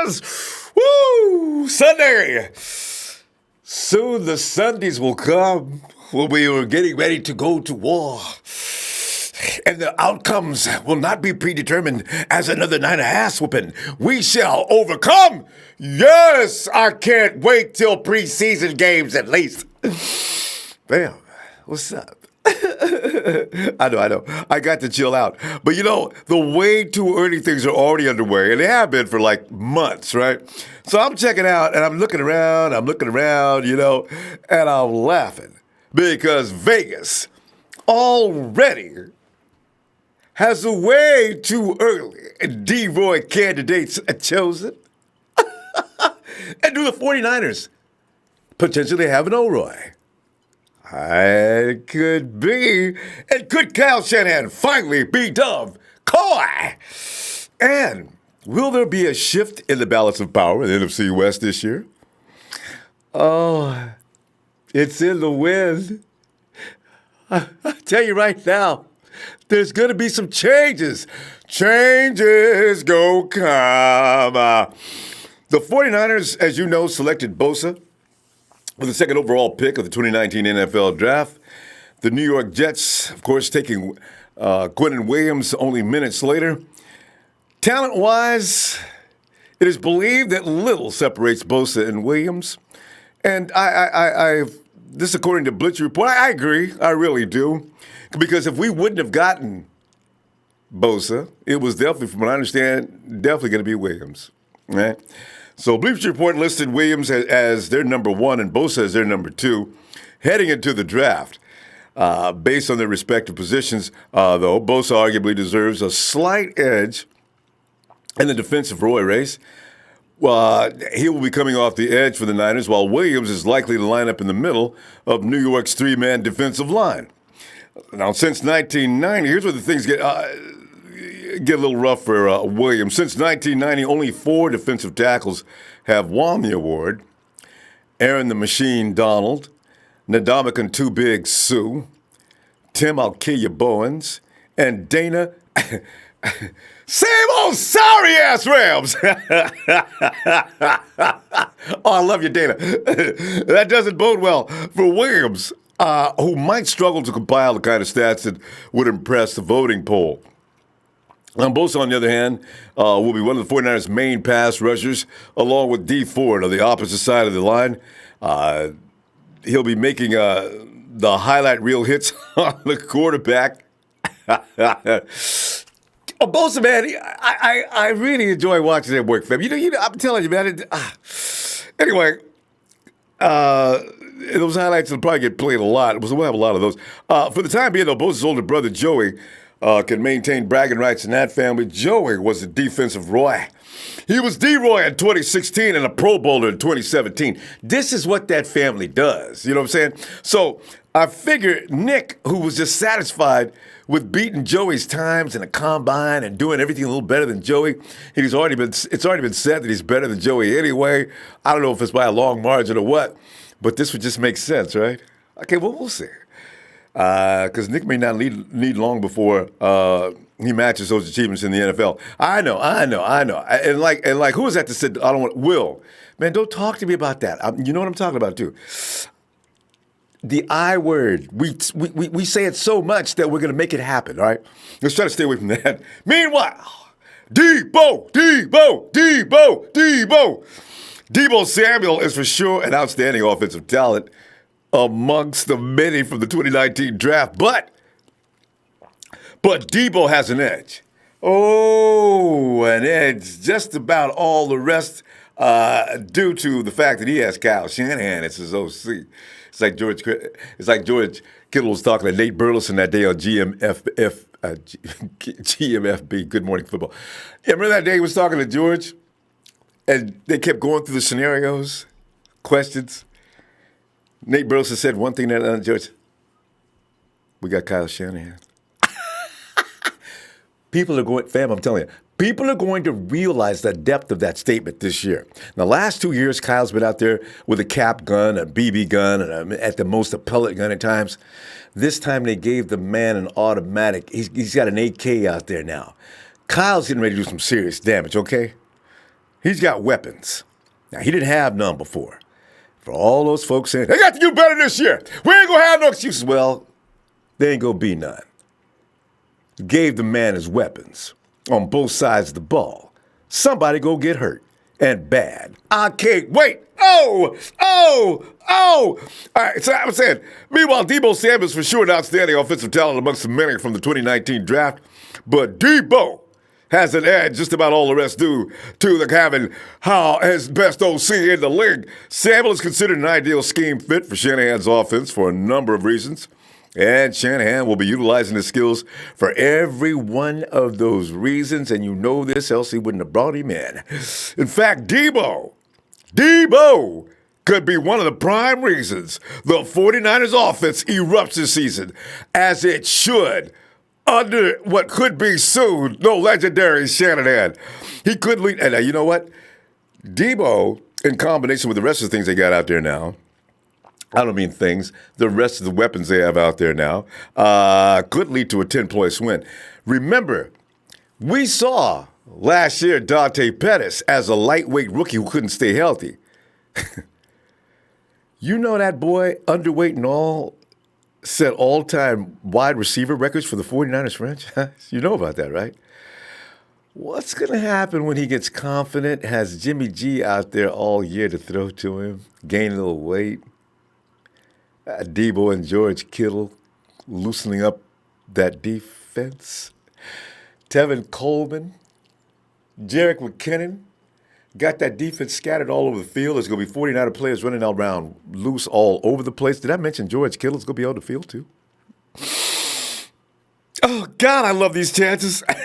Yes! Woo! Sunday! Soon the Sundays will come when we are getting ready to go to war. And the outcomes will not be predetermined as another 9.5 whooping. We shall overcome. Yes! I can't wait till preseason games at least. Bam. What's up? I know. I got to chill out. But you know, the way too early things are already underway, and they have been for like months, right? So I'm checking out, and I'm looking around, you know, and I'm laughing because Vegas already has a way too early D-Roy candidates chosen. And do the 49ers potentially have an O'Roy? It could be. And could Kyle Shanahan finally be dubbed coy? And will there be a shift in the balance of power in the NFC West this year? Oh, it's in the wind. I tell you right now, there's going to be some changes. Changes go come. The 49ers, as you know, selected Bosa with the second overall pick of the 2019 NFL Draft. The New York Jets, of course, taking Quinnen Williams only minutes later. Talent-wise, it is believed that little separates Bosa and Williams. And this according to Bleacher Report, I agree. I really do. Because if we wouldn't have gotten Bosa, it was definitely, from what I understand, definitely going to be Williams. Right? So Bleacher Report listed Williams as their number one and Bosa as their number two heading into the draft. Based on their respective positions, though, Bosa arguably deserves a slight edge in the defensive Roy race. He will be coming off the edge for the Niners, while Williams is likely to line up in the middle of New York's three-man defensive line. Now, since 1990, here's where the things get a little rough for Williams. Since 1990, only 4 defensive tackles have won the award. Aaron the Machine Donald, Ndamukong Too Big Sue, Tim I'll Kill You Bowens, and Dana same old sorry-ass Rams. Oh, I love you, Dana. That doesn't bode well for Williams, who might struggle to compile the kind of stats that would impress the voting poll. Bosa, on the other hand, will be one of the 49ers' main pass rushers, along with D Ford on the opposite side of the line. He'll be making the highlight reel hits on the quarterback. Bosa, man, I really enjoy watching him work, fam. You know, I'm telling you, man. Anyway, those highlights will probably get played a lot. We'll have a lot of those. For the time being, though, Bosa's older brother, Joey, can maintain bragging rights in that family. Joey was the defensive Roy. He was D-Roy in 2016 and a Pro Bowler in 2017. This is what that family does. You know what I'm saying? So I figured Nick, who was just satisfied with beating Joey's times in a combine and doing everything a little better than Joey, it's already been said that he's better than Joey anyway. I don't know if it's by a long margin or what, but this would just make sense, right? Okay, well, we'll see. Because Nick may not need long before he matches those achievements in the NFL. I know. And like, who was that said, I don't want, Will. Man, don't talk to me about that. You know what I'm talking about, too. The I word. We say it so much that we're going to make it happen, all right? Let's try to stay away from that. Meanwhile, Debo Samuel is for sure an outstanding offensive talent amongst the many from the 2019 draft. But Debo has an edge. Oh, an edge just about all the rest due to the fact that he has Kyle Shanahan as his OC. It's like George Kittle was talking to Nate Burleson that day on GMFB, Good Morning Football. Yeah, remember that day he was talking to George? And they kept going through the scenarios, questions. Nate Burleson said one thing that George, we got Kyle Shanahan. People are going, fam, I'm telling you, people are going to realize the depth of that statement this year. Now, the last 2 years, Kyle's been out there with a cap gun, a BB gun, and at the most a pellet gun at times. This time they gave the man an automatic. He's got an AK out there now. Kyle's getting ready to do some serious damage, okay? He's got weapons. Now, he didn't have none before. For all those folks saying, they got to do better this year. We ain't going to have no excuses. Well, there ain't going to be none. Gave the man his weapons on both sides of the ball. Somebody go get hurt, and bad. I can't wait. Oh. All right, so I was saying, meanwhile, Debo Samuel's for sure an outstanding offensive talent amongst the many from the 2019 draft, but Debo has an edge just about all the rest due to the having his best OC in the league. Samuel is considered an ideal scheme fit for Shanahan's offense for a number of reasons. And Shanahan will be utilizing his skills for every one of those reasons. And you know this, else he wouldn't have brought him in. In fact, Debo could be one of the prime reasons the 49ers offense erupts this season, as it should, under what could be soon no legendary Shanahan. He could lead, and you know what? Debo, in combination with the rest of the things they got out there now, I don't mean things, the rest of the weapons they have out there now, could lead to a 10-point win. Remember, we saw last year Dante Pettis as a lightweight rookie who couldn't stay healthy. You know that boy, underweight and all, set all-time wide receiver records for the 49ers franchise? You know about that, right? What's going to happen when he gets confident, has Jimmy G out there all year to throw to him, gain a little weight? Debo and George Kittle loosening up that defense. Tevin Coleman, Jerick McKinnon, got that defense scattered all over the field. There's going to be 49er players running around loose all over the place. Did I mention George Kittle's going to be on the field too? Oh, God, I love these chances. Woo!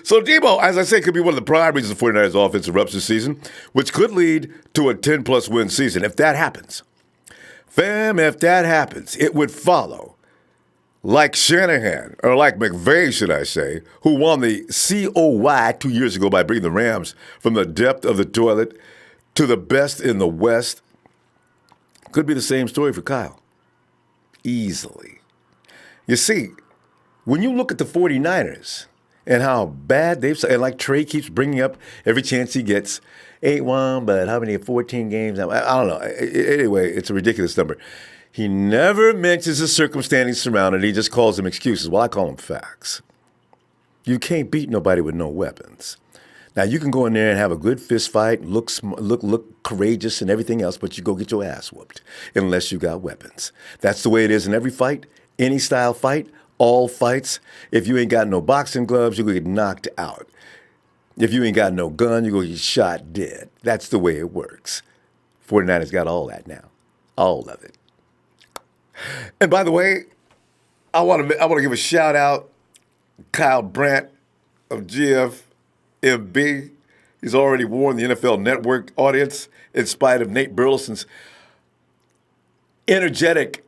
So Debo, as I say, could be one of the prime reasons the 49ers offense erupts this season, which could lead to a 10-plus win season. If that happens, if that happens, it would follow like Shanahan, or like McVay, should I say, who won the COY 2 years ago by bringing the Rams from the depth of the toilet to the best in the West. Could be the same story for Kyle. Easily. You see, when you look at the 49ers and how bad they've, and like Trey keeps bringing up every chance he gets, 8-1, but how many, 14 games? I don't know. Anyway, it's a ridiculous number. He never mentions the circumstances surrounding it. He just calls them excuses. Well, I call them facts. You can't beat nobody with no weapons. Now, you can go in there and have a good fist fight, look courageous and everything else, but you go get your ass whooped unless you got weapons. That's the way it is in every fight, any style fight, all fights. If you ain't got no boxing gloves, you're going to get knocked out. If you ain't got no gun, you're going to get shot dead. That's the way it works. 49ers got all that now, all of it. And by the way, I want to give a shout out Kyle Brandt of GFMB. He's already warned the NFL Network audience, in spite of Nate Burleson's energetic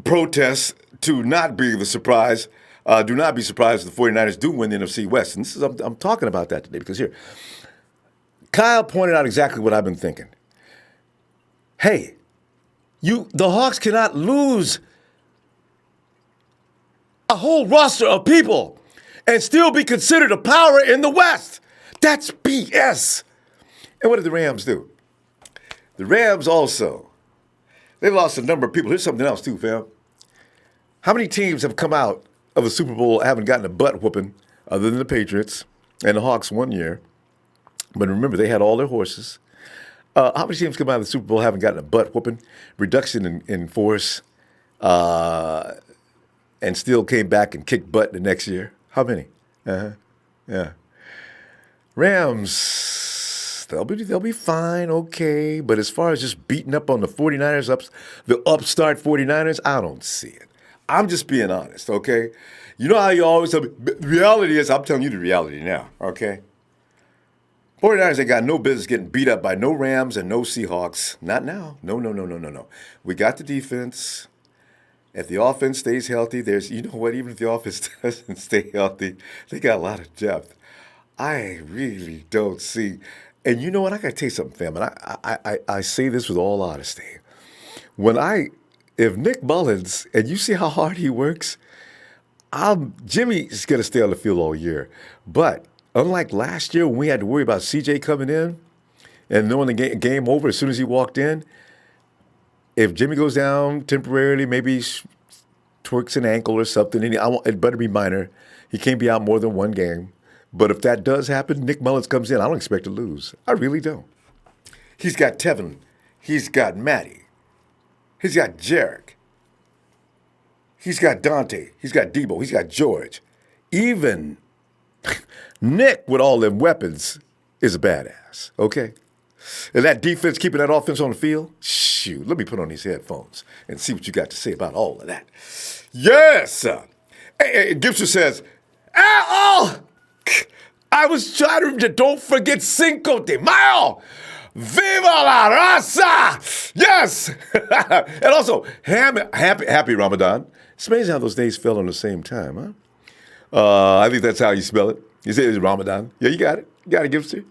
protests, to not be the surprise. Do not be surprised if the 49ers do win the NFC West. And this is, I'm talking about that today because here, Kyle pointed out exactly what I've been thinking. Hey, the Hawks cannot lose a whole roster of people and still be considered a power in the West. That's BS. And what did the Rams do? The Rams also, they've lost a number of people. Here's something else too, fam. How many teams have come out of the Super Bowl haven't gotten a butt whooping other than the Patriots and the Hawks one year? But remember, they had all their horses. How many teams come out of the Super Bowl haven't gotten a butt whooping, reduction in force, and still came back and kicked butt the next year? How many? Yeah. Rams, they'll be fine, okay. But as far as just beating up on the 49ers, the upstart 49ers, I don't see it. I'm just being honest, okay? You know how you always tell me, the reality is, I'm telling you the reality now, okay? 49ers ain't got no business getting beat up by no Rams and no Seahawks. Not now. No. We got the defense. If the offense stays healthy, you know what, even if the offense doesn't stay healthy, they got a lot of depth. I really don't see. And you know what, I got to tell you something, fam, and I say this with all honesty. If Nick Mullins, and you see how hard he works, Jimmy's going to stay on the field all year. But unlike last year when we had to worry about CJ coming in and knowing the game over as soon as he walked in, if Jimmy goes down temporarily, maybe twerks an ankle or something, and it better be minor. He can't be out more than one game. But if that does happen, Nick Mullins comes in. I don't expect to lose. I really don't. He's got Tevin. He's got Matty. He's got Jarek. He's got Dante. He's got Debo. He's got George. Even Nick, with all them weapons, is a badass, okay? And that defense, keeping that offense on the field, shoot, let me put on these headphones and see what you got to say about all of that. Yes! Hey, Gibson says, I was trying to, don't forget Cinco de Mayo! Viva la raza! Yes! And also, happy Ramadan. It's amazing how those days fell on the same time, huh? I think that's how you spell it. You say it's Ramadan. Yeah, you got it. You got it, Gibson.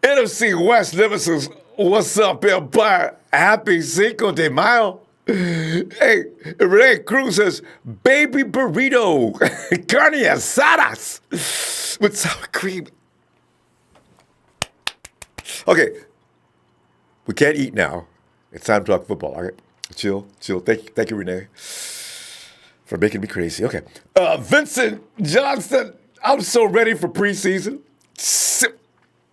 NFC West Livingston, what's up, Empire? Happy Cinco de Mayo. Hey, Renee Cruz says, baby burrito, carne asadas with sour cream. Okay, we can't eat now. It's time to talk football. All right, chill. Thank you, Renee, for making me crazy. Okay, Vincent Johnson, I'm so ready for preseason.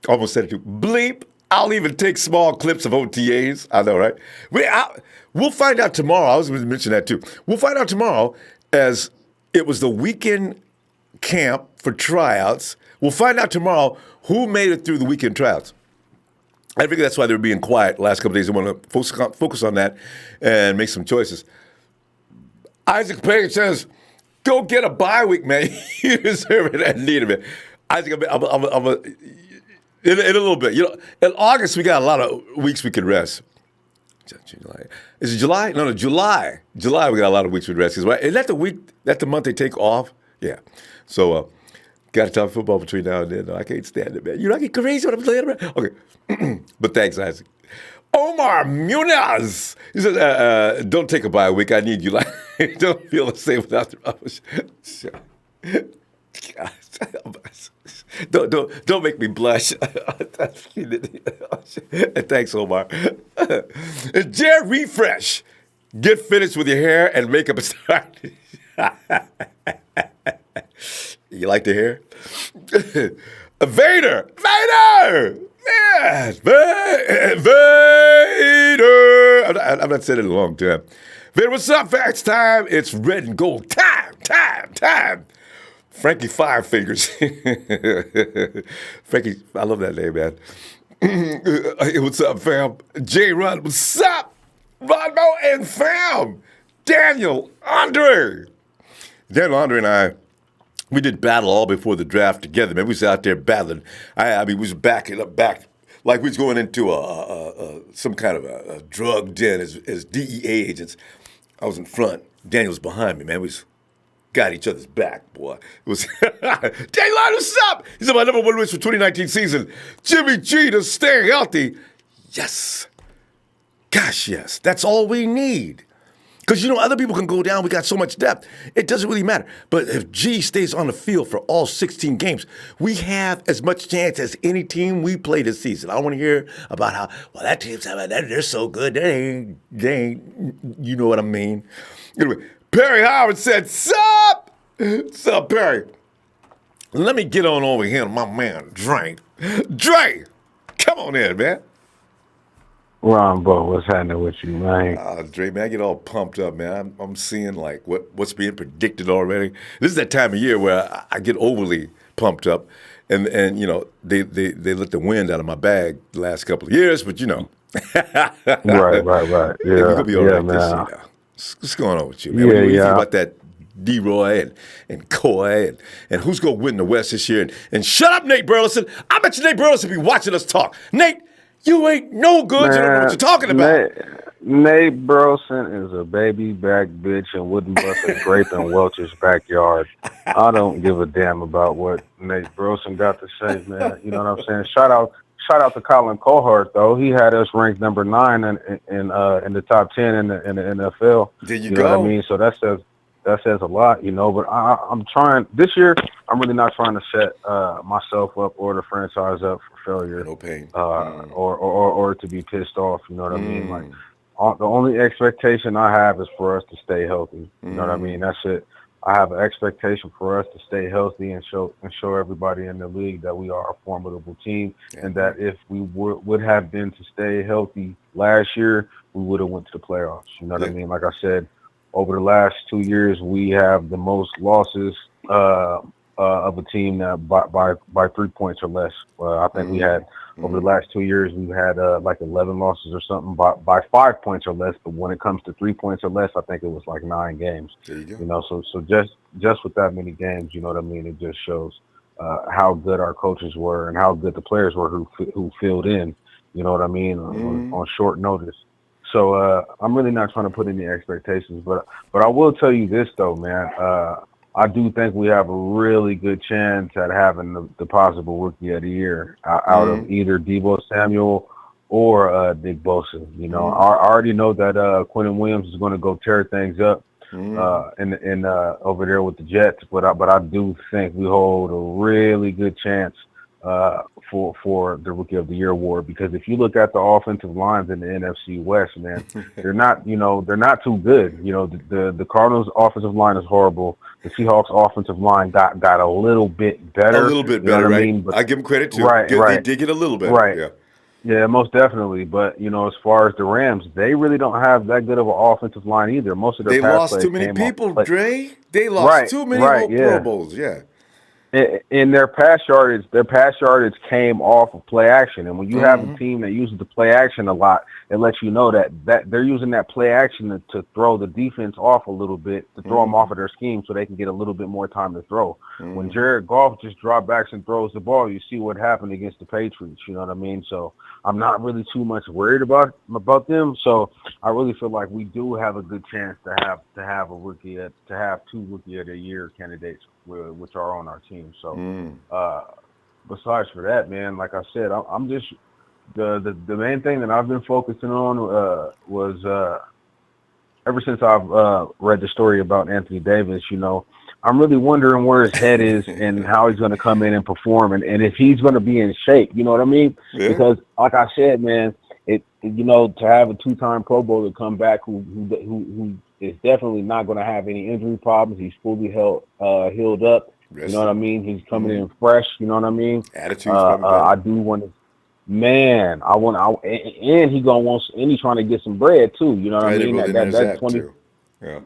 Almost said it too. Bleep. I'll even take small clips of OTAs. I know, right? We'll find out tomorrow. I was going to mention that too. We'll find out tomorrow, as it was the weekend camp for tryouts. We'll find out tomorrow who made it through the weekend tryouts. I figure that's why they were being quiet the last couple of days. They want to focus on that and make some choices. Isaac Page says, go get a bye week, man. You deserve it and need it. Isaac, in a little bit. You know, in August, we got a lot of weeks we could rest. July. Is it July? No, July. July, we got a lot of weeks we rest. Right? Is that the week, that the month they take off? Yeah. So, got to talk football between now and then. No, I can't stand it, man. You know, I get crazy when I'm playing around. Okay. But thanks, Isaac. Omar Munez. He says, don't take a bye week. I need you. Like, don't feel the same without the Don't make me blush. Thanks, Omar. Jared Refresh. Get finished with your hair and makeup and start. You like the hair? Vader! Yes! Vader! I've not said it in a long time. Vader, what's up, Facts Time? It's red and gold. Time! Frankie Five Fingers. Frankie, I love that name, man. Hey, what's up, fam? J. Run, what's up? Ronbo and fam. Daniel Andre and I, we did battle all before the draft together, man. We was out there battling. I mean, we was back like we was going into some kind of a drug den as DEA agents. I was in front. Daniel was behind me, man. We was got each other's back, boy. It was Daylight, what's up? He said my number one wish for 2019 season, Jimmy G to stay healthy. Yes. Gosh, yes. That's all we need. Because, you know, other people can go down. We got so much depth. It doesn't really matter. But if G stays on the field for all 16 games, we have as much chance as any team we play this season. I don't want to hear about how, well, that team's, they're so good. They ain't, you know what I mean. Anyway, Perry Howard said, Sup, Perry? Let me get on over here to my man, Dre. Dre, come on in, man. Ronbo, what's happening with you, man? Dre, man, I get all pumped up, man. I'm seeing, like, what's being predicted already. This is that time of year where I get overly pumped up. And you know, they let the wind out of my bag the last couple of years, but, you know. Right. Yeah, we're going to be all right man. this year now. What's going on with you, man? What do you think about that D-Roy and Coy and who's going to win the West this year? And shut up, Nate Burleson. I bet you Nate Burleson be watching us talk. Nate, you ain't no good. Man, you don't know what you're talking about. Nate Burleson is a baby back bitch and wouldn't bust a grape in Welch's backyard. I don't give a damn about what Nate Burleson got to say, man. You know what I'm saying? Shout out to Colin Cohart, though. He had us ranked number 9 in the top 10 in the NFL. There you know go. what I mean? So that says that says a lot, you know. But I'm trying this year. I'm really not trying to set myself up or the franchise up for failure, No pain. or to be pissed off. You know what I mean? Like the only expectation I have is for us to stay healthy. You know what I mean? That's it. I have an expectation for us to stay healthy and show everybody in the league that we are a formidable team, and that if we would have been to stay healthy last year, we would have went to the playoffs. You know what I mean? Like I said, over the last 2 years, we have the most losses of a team that by 3 points or less. I think we had over the last 2 years we've had like 11 losses or something by 5 points or less. But when it comes to 3 points or less, I think it was like 9 games. There you go. You know, so just with that many games, you know what I mean. It just shows how good our coaches were and how good the players were who filled in. You know what I mean on short notice. So I'm really not trying to put any expectations, but I will tell you this though, man. I do think we have a really good chance at having the possible rookie of the year out of either Deebo Samuel or Nick Bosa. You know, I already know that Quinnen Williams is going to go tear things up in over there with the Jets, but I do think we hold a really good chance for the Rookie of the Year award, because if you look at the offensive lines in the NFC West, man, they're not too good. You know, the Cardinals' offensive line is horrible. The Seahawks' offensive line got a little bit better. A little bit better, right? I mean? But I give them credit too. Right. They did get a little better. Right. Yeah, most definitely. But, you know, as far as the Rams, they really don't have that good of an offensive line either. Most of their pass plays too many people, Dre. They lost too many Pro Bowls. Yeah. In their pass yardage came off of play action. And when you have a team that uses the play action a lot, it lets you know that they're using that play action to throw the defense off a little bit, to throw them off of their scheme so they can get a little bit more time to throw. When Jared Goff just drop backs and throws the ball, you see what happened against the Patriots. You know what I mean? So I'm not really too much worried about them. So I really feel like we do have a good chance to have two Rookie of the Year candidates, which are on our team. So besides for that, man, like I said, I'm just the main thing that I've been focusing on was ever since I've read the story about Anthony Davis. You know, I'm really wondering where his head is and how he's going to come in and perform, and if he's going to be in shape. You know what I mean? Yeah. Because, like I said, man, to have a two-time Pro Bowler come back who is definitely not going to have any injury problems. He's fully healed up. You know what I mean? He's coming in fresh. You know what I mean? Attitude's coming back. I do want to. Man, and he's trying to get some bread too. You know what I mean? That's 20. Too.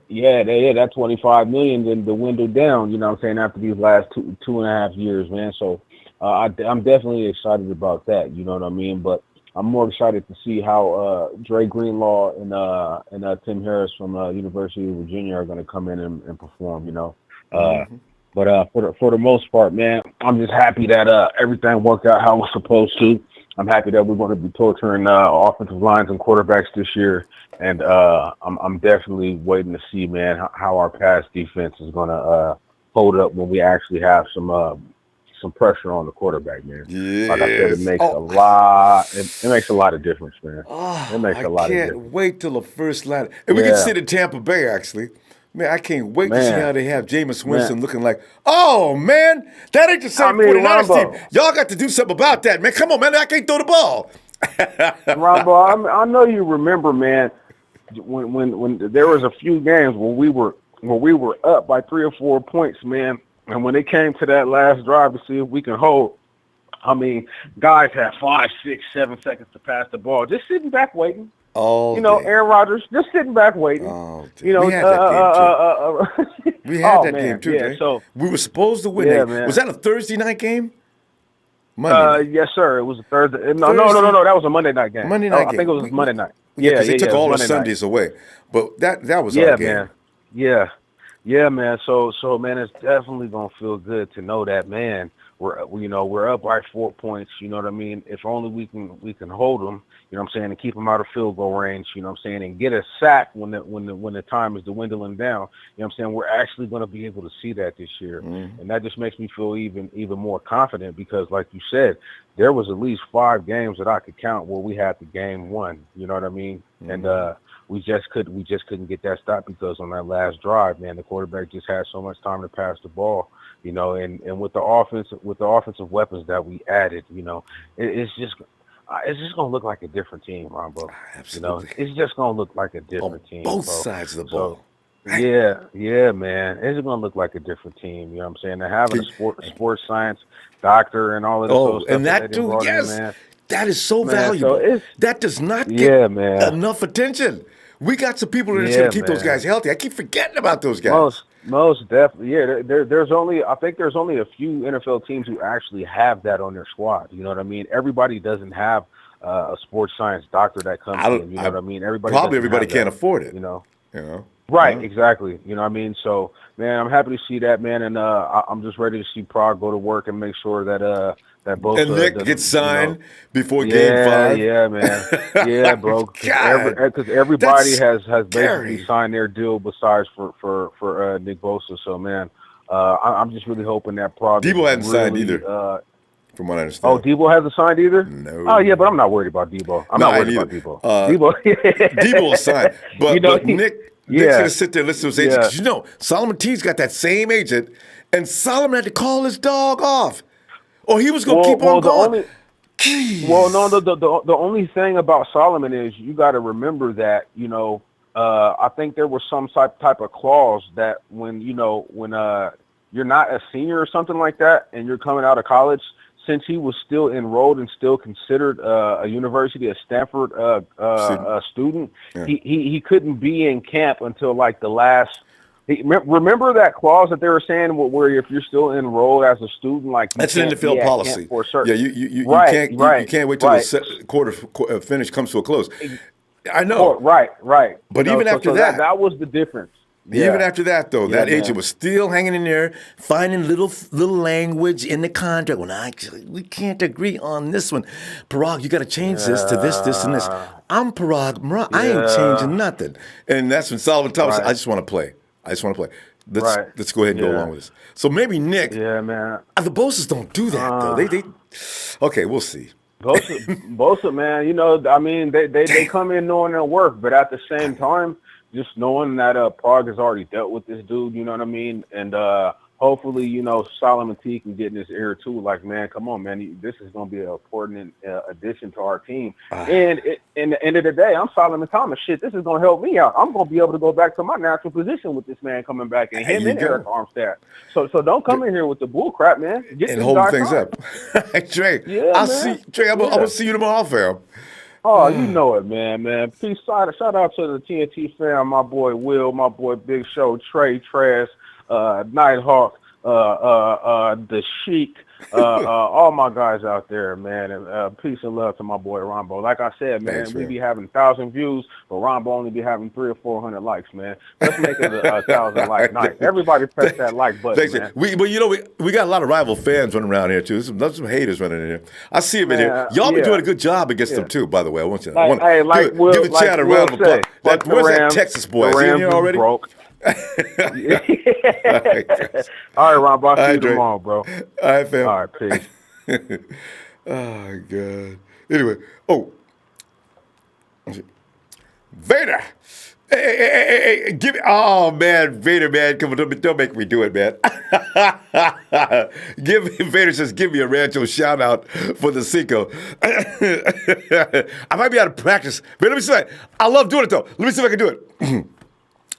Yeah. That $25 million then the window down. You know what I'm saying? After these last two and a half years, man. So I'm definitely excited about that. You know what I mean? But I'm more excited to see how Dre Greenlaw and Tim Harris from University of Virginia are going to come in and perform. You know. But for the most part, man, I'm just happy that everything worked out how it was supposed to. I'm happy that we're going to be torturing offensive lines and quarterbacks this year, and I'm definitely waiting to see, man, how our pass defense is going to hold up when we actually have some pressure on the quarterback, man. Yes. Like I said, it makes a lot. It makes a lot of difference, man. It makes a lot of difference. I can't wait till the first line, and we can sit in Tampa Bay actually. Man, I can't wait to see how they have Jameis Winston looking like, oh, man, that ain't the same 49ers team. Y'all got to do something about that, man. Come on, man, I can't throw the ball. Ronbo, I know you remember, man, when there was a few games when we were up by 3 or 4 points, man, and when it came to that last drive to see if we can hold, I mean, guys had 5, 6, 7 seconds to pass the ball, just sitting back waiting. Aaron Rodgers just sitting back waiting. We had that game too. We had that game too. Yeah, so we were supposed to win. Was that a Thursday night game? Monday night. Yes, sir. It was a Thursday. No. That was a Monday night game. Monday night game. I think it was Monday night. Yeah, because they took all the Sundays away. But that was our game. Man. Yeah, man. So man, it's definitely gonna feel good to know that, man. We're up by 4 points. You know what I mean? If only we can hold them. You know what I'm saying, and keep them out of field goal range. You know what I'm saying, and get a sack when the time is dwindling down. You know what I'm saying? We're actually going to be able to see that this year, and that just makes me feel even more confident because, like you said, there was at least 5 games that I could count where we had the game won. You know what I mean? And we just couldn't get that stop because on that last drive, man, the quarterback just had so much time to pass the ball. And with the offensive weapons that we added, it's just gonna look like a different team, Ronbo. Absolutely. It's just gonna look like a different team. Both sides of the ball. Yeah, man. It's gonna look like a different team. You know what I'm saying? They're having a sports science doctor and all of this stuff. And that too, yes. Man. That is so valuable. That does not get enough attention. We got some people that are going to keep those guys healthy. I keep forgetting about those guys. Most definitely. Yeah, there's only a few NFL teams who actually have that on their squad. You know what I mean? Everybody doesn't have a sports science doctor that comes in. You know what I mean? Everybody can't afford it. Right, exactly. You know what I mean? So, man, I'm happy to see that, man, and I'm just ready to see Prague go to work and make sure that Bosa and Nick gets signed before Game 5. Yeah, man. Yeah, bro. Because everybody has basically signed their deal besides for Nick Bosa. So, man, I'm just really hoping that Prague. Debo hadn't signed either, from what I understand. Oh, Debo hasn't signed either? No. Oh, yeah, but I'm not worried about Debo. I'm not worried about Debo. Debo will sign, but Nick's going to sit there and listen to his agent. Because Solomon T's got that same agent, and Solomon had to call his dog off. Or he was going to keep on going. The only thing about Solomon is you got to remember that, I think there was some type of clause that when you're not a senior or something like that and you're coming out of college, since he was still enrolled and still considered a University of Stanford student, he couldn't be in camp until like the last. Remember that clause that they were saying where if you're still enrolled as a student, like that's an NFL policy. You can't wait till the quarter finish comes to a close. I know. Right. But even after that was the difference. Yeah. Even after that, though, that agent was still hanging in there, finding little language in the contract. Well, actually, we can't agree on this one. Parag, you got to change this to this, and this. I'm Parag. I ain't changing nothing. And that's when Solomon Thomas said, I just want to play. Let's go ahead and go along with this. So maybe Nick. Yeah, man. The Bosas don't do that though. They. Okay, we'll see. Bosa, man. They come in knowing their work, but at the same time, just knowing that Prague has already dealt with this dude. You know what I mean? And hopefully, Solomon T can get in his ear too. Like, man, come on, man. This is going to be an important addition to our team. And in the end of the day, I'm Solomon Thomas. Shit, this is going to help me out. I'm going to be able to go back to my natural position with this man coming back and him and Eric Armstead. So don't come in here with the bull crap, man. And hold things up. Trey, I'm going to see you tomorrow, fam. Oh, you know it, man. Peace. Shout out to the TNT fam, my boy Will, my boy Big Show, Trey, Trash, Nighthawk, the Sheik, all my guys out there, man. And peace and love to my boy Ronbo. Like I said, man, we be having 1,000 views, but Ronbo only be having 300 or 400 likes, man. Let's make it a 1,000 like night. Everybody press that like button, man. We got a lot of rival fans running around here too. There's some haters running in here. I see them in here. Y'all be doing a good job against them too, by the way. I want you. Give the chat a round of applause. Where's that Texas boy? Is he in here already? Broke. All right, Ron. I'll see you tomorrow, bro. All right, fam. All right, peace. Oh, God. Anyway, Vader. Hey, give me. Oh, man, Vader, man. Come on, don't make me do it, man. Vader says, give me a Rancho shout out for the Cinco. I might be out of practice, but let me see. I love doing it, though. Let me see if I can do it.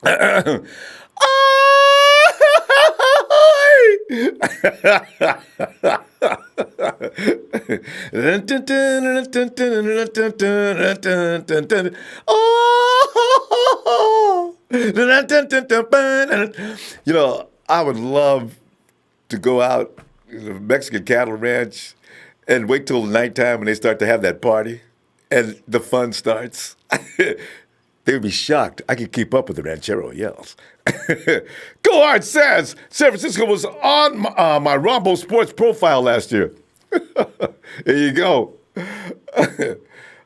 I would love to go out to the Mexican cattle ranch and wait till nighttime when they start to have that party and the fun starts. They would be shocked. I could keep up with the ranchero yells. Go Hard says San Francisco was on my Ronbo Sports profile last year. There you go.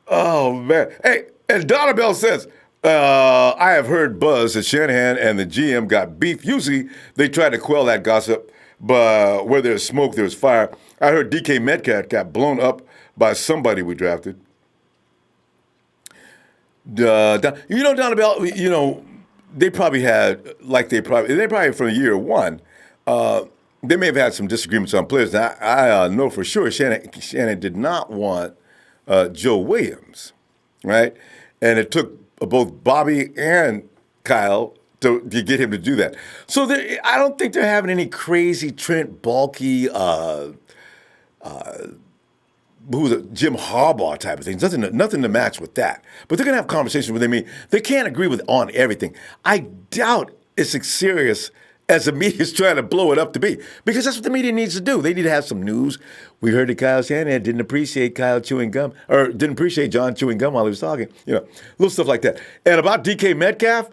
Oh, man. Hey, and Donabelle says, I have heard buzz that Shanahan and the GM got beef. Usually they try to quell that gossip, but where there's smoke, there's fire. I heard DK Metcalf got blown up by somebody we drafted. Down Bell, they probably had, they're probably from year one. They may have had some disagreements on players. Now, I know for sure Shannon did not want Joe Williams, right? And it took both Bobby and Kyle to get him to do that. So I don't think they're having any crazy Trent Baalke, who's a Jim Harbaugh type of things. Nothing to match with that. But they're going to have conversations where they can't agree on everything. I doubt it's as serious as the media's trying to blow it up to be, because that's what the media needs to do. They need to have some news. We heard that Kyle Shanahan didn't appreciate John chewing gum while he was talking. Little stuff like that. And about DK Metcalf,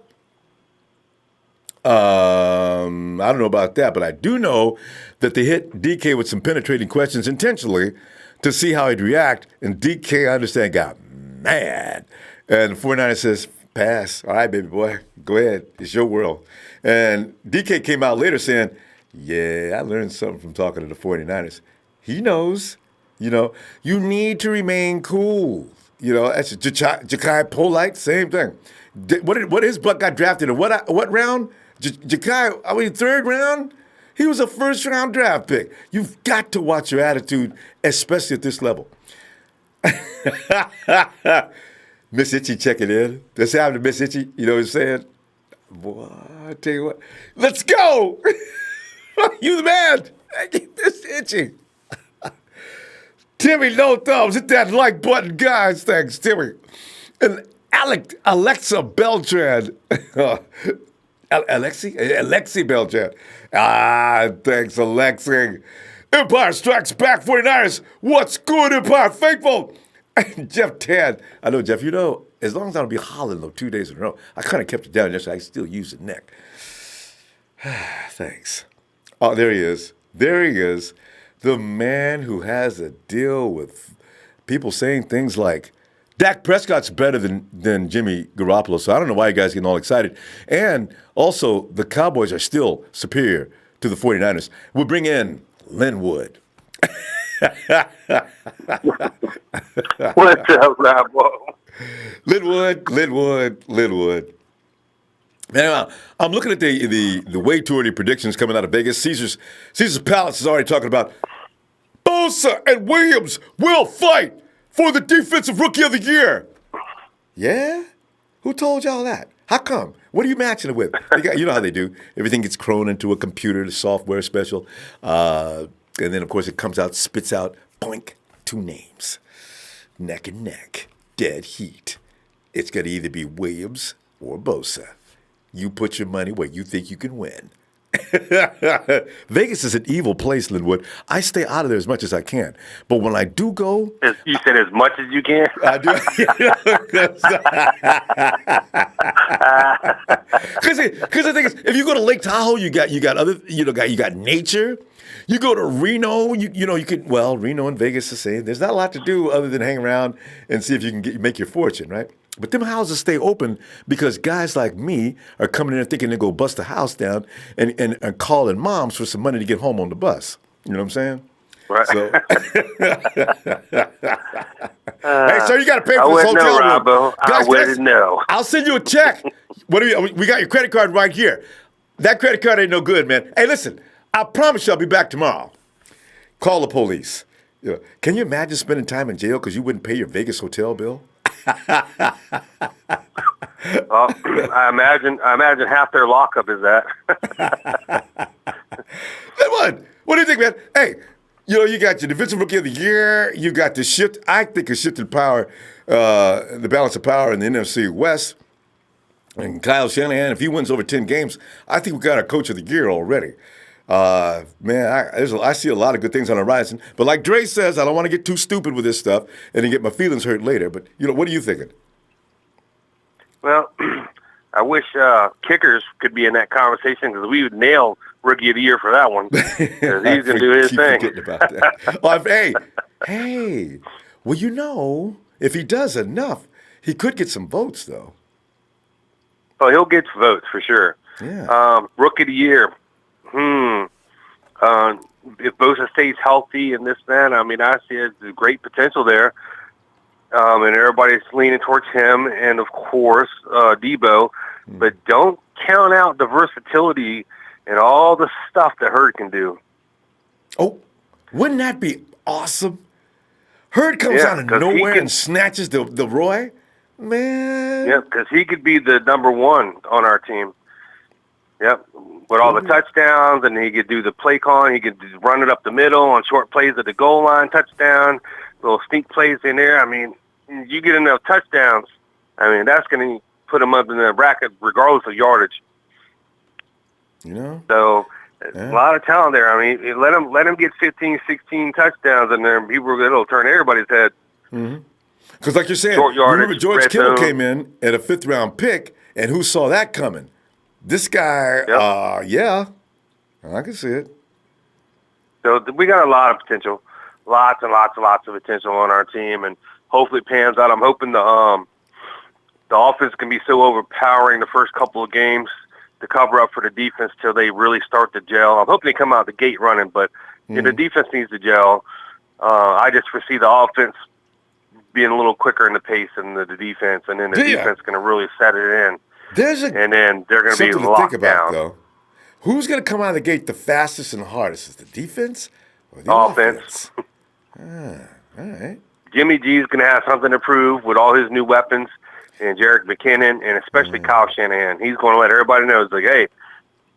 I don't know about that, but I do know that they hit DK with some penetrating questions intentionally to see how he'd react. And DK, I understand, got mad. And the 49ers says, pass. All right, baby boy, go ahead. It's your world. And DK came out later saying, yeah, I learned something from talking to the 49ers. He knows, you need to remain cool. That's Ja'Kai Polite, same thing. What his butt got drafted in what round? Ja'Kai, third round? He was a first-round draft pick. You've got to watch your attitude, especially at this level. Miss Itchy checking in. That's happened to Miss Itchy. You know what I'm saying? Boy, I tell you what. Let's go! You the man. Miss Itchy. Timmy, no thumbs. Hit that like button, guys. Thanks, Timmy. And Alexa Beltran. Alexi Beltran. Thanks, Alexi. Empire Strikes Back 49ers. What's good, Empire faithful? Jeff Tan. I know, Jeff, as long as I don't be hollering those 2 days in a row, I kind of kept it down yesterday. I still use the neck. Thanks. Oh, there he is. There he is. The man who has a deal with people saying things like, Dak Prescott's better than Jimmy Garoppolo, so I don't know why you guys are getting all excited. And also, the Cowboys are still superior to the 49ers. We'll bring in Linwood. What's up, Ronbo? Linwood. Now, I'm looking at the Way Tour predictions coming out of Vegas. Caesar's Palace is already talking about Bosa and Williams will fight for the Defensive Rookie of the Year. Yeah? Who told y'all that? How come? What are you matching it with? You know how they do. Everything gets thrown into a computer, the software special. And then, of course, it comes out, spits out, boink, 2 names. Neck and neck. Dead heat. It's going to either be Williams or Bosa. You put your money where you think you can win. Vegas is an evil place, Linwood. I stay out of there as much as I can. But when I do go... You said as much as you can? I do. Because the thing is, if you go to Lake Tahoe, you got other, you got nature. You go to Reno, you could, Reno and Vegas the same. There's not a lot to do other than hang around and see if you can make your fortune, right? But them houses stay open because guys like me are coming in and thinking they go bust a house down and calling moms for some money to get home on the bus. You know what I'm saying? Right. So, hey, sir, you got to pay for this hotel room. Ronbo. I wouldn't know. I'll send you a check. We got your credit card right here. That credit card ain't no good, man. Hey, listen, I promise you I'll be back tomorrow. Call the police. Can you imagine spending time in jail because you wouldn't pay your Vegas hotel bill? I imagine half their lockup is that. What do you think, man? Hey, you got your Defensive Rookie of the Year. You got the shift. I think a shift in power, the balance of power in the NFC West. And Kyle Shanahan, if he wins over 10 games, I think we got our Coach of the Year already. Man, I see a lot of good things on the horizon. But like Dre says, I don't want to get too stupid with this stuff and then get my feelings hurt later. But, what are you thinking? Well, I wish kickers could be in that conversation because we would nail Rookie of the Year for that one. Because he's going to do his thing. Forgetting about that. Hey, well, if he does enough, he could get some votes, though. Oh, he'll get votes for sure. Yeah. Rookie of the Year. If Bosa stays healthy and this, man, I see there's great potential there. and everybody's leaning towards him, and of course Debo. But don't count out the versatility and all the stuff that Hurd can do. Oh, wouldn't that be awesome? Hurd comes out of nowhere and snatches the Roy. Man. Yep, because he could be the number one on our team. Yep, with all the touchdowns, and he could do the play calling. He could run it up the middle on short plays at the goal line, touchdown, little sneak plays in there. I mean, you get enough touchdowns, I mean, that's going to put him up in the bracket regardless of yardage. You know? So, a lot of talent there. I mean, let him get 15, 16 touchdowns, and then it'll turn everybody's head. Mm-hmm. Because like you're saying, remember George Kittle came in at a 5th-round pick, and who saw that coming? This guy, I can see it. So we got a lot of potential, lots and lots and lots of potential on our team, and hopefully it pans out. I'm hoping the offense can be so overpowering the first couple of games to cover up for the defense till they really start to gel. I'm hoping they come out the gate running, but the defense needs to gel. I just foresee the offense being a little quicker in the pace than the defense, and then the defense going to really set it in. And then they're going to be locked down. Though. Who's going to come out of the gate the fastest and hardest? Is the defense or the offense? All right. Jimmy G's going to have something to prove with all his new weapons, and Jerick McKinnon, and especially Kyle Shanahan. He's going to let everybody know, it's like, hey,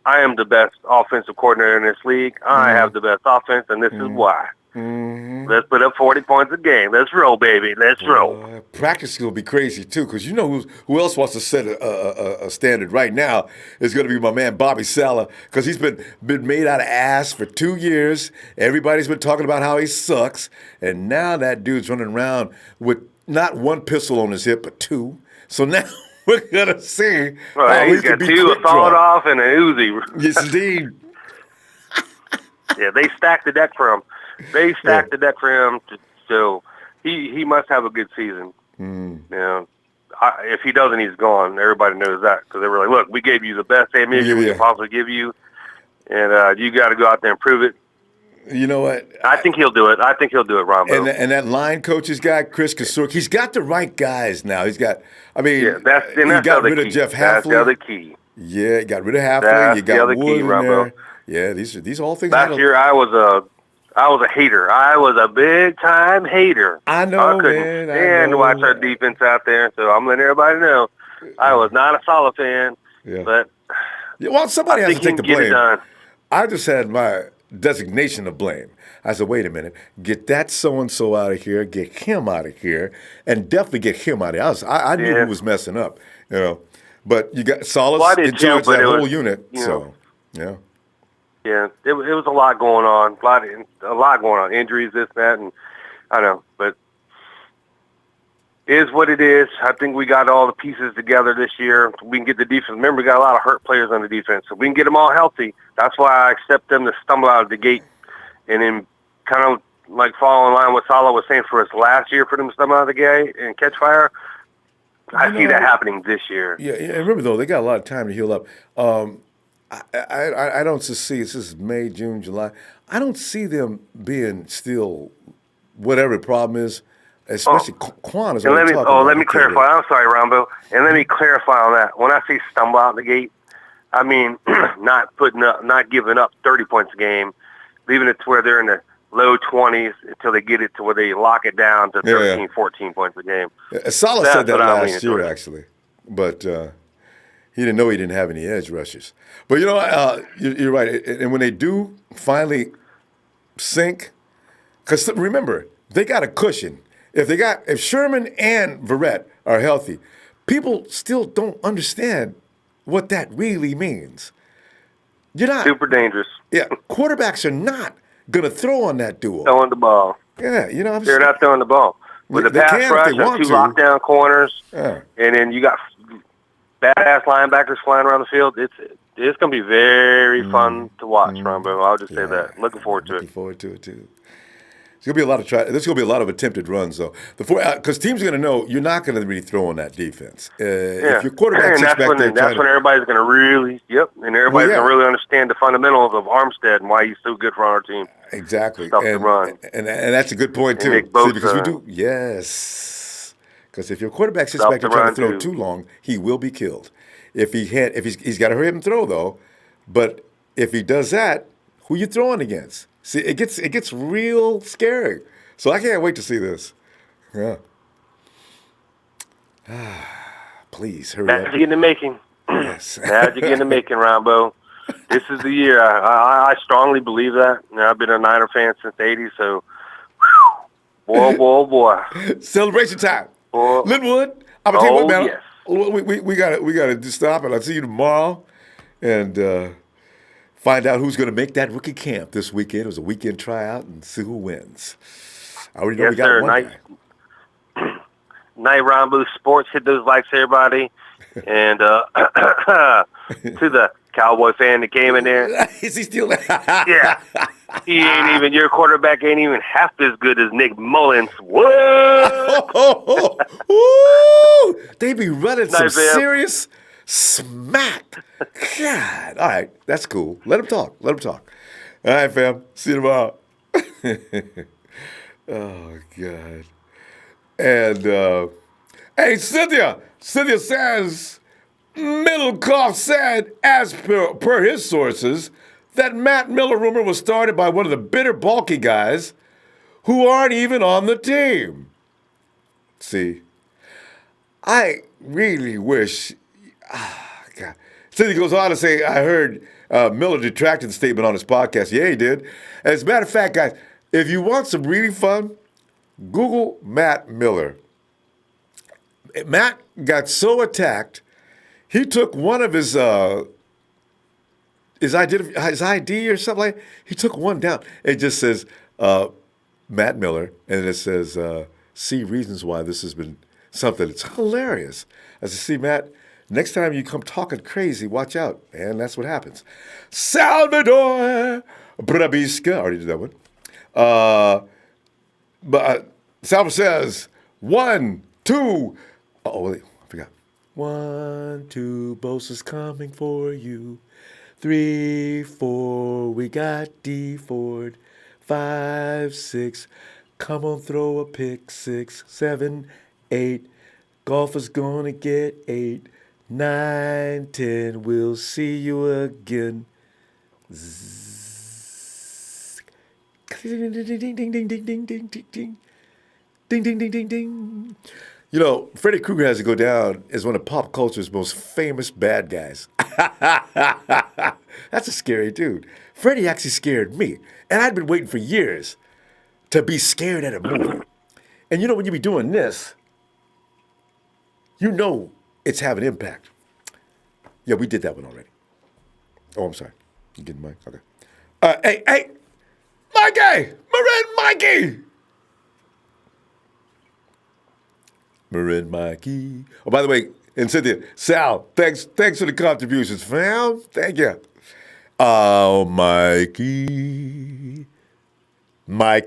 I am the best offensive coordinator in this league. I have the best offense, and this is why. Let's put up 40 points a game. Let's roll, baby. Let's roll. Practice will be crazy, too, because you know who else wants to set a standard right now is going to be my man Bobby Saleh, because he's been made out of ass for 2 years. Everybody's been talking about how he sucks, and now that dude's running around with not one pistol on his hip, but 2. So now we're going to see how he's got 2, a solid off, and an Uzi. Yes, indeed. Yeah, they stacked the deck for him. They stacked the deck for him, so he must have a good season. You know, if he doesn't, he's gone. Everybody knows that because they were like, "Look, we gave you the best ammunition we could possibly give you, and you got to go out there and prove it." You know what? I think he'll do it. I think he'll do it, Ronbo. And that line coach's guy, Chris Kasurk, he's got the right guys now. He's got, I mean, he got rid of Jeff Hafley. That's the other key. Yeah, he got rid of Hafley. You got Wood in there. Yeah, these are all things. Last year, I was a hater. I was a big-time hater. I know, I couldn't stand to watch our defense out there, so I'm letting everybody know I was not a solid fan. Yeah. But somebody has to take the blame. I just had my designation of blame. I said, wait a minute, get that so-and-so out of here, get him out of here, and definitely get him out of here. I knew who was messing up, you know. But you got Solace in charge of that whole unit, so, yeah. Yeah, it was a lot going on, a lot going on, injuries, this, that, and I know, but it is what it is. I think we got all the pieces together this year. We can get the defense. Remember, we got a lot of hurt players on the defense, so we can get them all healthy. That's why I accept them to stumble out of the gate, and then kind of like fall in line with Saleh was saying for us last year for them to stumble out of the gate and catch fire. I see that happening this year. Yeah, remember, though, they got a lot of time to heal up. I don't see, this is May, June, July. I don't see them being still whatever the problem is, especially Quan is let me clarify. I'm sorry, Ronbo. And let me clarify on that. When I say stumble out the gate, I mean not giving up 30 points a game, leaving it to where they're in the low 20s until they get it to where they lock it down to 13, 14 points a game. Saleh said that last year, actually. But he didn't know he didn't have any edge rushers. But, you know, you're right. And when they do finally sink, because remember, they got a cushion. If Sherman and Verrett are healthy, people still don't understand what that really means. You're not super dangerous. Yeah, quarterbacks are not going to throw on that duo. Throwing the ball. Yeah, you know, they're not throwing the ball. With the pass rush and 2 lockdown corners, and then you got badass linebackers flying around the field. It's going to be very fun to watch, Ronbo. I'll just say that. Looking forward to it. Looking forward to it too. There's going to be a lot of attempted runs, though. Because teams are going to know you're not going to really throw on that defense. If your quarterback sits back there, that's when everybody's going to really, and everybody's going to really understand the fundamentals of Armstead and why he's so good for our team. Exactly. Stuff to run. And that's a good point, too. Nick Bosa. See, because we do, yes. Because if your quarterback sits Stop back the and trying to run, throw too. too long, he will be killed. If he's got to hurry up and throw though. But if he does that, who you throwing against? See, it gets real scary. So I can't wait to see this. Yeah. Please hurry up. Magic in the making. Yes. Magic in the making, Ronbo. This is the year. I strongly believe that. You know, I've been a Niner fan since the 80s, so boy. Celebration time. Boy. Linwood, I'm gonna tell you what, man. Yes. We gotta stop, and I'll see you tomorrow, and find out who's gonna make that rookie camp this weekend. It was a weekend tryout, and see who wins. I already know Yes, we got sir. one guy. Night Ronbo Sports. Hit those likes, everybody. And to the Cowboy fan that came in there. Is he still there? Yeah. He ain't even, your quarterback ain't even half as good as Nick Mullins. What? Ooh, they be running some Nice, man. serious smack. God. All right, that's cool. Let him talk. All right, fam. See you tomorrow. Oh, God. And, hey, Cynthia says, Middlecoff said, as per his sources, that Matt Miller rumor was started by one of the bitter, bulky guys who aren't even on the team. See, I really wish, God. Cynthia goes on to say, I heard Miller retracted the statement on his podcast. Yeah, he did. As a matter of fact, guys, if you want some really fun, Google Matt Miller. Matt got so attacked, he took one of his ID or something like that. He took one down. It just says Matt Miller, and it says see reasons why this has been something. It's hilarious. I said, see, Matt, next time you come talking crazy, watch out. And that's what happens. Salvador Brabiska. I already did that one. But Salvador says, 1, 2. Oh, wait, I forgot. 1, 2, Bosa's coming for you. 3, 4, we got D Ford. 5, 6, come on, throw a pick. 6, 7, 8, golfer's gonna get 8. 9, 10, we'll see you again. Ding, ding, ding, ding, ding, ding, ding, ding, ding, ding. Ding, ding, ding, ding, ding. You know, Freddy Krueger has to go down as one of pop culture's most famous bad guys. That's a scary dude. Freddy actually scared me. And I'd been waiting for years to be scared at a movie. And you know, when you be doing this, you know it's having impact. Yeah, we did that one already. Oh, I'm sorry. You getting mine? Okay. Hey, Mikey! Marin Mikey! Oh, by the way, and Cynthia, Sal, thanks for the contributions, fam. Thank you. Oh, Mikey. Oh,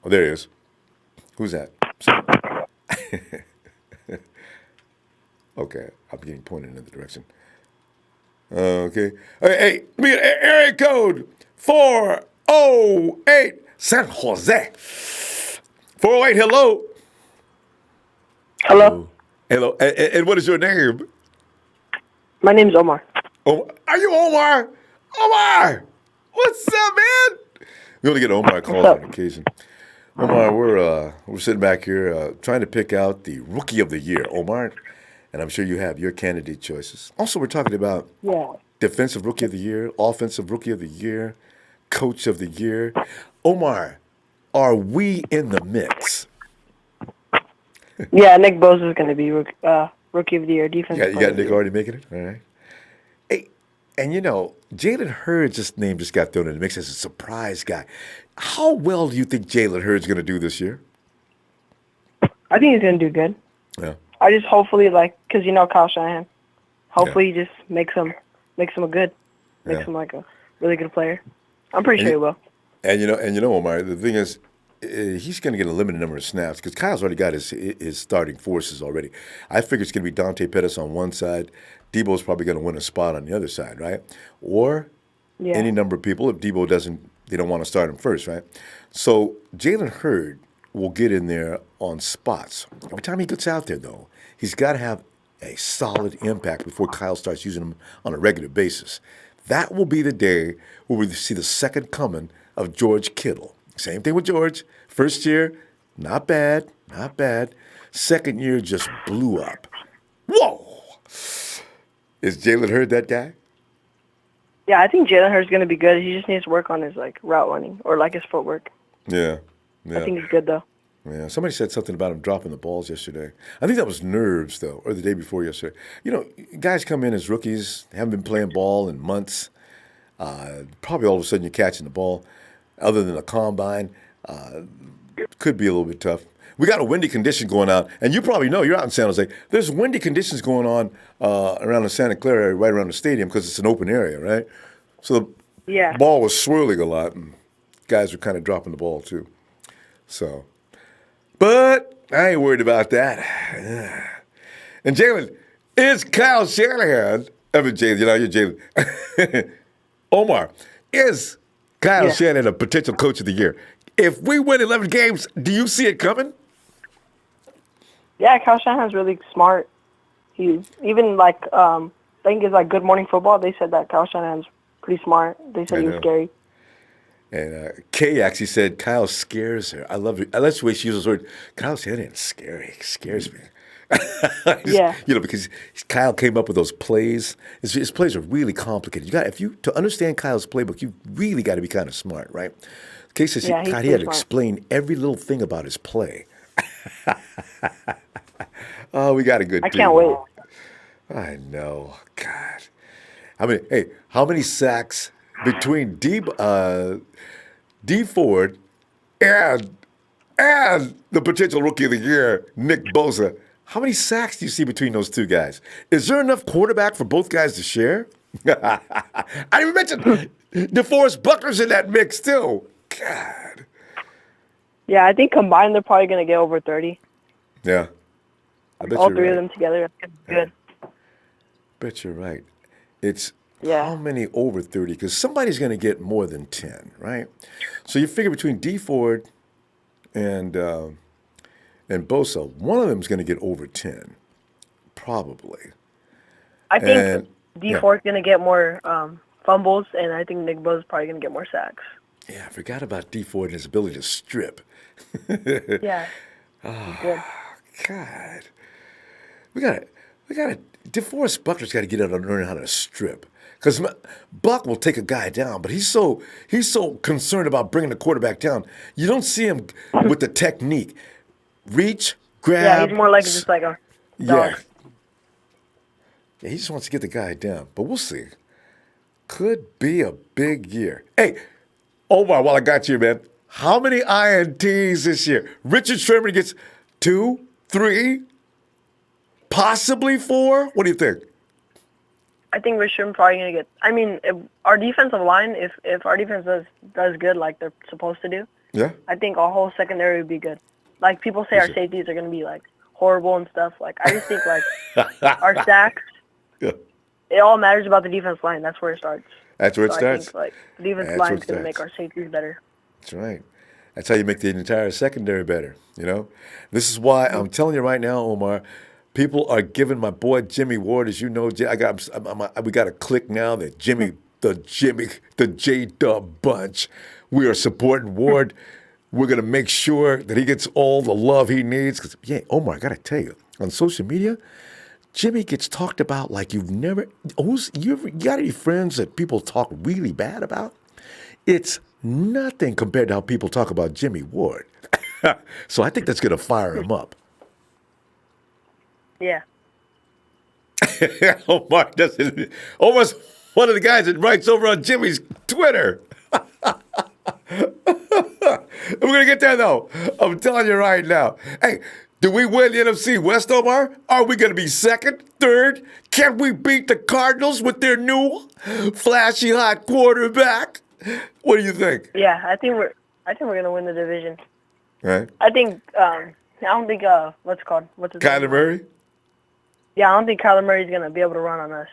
there he is. Who's that? Okay, I'm getting pointed in the direction. Okay. Hey, me area code 408 San Jose. 408, hello. Hello. Hello. And what is your name? My name's Omar. Oh, are you Omar? Omar! What's up, man? We only get Omar calls on occasion. Omar, we're sitting back here trying to pick out the Rookie of the Year, Omar. And I'm sure you have your candidate choices. Also, we're talking about Defensive Rookie of the Year, Offensive Rookie of the Year, Coach of the Year. Omar, are we in the mix? Yeah, Nick Bosa is going to be Rookie of the Year, Defensive Yeah, you got Nick already making it? All right. Hey, and you know, Jalen Hurds' name just got thrown in the mix as a surprise guy. How well do you think Jalen Hurds is going to do this year? I think he's going to do good. Yeah. I just hopefully, because you know Kyle Shanahan, hopefully he just makes him a good, makes him like a really good player. I'm pretty sure he will. And you know, Omar, the thing is, he's going to get a limited number of snaps because Kyle's already got his starting forces already. I figure it's going to be Dante Pettis on one side. Debo's probably going to win a spot on the other side, right? Or any number of people. If Debo doesn't, they don't want to start him first, right? So Jalen Hurd will get in there on spots. Every time he gets out there, though, he's got to have a solid impact before Kyle starts using him on a regular basis. That will be the day where we see the second coming of George Kittle. Same thing with George. First year, not bad. Second year just blew up. Whoa! Is Jalen Hurd that guy? Yeah, I think Jalen Hurt's going to be good. He just needs to work on his route running or his footwork. Yeah. I think he's good though. Yeah, somebody said something about him dropping the balls yesterday. I think that was nerves, though, or the day before yesterday. Guys come in as rookies, haven't been playing ball in months. Probably all of a sudden you're catching the ball. Other than a combine, could be a little bit tough. We got a windy condition going on, and you probably know, you're out in San Jose. There's windy conditions going on around the Santa Clara area, right around the stadium, because it's an open area, right? So the ball was swirling a lot, and guys were kind of dropping the ball, too. So... But I ain't worried about that. And Jalen, is Kyle Shanahan, Jalen, you're Jalen. Omar, is Kyle Shanahan a potential coach of the year? If we win 11 games, do you see it coming? Yeah, Kyle Shanahan's really smart. He's even I think it's Good Morning Football. They said that Kyle Shanahan's pretty smart. They said he was scary. And Kay actually said Kyle scares her. I love it. I like the way she uses the word. Kyle Shanahan's scary. He scares me. Because Kyle came up with those plays. His plays are really complicated. To understand Kyle's playbook, you really got to be kind of smart, right? Kay says he had to explain every little thing about his play. Oh, we got a good team. I can't wait. I know. God. How many sacks between D Ford and the potential rookie of the year, Nick Bosa? How many sacks do you see between those two guys? Is there enough quarterback for both guys to share? I didn't even mention DeForest Buckner's in that mix too. God. Yeah, I think combined they're probably going to get over 30. Yeah. I bet all you're three right. of them together. That's good. Bet you're right. It's how many over 30? Because somebody's going to get more than 10, right? So you figure between D Ford and Bosa, one of them is going to get over 10, probably. I think D Ford's going to get more fumbles, and I think Nick Bosa's probably going to get more sacks. Yeah, I forgot about D Ford and his ability to strip. Yeah. Good. God. We got to DeForest Buckner's got to get out and learn how to strip. Because Buck will take a guy down, but he's so concerned about bringing the quarterback down. You don't see him with the technique. Reach, grab. Yeah, he's more like just like a dog. Yeah, he just wants to get the guy down. But we'll see. Could be a big year. Hey, Omar, while I got you, man, how many INTs this year? Richard Sherman gets 2, 3, possibly 4? What do you think? I think Richard's probably going to get – I mean, if our defensive line, if our defense does good like they're supposed to do, I think our whole secondary would be good. Like, people say our safeties are going to be, horrible and stuff. I just think, our sacks, it all matters about the defense line. That's where it starts. That's where it starts? I think, the defense line is going to make our safeties better. That's right. That's how you make the entire secondary better, This is why I'm telling you right now, Omar, people are giving my boy Jimmy Ward, as you know, we got a click now that the J-Dub bunch, we are supporting Ward. We're going to make sure that he gets all the love he needs. Because, Omar, I got to tell you, on social media, Jimmy gets talked about like you've never. You got any friends that people talk really bad about? It's nothing compared to how people talk about Jimmy Ward. So I think that's going to fire him up. Yeah. Omar doesn't. Omar's one of the guys that writes over on Jimmy's Twitter. We're going to get there, though. I'm telling you right now. Hey, do we win the NFC West, Omar? Are we going to be second, third? Can we beat the Cardinals with their new flashy hot quarterback? What do you think? Yeah, I think we're going to win the division. Right. I think I don't think what's his Kyler name? Murray? Yeah, I don't think Kyler Murray's going to be able to run on us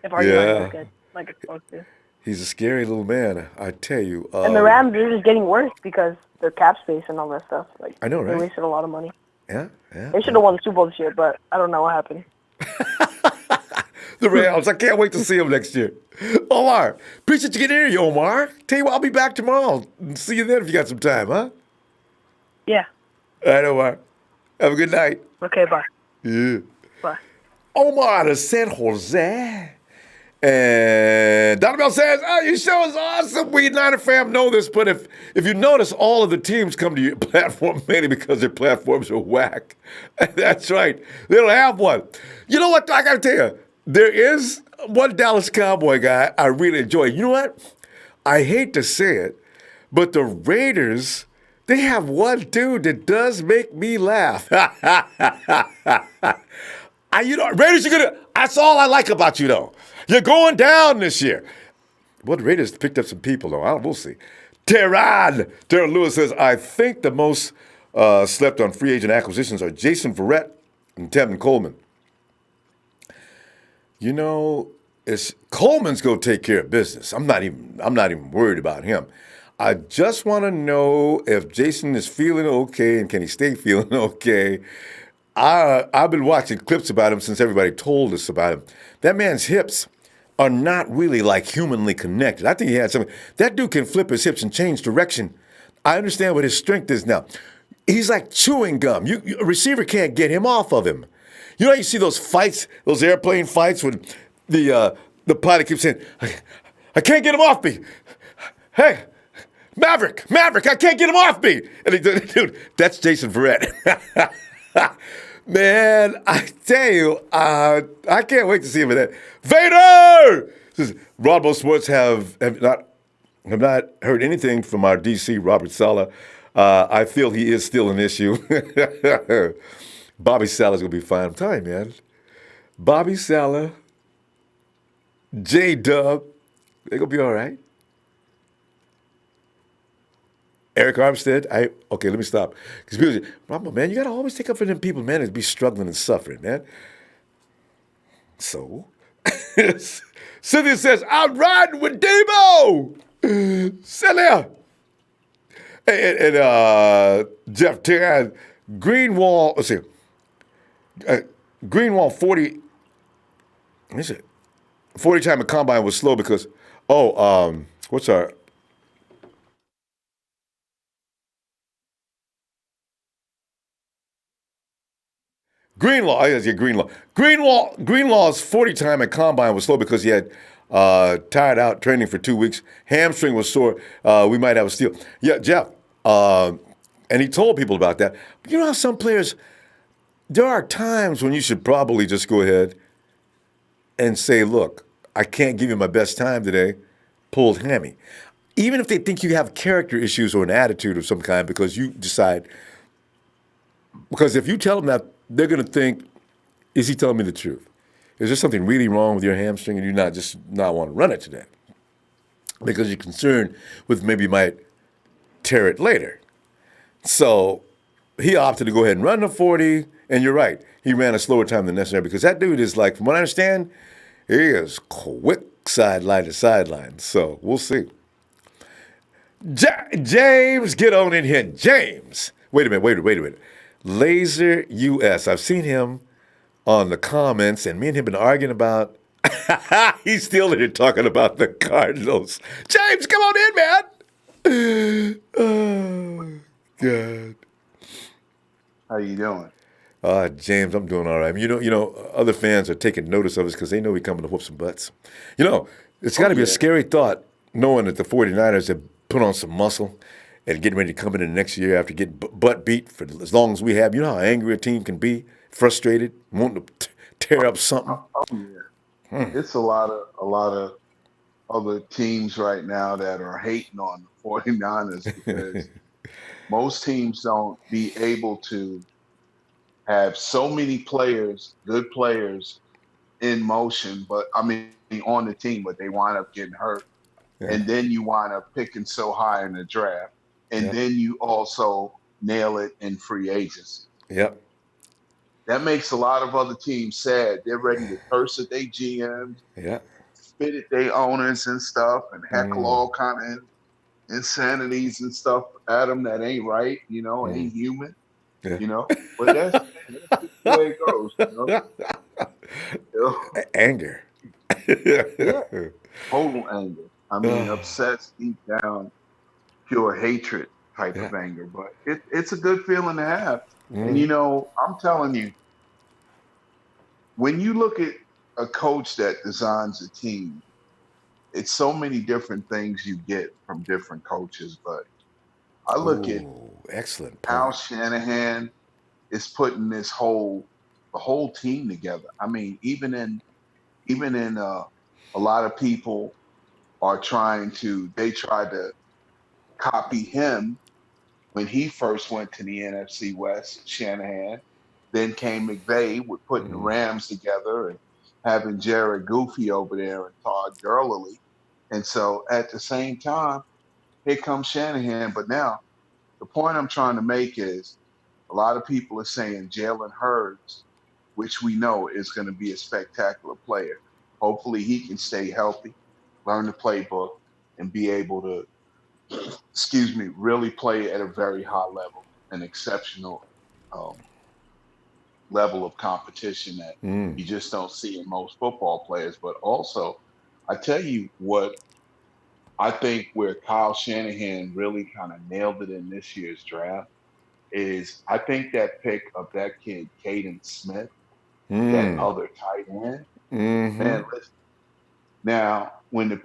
if our defense is good like it's supposed to. He's a scary little man, I tell you. And the Rams are just getting worse because their cap space and all that stuff. Like, I know, right? They wasted a lot of money. Yeah. They should have won the Super Bowl this year, but I don't know what happened. The Rams, I can't wait to see them next year. Omar, appreciate you getting here, Omar. Tell you what, I'll be back tomorrow. See you then if you got some time, huh? Yeah. All right, Omar. Have a good night. Okay, bye. Yeah. Bye. Omar to San Jose. And Donovan says, your show is awesome. We Niner fam know this, but if you notice, all of the teams come to your platform mainly because their platforms are whack. That's right. They don't have one. You know what? I got to tell you, there is one Dallas Cowboy guy I really enjoy. You know what? I hate to say it, but the Raiders, they have one dude that does make me laugh. Raiders are going to, that's all I like about you, though. You're going down this year. Well, the Raiders picked up some people, though. We'll see. Terran Lewis says, I think the most slept on free agent acquisitions are Jason Verrett and Tevin Coleman. You know, Coleman's going to take care of business. I'm not even worried about him. I just want to know if Jason is feeling okay and can he stay feeling okay. I've been watching clips about him since everybody told us about him. That man's hips are not really like humanly connected. I think he had something. That dude can flip his hips and change direction. I understand what his strength is now. He's like chewing gum. A receiver can't get him off of him. You know how you see those fights, those airplane fights when the pilot keeps saying, I can't get him off me. Hey, Maverick, I can't get him off me. And dude, that's Jason Verrett. Man, I tell you, I can't wait to see him in that. Vader! Ronbo Sports have not heard anything from our DC, Robert Saleh. I feel he is still an issue. Bobby Saleh's going to be fine. I'm telling you, man. Bobby Saleh, J-Dub, they're going to be all right. Eric Armstead, okay, let me stop. Because people say, Ronbo, man, you got to always take up for them people, man, that be struggling and suffering, man. So, Cynthia says, I'm riding with Debo. Celia. And Jeff Terran, Greenwall, let's see. Greenwall 40, what is it? 40 time at combine was slow because, what's our, Greenlaw, Greenlaw's 40 time at combine was slow because he had tired out training for 2 weeks. Hamstring was sore. We might have a steal. Yeah, Jeff. And he told people about that. But you know how some players, there are times when you should probably just go ahead and say, look, I can't give you my best time today. Pulled hammy. Even if they think you have character issues or an attitude of some kind because you decide, because if you tell them that, they're going to think, is he telling me the truth? Is there something really wrong with your hamstring and you not want to run it today? Because you're concerned with maybe you might tear it later. So he opted to go ahead and run the 40, and you're right. He ran a slower time than necessary because that dude is like, from what I understand, he is quick sideline to sideline. So we'll see. James, get on in here. James. Wait a minute. Laser US. I've seen him on the comments, and me and him been arguing about. He's still in here talking about the Cardinals. James, come on in, man. Oh, God. How you doing? James, I'm doing all right. I mean, you know, other fans are taking notice of us because they know we're coming to whoop some butts. You know, it's got to be a scary thought knowing that the 49ers have put on some muscle and getting ready to come in the next year after getting butt beat for as long as we have. You know how angry a team can be, frustrated, wanting to tear up something. Oh yeah, It's a lot of other teams right now that are hating on the 49ers because most teams don't be able to have so many players, good players, in motion, but I mean on the team, but they wind up getting hurt, and then you wind up picking so high in the draft. And then you also nail it in free agency. Yep. That makes a lot of other teams sad. They're ready to curse at their GMs. Yeah. spit at their owners and stuff and heckle all kind of insanities and stuff at them that ain't right, ain't human, But that's just the way it goes. Anger. Yeah, total anger. I mean, upsets deep down, pure hatred type of anger. But it's a good feeling to have. And I'm telling you, when you look at a coach that designs a team, it's so many different things you get from different coaches. But I look at excellent how point. Shanahan is putting the whole team together. I mean, even in a lot of people are they tried to copy him when he first went to the NFC West, Shanahan. Then came McVay with putting the Rams together and having Jared Goofy over there and Todd Gurley. And so at the same time, here comes Shanahan. But now the point I'm trying to make is a lot of people are saying Jalen Hurts, which we know is going to be a spectacular player. Hopefully he can stay healthy, learn the playbook, and be able to, really play at a very high level, an exceptional level of competition that you just don't see in most football players. But also, I tell you what, I think where Kyle Shanahan really kind of nailed it in this year's draft is I think that pick of that kid, Caden Smith, that other tight end. Man, listen. Now, when the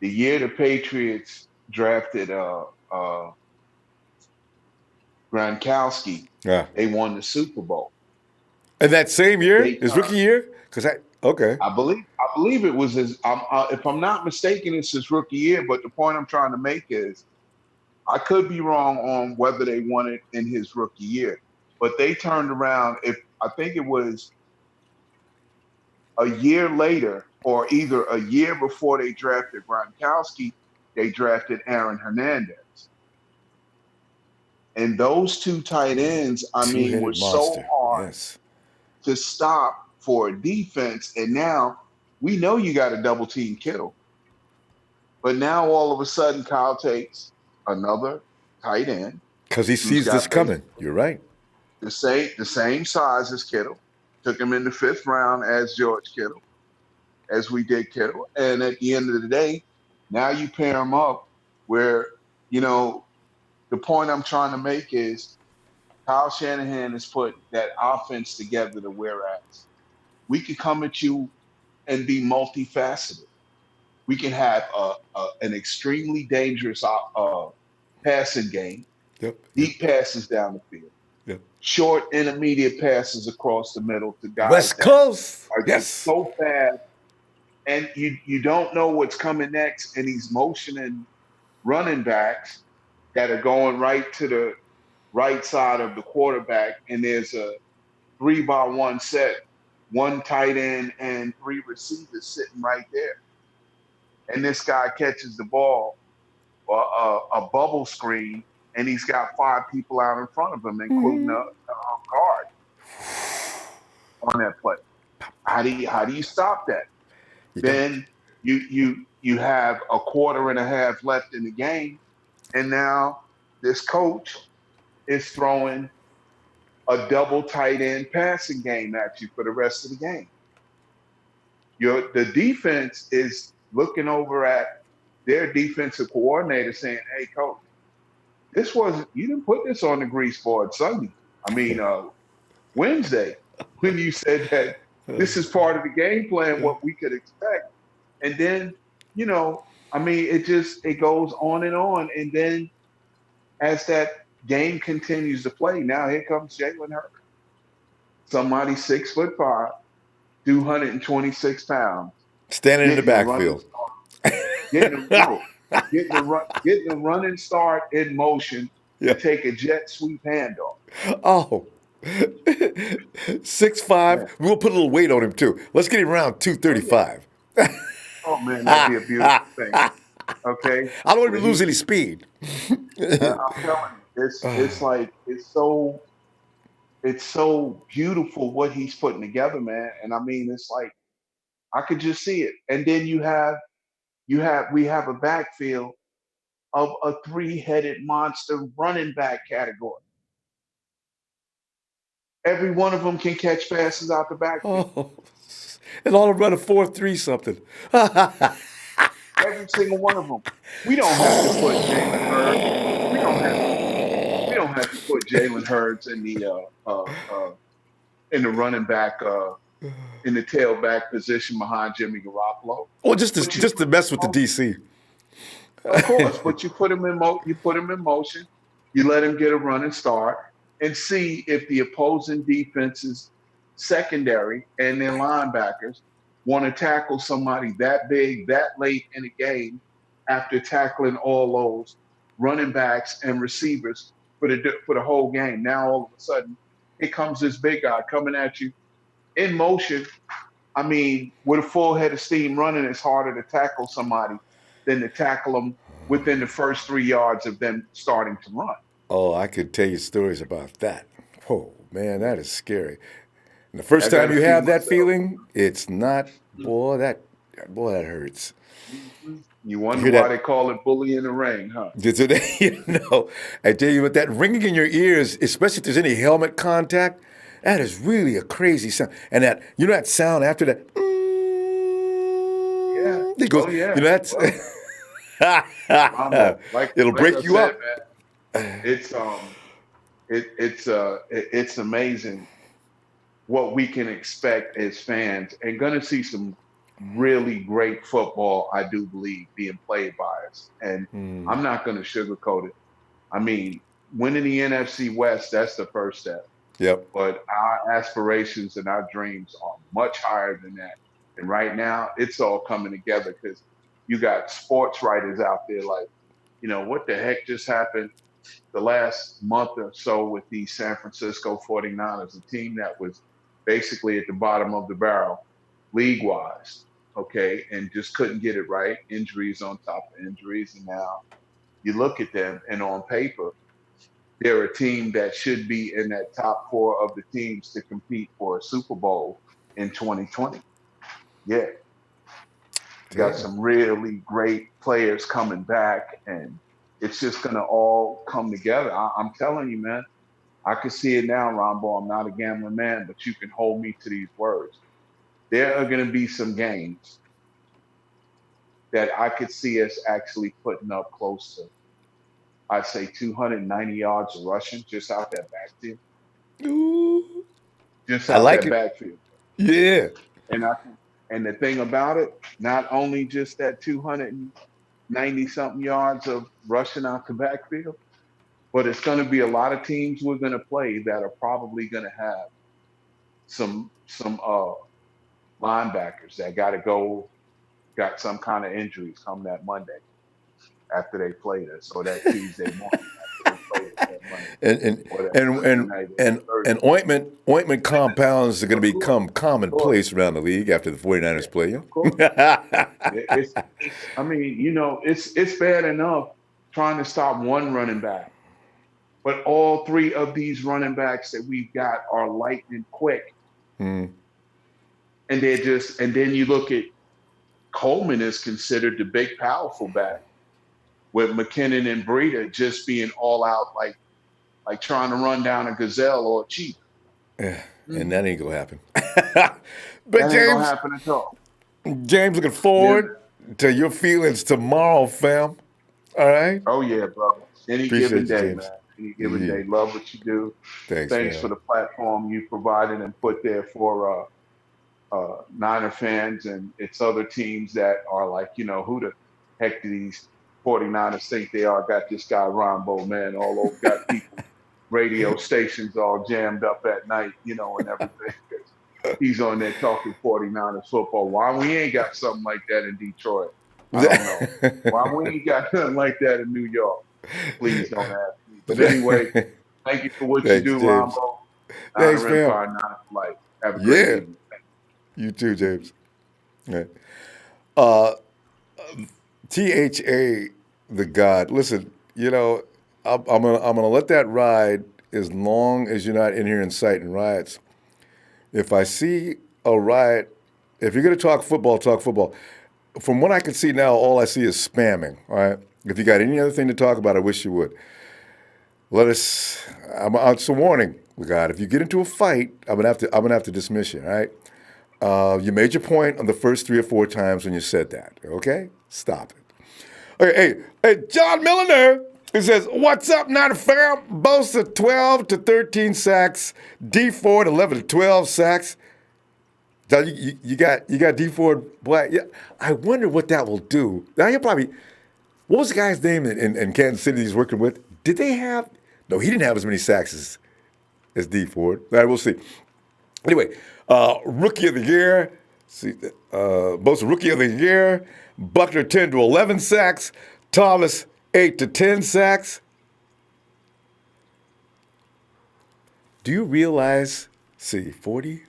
year the Patriots drafted Gronkowski, they won the Super Bowl. And that same year, his rookie year, I believe it was if I'm not mistaken, it's his rookie year. But the point I'm trying to make is, I could be wrong on whether they won it in his rookie year, but they turned around. I think it was a year later, or either a year before they drafted Gronkowski, they drafted Aaron Hernandez. And those two tight ends, were so hard to stop for a defense. And now we know you got to double team Kittle. But now all of a sudden, Kyle takes another tight end. Because he sees this coming. You're right. The same size as Kittle. Took him in the 5th round as George Kittle, as we did Kittle. And at the end of the day, now you pair them up where, the point I'm trying to make is Kyle Shanahan has put that offense together to whereas we can come at you and be multifaceted. We can have an extremely dangerous passing game, deep passes down the field, short intermediate passes across the middle to guys West Coast are just so fast, and you don't know what's coming next. And he's motioning running backs that are going right to the right side of the quarterback, and there's a 3-by-1 set, 1 tight end and 3 receivers sitting right there. And this guy catches the ball, a bubble screen, and he's got 5 people out in front of him, including a guard on that play. How do you stop that? Then you have a quarter and a half left in the game, and now this coach is throwing a double tight end passing game at you for the rest of the game. The defense is looking over at their defensive coordinator saying, "Hey, coach, you didn't put this on the grease board Sunday. Wednesday, when you said that this is part of the game plan, what we could expect." And then, it goes on. And then as that game continues to play, now here comes Jalen Hurts. Somebody 6'5", 226 pounds. Standing in the backfield. Getting a running start in motion to take a jet sweep handoff. Oh. 6'5". We'll put a little weight on him too. Let's get him around 235. Oh man, that'd be a beautiful thing. Okay. I don't even lose any speed. I'm telling you, it's so beautiful what he's putting together, man. And it's like, I could just see it. And then we have a backfield of a three-headed monster running back category. Every one of them can catch passes out the backfield. Oh, and all of them run a 4-3 something. Every single one of them. We don't have to put Jalen Hurts. We don't have to put Jalen Hurts in the running back in the tailback position behind Jimmy Garoppolo. Well, just to mess with the DC. Of course, but you put him in motion. You let him get a running start and see if the opposing defense's secondary and their linebackers want to tackle somebody that big, that late in the game after tackling all those running backs and receivers for the whole game. Now all of a sudden, here comes this big guy coming at you in motion. I mean, with a full head of steam running, it's harder to tackle somebody than to tackle them within the first 3 yards of them starting to run. Oh, I could tell you stories about that. Oh, man, that is scary. And the first time you have that feeling, it's not, boy, that hurts. You wonder why they call it bully in the ring, huh? I tell you what, that ringing in your ears, especially if there's any helmet contact, that is really a crazy sound. And that sound after that, yeah, it goes, that's, it'll break you up. Man, it's amazing what we can expect as fans, and gonna see some really great football, I do believe, being played by us. And I'm not going to sugarcoat it. I mean, winning the NFC West, that's the first step. Yep. But our aspirations and our dreams are much higher than that. And right now, it's all coming together because you got sports writers out there like, what the heck just happened the last month or so with the San Francisco 49ers, a team that was basically at the bottom of the barrel league-wise, okay, and just couldn't get it right. Injuries on top of injuries. And now you look at them, and on paper, they're a team that should be in that top 4 of the teams to compete for a Super Bowl in 2020. Yeah. Got some really great players coming back, and it's just going to all come together. I'm telling you, man, I can see it now, Ronbo. I'm not a gambling man, but you can hold me to these words. There are going to be some games that I could see us actually putting up close to, I'd say, 290 yards of rushing just out that backfield. Ooh. Just out that backfield. Yeah. And the thing about it, not only just that 290-something yards of rushing out the backfield, but it's going to be a lot of teams we're going to play that are probably going to have some linebackers that got some kind of injuries come that Monday after they played us, or that Tuesday morning after they played us. And ointment compounds are going to become commonplace around the league after the 49ers play you. It's bad enough trying to stop one running back, but all 3 of these running backs that we've got are lightning quick. And then you look at Coleman is considered the big, powerful back, with McKinnon and Breida just being all out like trying to run down a gazelle or a cheetah. And that ain't gonna happen. But that ain't gonna happen at all. James, looking forward to your feelings tomorrow, fam. All right? Oh yeah, brother. Any given day, man. Any given day. Love what you do. Thanks for the platform you provided and put there for Niner fans, and it's other teams that are like, who the heck do these 49ers think they are? Got this guy Ronbo, man, all over, got people, radio stations all jammed up at night, and everything. He's on there talking 49ers football. Why we ain't got something like that in Detroit? I don't know. Why we ain't got nothing like that in New York? Please don't ask me. But anyway, thank you for what you do, James. Ronbo. Thanks, fam. Niner for life. Have a great evening. You too, James. Right. THA, the God. Listen, I'm gonna let that ride as long as you're not in here inciting riots. If I see a riot If you're going to talk football, talk football. From what I can see now, all I see is spamming. All right. If you got any other thing to talk about, I wish you would. It's a warning, God. If you get into a fight, I'm gonna have to dismiss you. All right. You made your point on the first 3 or 4 times when you said that. Okay. Stop it. Okay. Hey, John Milliner. He says, "What's up, not a fam? Bosa 12 to 13 sacks, D Ford 11 to 12 sacks." John, you got D Ford Black. Yeah. I wonder what that will do. Now you probably. What was the guy's name in Kansas City he's working with? Did they have? No, he didn't have as many sacks as D Ford. All right, we'll see. Anyway, rookie of the year. Bosa rookie of the year. Buckner 10 to 11 sacks. Thomas 8 to 10 sacks. Do you realize? 40.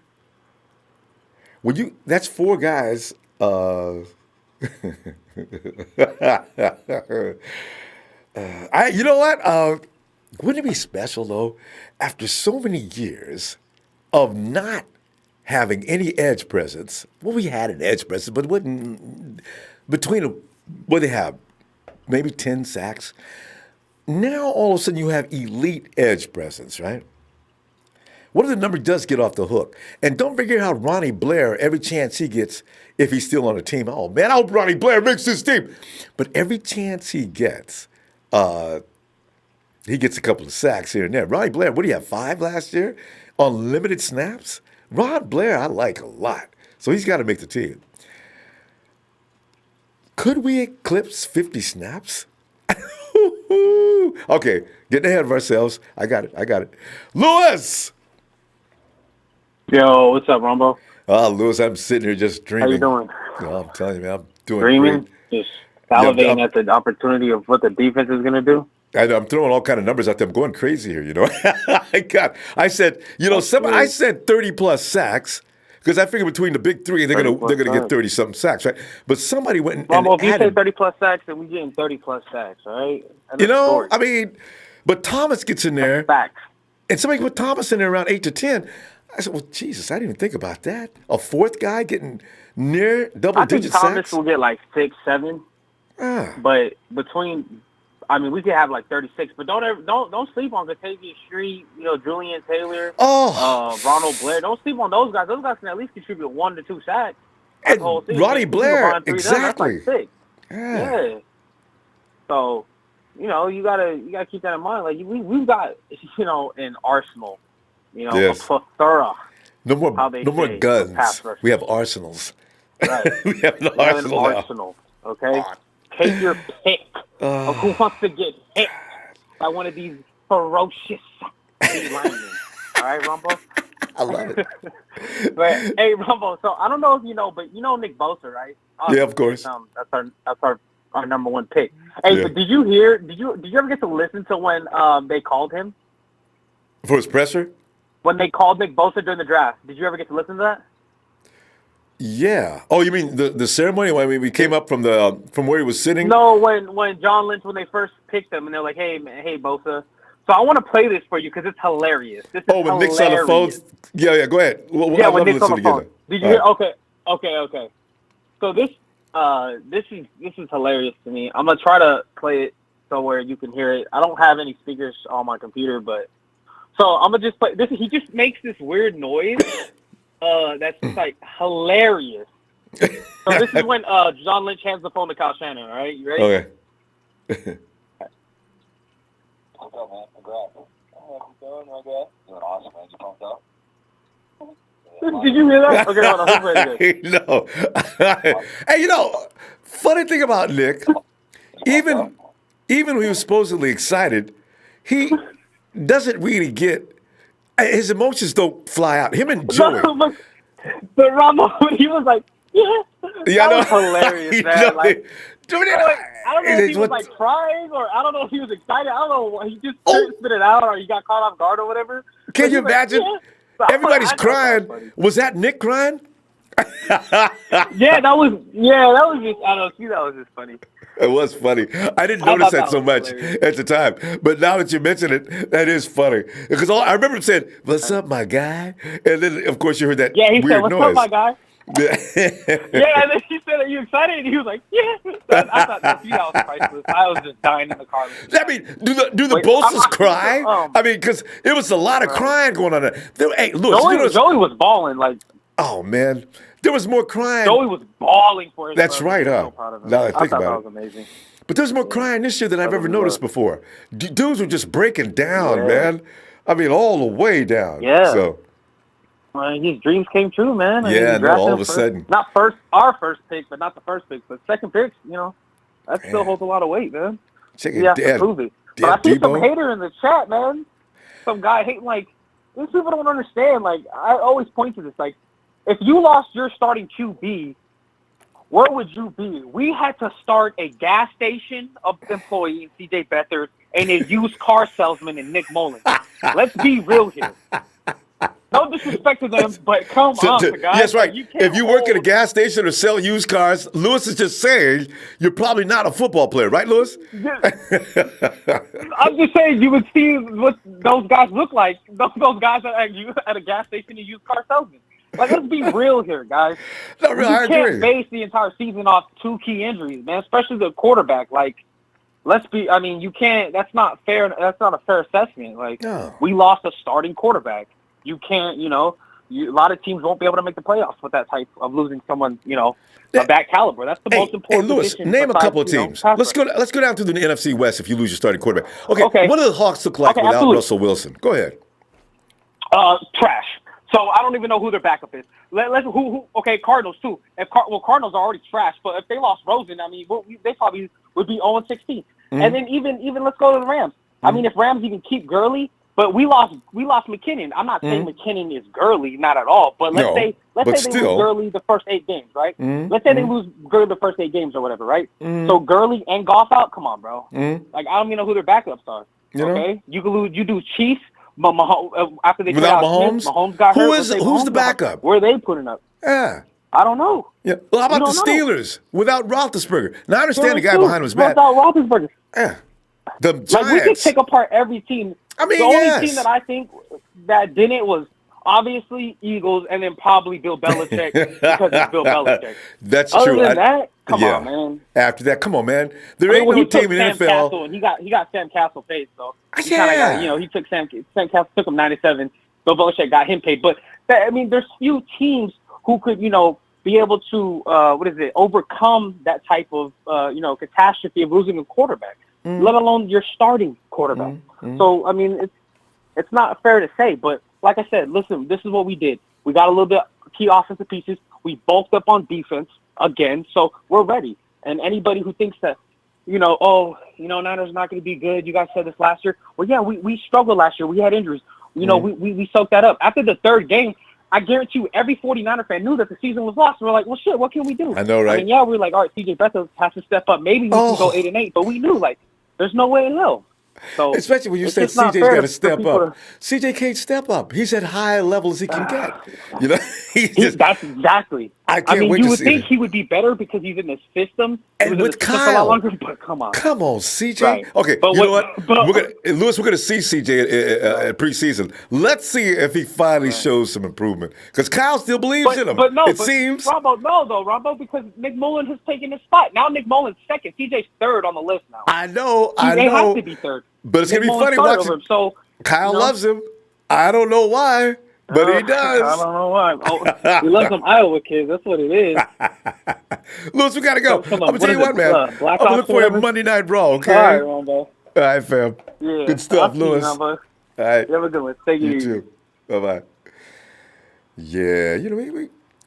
That's 4 guys. You know what? Wouldn't it be special though, after so many years of not having any edge presence? Well, we had an edge presence, but wouldn't between what they have, maybe 10 sacks. Now all of a sudden you have elite edge presence, right? What if the number does get off the hook? And don't forget how Ronnie Blair, every chance he gets, if he's still on the team, oh man, I hope Ronnie Blair makes this team. But every chance he gets a couple of sacks here and there. Ronnie Blair, what do you have, 5 last year on limited snaps? Ron Blair, I like a lot. So he's got to make the team. Could we eclipse 50 snaps? Okay, getting ahead of ourselves. I got it. Lewis! Yo, what's up, Ronbo? Lewis, I'm sitting here just dreaming. How you doing? Oh, I'm telling you, man, I'm doing dreaming? Great. Just salivating at the opportunity of what the defense is going to do? I'm throwing all kind of numbers out there. I'm going crazy here, you know. I said 30-plus sacks because I figured between the big 3, they're gonna get 30-something sacks, right? But somebody went and Ronbo, if you added, say 30-plus sacks, then we're getting 30-plus sacks, all right? I mean, but Thomas gets in there. Facts. And somebody put Thomas in there around 8 to 10. I said, well, Jesus, I didn't even think about that. A 4th guy getting near double-digit sacks? I think Thomas will get like 6, 7. But we could have like 36. But don't sleep on Contagious Street, Julian Taylor, Ronald Blair. Don't sleep on those guys. Those guys can at least contribute 1 to 2 sacks. And Ronnie Blair, exactly. That's like 6. Yeah. So, you gotta keep that in mind. Like we've got, an arsenal. Yes. A plethora. No more guns. We have arsenals. Right. we have an arsenal. Okay. Take your pick of who wants to get hit by one of these ferocious linemen. All right, Ronbo? I love it. But hey, Ronbo. So I don't know if you know, but you know Nick Bosa, right? Yeah, of course. That's our number 1 pick. Hey, but did you ever get to listen to when they called him for his presser? When they called Nick Bosa during the draft, did you ever get to listen to that? Yeah. Oh, you mean the ceremony when we came up from where he was sitting? No, when John Lynch, when they first picked him, and they're like, "Hey, Bosa." So I want to play this for you because it's hilarious. This is when Nick's on the phone. Yeah. Go ahead. When Nick's on the phone. Did you hear? Okay. So this is hilarious to me. I'm gonna try to play it so where you can hear it. I don't have any speakers on my computer, but. So I'm gonna just play this. He just makes this weird noise that's just like hilarious. So this is when John Lynch hands the phone to Kyle Shannon. All right, you ready? Okay. What's up, man? Congrats. Doing awesome, man. You pumped up? Did you hear that? Okay, hold on. No. Hey, funny thing about Nick, even when he was supposedly excited, he doesn't really get his emotions don't fly out. Him and Joey. But Ronbo, he was like, that was hilarious, man. I don't know if he was like crying or I don't know if he was excited. I don't know. He just spit it out or he got caught off guard or whatever. Can you imagine? Everybody's crying. Was that Nick crying? Yeah, that was just I don't know. See, that was just funny. It was funny. I didn't notice that so much at the time. But now that you mention it, that is funny. Because I remember him saying, "What's up, my guy?" And then, of course, you heard that he weird said, "What's noise. up, my guy?" Yeah, and then she said, "Are you excited?" And he was like, "Yeah." I thought that was priceless. I was just dying in the car. I mean, do the Bosas cry? I mean, because it was a lot of crying going on there. Hey, look, Joey was balling like. Oh man, there was more crying. Joey was balling for his. That's right, huh? Now I think about it. That was amazing. But there's more crying this year than I've ever noticed before. Dudes were just breaking down, man. I mean, all the way down. Yeah. So. His dreams came true, man. Yeah, no, all of a sudden. Not our first pick, but not the first pick, but second pick, that still holds a lot of weight, man. You have to prove it. But I see some hater in the chat, man. Some guy hating, like, these people don't understand. Like, I always point to this. Like, if you lost your starting QB, where would you be? We had to start a gas station employee in CJ Beathard and a used car salesman in Nick Mullins. Let's be real here. No disrespect to them, but come on, guys. Yes, right. If you work at a gas station or sell used cars, Lewis is just saying you're probably not a football player, right, Lewis? I'm just saying you would see what those guys look like. Those guys at a gas station and used car salesman. Like, let's be real here, guys. No, really, you can't base the entire season off 2 key injuries, man, especially the quarterback. Like, you can't. That's not fair. That's not a fair assessment. Like, we lost a starting quarterback. You can't, a lot of teams won't be able to make the playoffs with that type of losing someone, of that caliber. That's the most important. Hey, Lewis, name a couple of teams. Let's go down to the NFC West if you lose your starting quarterback. Okay. What do the Hawks look like without Russell Wilson? Go ahead. Trash. So I don't even know who their backup is. Cardinals too. Cardinals are already trash, but if they lost Rosen, I mean, they probably would be 0-16. Mm-hmm. And then even let's go to the Rams. Mm-hmm. I mean, if Rams even keep Gurley. But we lost McKinnon. I'm not saying McKinnon is Gurley, not at all. But let's say they lose Gurley the first 8 games, right? Let's say they lose Gurley the first 8 games or whatever, right? So Gurley and Goff out. Come on, bro. Like, I don't even know who their backups are. Okay, you do Chiefs. After they without Mahomes, Mahomes got hurt. Who's the backup? Where are they putting up? Yeah. I don't know. Yeah. Well, how about the Steelers without Roethlisberger? Now I understand the guy behind was bad. Without Roethlisberger. Yeah. The Giants. Like, we could take apart every team. I mean, the only team that I think that didn't was obviously Eagles and then probably Bill Belichick because it's Bill Belichick. That's true. Other than that, come on, man. After that, come on, man. There ain't no team in the NFL. Castle, and he got Sam Castle paid, so he kind of got, he took Sam Castle took him $97. Bill Belichick got him paid, but there's few teams who could be able to overcome that type of catastrophe of losing a quarterback. Let alone your starting quarterback. So, I mean, it's not fair to say, but like I said, listen, this is what we did. We got a little bit of key offensive pieces. We bulked up on defense again, so we're ready. And anybody who thinks that, Niners not going to be good, you guys said this last year. Well, yeah, we struggled last year. We had injuries. We soaked that up. After the third game, I guarantee you every 49er fan knew that the season was lost. And we're like, well, shit, what can we do? I know, right? I mean, we're like, all right, CJ Beathard has to step up. Maybe we can go 8-8, but we knew, like, there's no way in hell. So especially when you said CJ's got to step up. CJ can't step up. He's at high level as he can get. That's exactly. I can't wait you to would see think he would be better because he's in the system. And with Kyle. But come on, CJ. Right. Okay, but you know what? Lewis, we're going to see CJ at preseason. Let's see if he finally shows some improvement. Because Kyle still believes in him. It seems. Rambo, because Nick Mullins has taken his spot. Now Nick Mullins second. CJ's third on the list now. I know. They have to be third. But it's going to be funny watching. So Kyle loves him. I don't know why. But he does. I don't know why. He loves them Iowa kids. That's what it is. Lewis, we got to go. I'm going to tell you what, man. I'm going to look for you Monday Night Raw, okay? All right, Ronbo. All right, fam. Yeah. Good stuff, Lewis. All right. You have a good one. Take it easy. You too. Bye-bye. Yeah,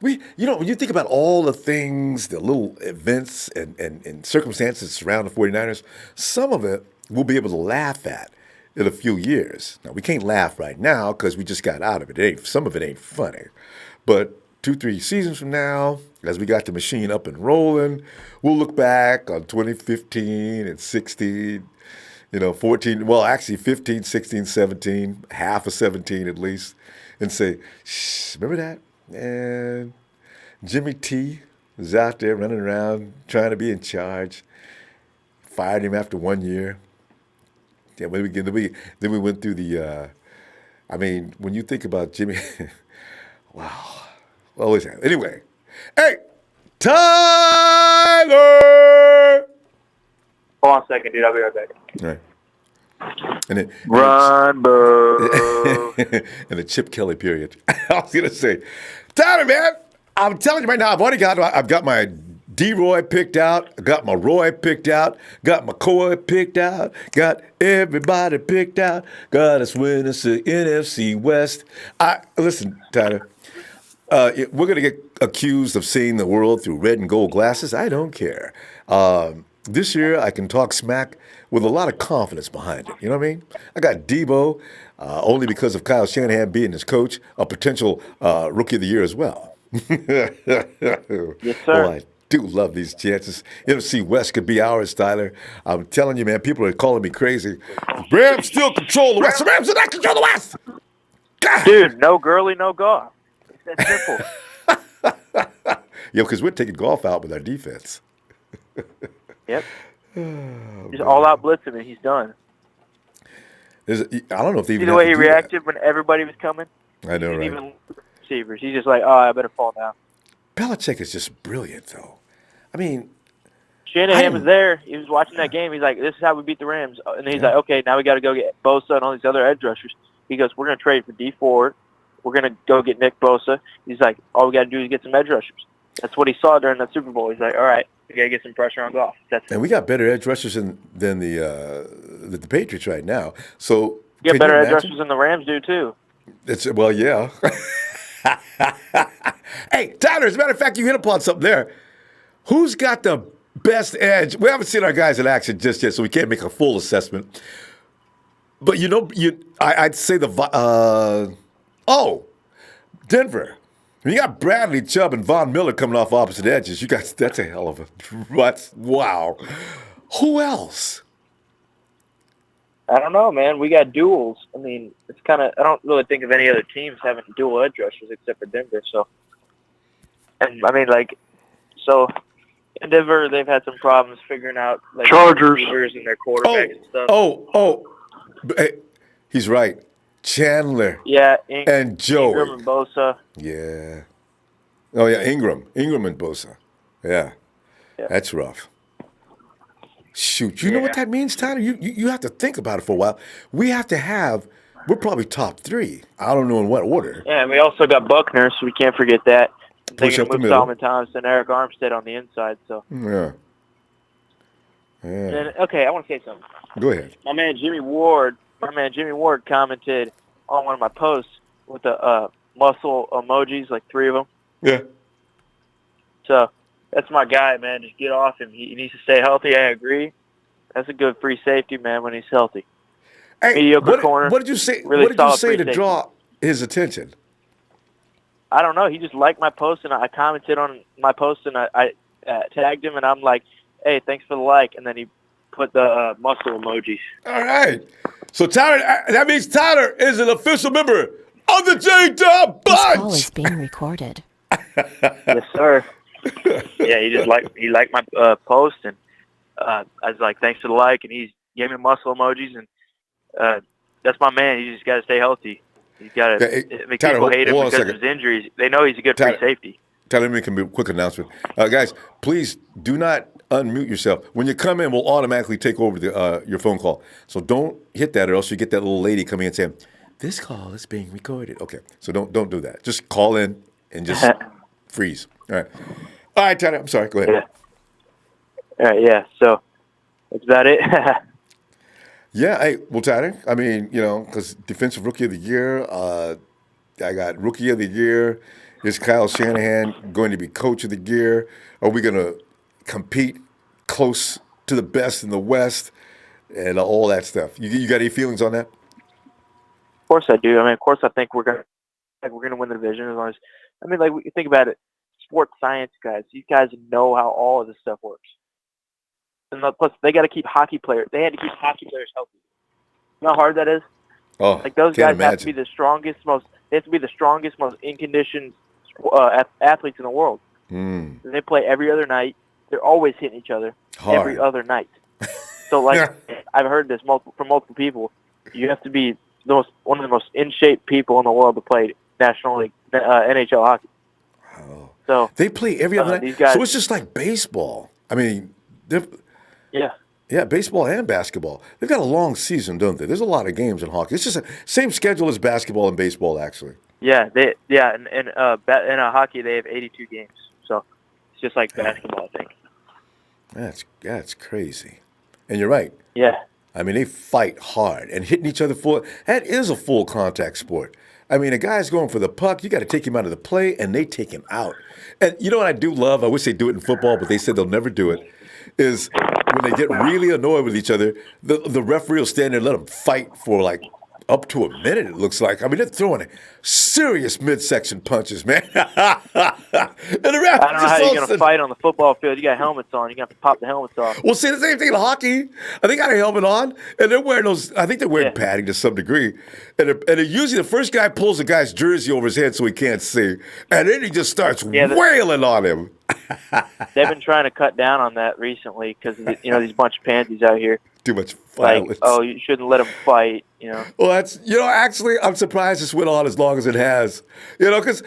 we when you think about all the things, the little events and circumstances surrounding the 49ers, some of it we'll be able to laugh at in a few years. Now, we can't laugh right now because we just got out of it. Some of it ain't funny. But 2-3 seasons from now, as we got the machine up and rolling, we'll look back on 2015 and 16, 14, well, actually 15, 16, 17, half of 17 at least, and say, remember that? And Jimmy T was out there running around trying to be in charge. Fired him after 1 year. Yeah, then we went through the. When you think about Jimmy, wow. Well, anyway, Hey, Tyler! Hold on a second, dude. I'll be right back. All right. And then, Ronbo. and the Chip Kelly period. I was gonna say, Tyler, man, I'm telling you right now, I've got my D-Roy picked out, I got my Roy picked out, got my Coy picked out, got everybody picked out, got us winners to NFC West. Listen, Tyler, we're gonna get accused of seeing the world through red and gold glasses. I don't care. This year, I can talk smack with a lot of confidence behind it. You know what I mean? I got Debo, only because of Kyle Shanahan being his coach, a potential Rookie of the Year as well. Yes, sir. Well, I do love these chances. NFC West could be ours, Tyler. I'm telling you, man, people are calling me crazy. Rams still control the West. The Rams do not control the West. God. Dude, no Gurley, no golf. It's that simple. Yo, because we're taking golf out with our defense. Yep. Just all out blitz him and he's done. I don't know if they even See the way he reacted when everybody was coming? I know, right? Even receivers. He's just like, oh, I better fall down. Belichick is just brilliant, though. I mean, Shanahan was there. He was watching that game. He's like, this is how we beat the Rams. And he's like, okay, now we got to go get Bosa and all these other edge rushers. He goes, we're going to trade for D Ford. We're going to go get Nick Bosa. He's like, all we got to do is get some edge rushers. That's what he saw during that Super Bowl. He's like, all right, we got to get some pressure on Goff. And we got better edge rushers than the Patriots right now. So you got better edge rushers than the Rams do, too. Well, yeah. Hey, Tyler, as a matter of fact, you hit upon something there. Who's got the best edge? We haven't seen our guys in action just yet, so we can't make a full assessment. But I'd say Denver. When you got Bradley Chubb and Von Miller coming off opposite edges, that's a hell of a wow. Who else? I don't know, man. We got duels. I mean, it's kind of. I don't really think of any other teams having dual edge rushers except for Denver. So, and I mean, in Denver, they've had some problems figuring out Chargers and their quarterbacks and stuff. Hey, he's right. Chandler. Yeah, and Joey. Ingram and Bosa. Yeah. Oh yeah, Ingram and Bosa. Yeah. That's rough. Shoot, you know what that means, Tyler? You have to think about it for a while. We're probably top 3. I don't know in what order. Yeah, and we also got Buckner, so we can't forget that. Push up the middle. Solomon Thompson, Eric Armstead on the inside. So. Yeah. And, okay, I want to say something. Go ahead. My man Jimmy Ward commented on one of my posts with the muscle emojis, like 3 of them. Yeah. So. That's my guy, man. Just get off him. He needs to stay healthy. I agree. That's a good free safety, man, when he's healthy. Hey, mediocre corner. What did you say? Really what did you say to safety. draw his attention? I don't know. He just liked my post, and I commented on my post, and I tagged him, and I'm like, hey, thanks for the like. And then he put the muscle emojis. All right. So, Tyler, that means Tyler is an official member of the J-Dub Bunch. This call is being recorded. Yes, sir. Yeah, he liked my post, and I was like, thanks for the like, and he gave me muscle emojis, and that's my man. He just got to stay healthy. He's got to make people hate him because of his injuries. They know he's a good free safety. Tyler, let me make a quick announcement. Guys, please do not unmute yourself. When you come in, we'll automatically take over your phone call. So don't hit that, or else you get that little lady coming in saying, this call is being recorded. Okay, so don't do that. Just call in and just freeze. All right, Tyler, I'm sorry. Go ahead. Yeah. All right, yeah. So that's about it. Yeah, well, Tyler, I mean, because Defensive Rookie of the Year, I got Rookie of the Year. Is Kyle Shanahan going to be Coach of the Year? Are we going to compete close to the best in the West and all that stuff? You got any feelings on that? Of course I do. I mean, of course I think we're gonna win the division as long as. I mean, like, think about it. Sports science guys. These guys know how all of this stuff works. And plus, they got to keep hockey players. They had to keep hockey players healthy. You know how hard that is? Oh, like those guys have to be the strongest, most in-conditioned athletes in the world. Mm. And they play every other night. They're always hitting each other every other night. So, like, I've heard this from multiple people. You have to be one of the most in-shape people in the world to play National League, NHL hockey. Oh. So they play every other night. These guys, so it's just like baseball. I mean, yeah, baseball and basketball. They've got a long season, don't they? There's a lot of games in hockey. It's just the same schedule as basketball and baseball, actually. Yeah, in hockey they have 82 games, so it's just like basketball, I think. That's crazy, and you're right. Yeah. I mean, they fight hard and hitting each other that is a full contact sport. I mean, a guy's going for the puck, you got to take him out of the play, and they take him out. And you know what I do love? I wish they do it in football, but they said they'll never do it, is when they get really annoyed with each other, the referee will stand there and let them fight for like up to a minute, it looks like. I mean, they're throwing serious midsection punches, man. And the ref I don't know how you're going to fight on the football field. You got helmets on. You're going to have to pop the helmets off. Well, see, the same thing in hockey. They got a helmet on, and they're wearing those. I think they're wearing padding to some degree. And usually the first guy pulls the guy's jersey over his head so he can't see. And then he just starts wailing on him. They've been trying to cut down on that recently because, these bunch of pansies out here. Too much violence. Like, you shouldn't let them fight, Well, actually, I'm surprised this went on as long as it has. Because,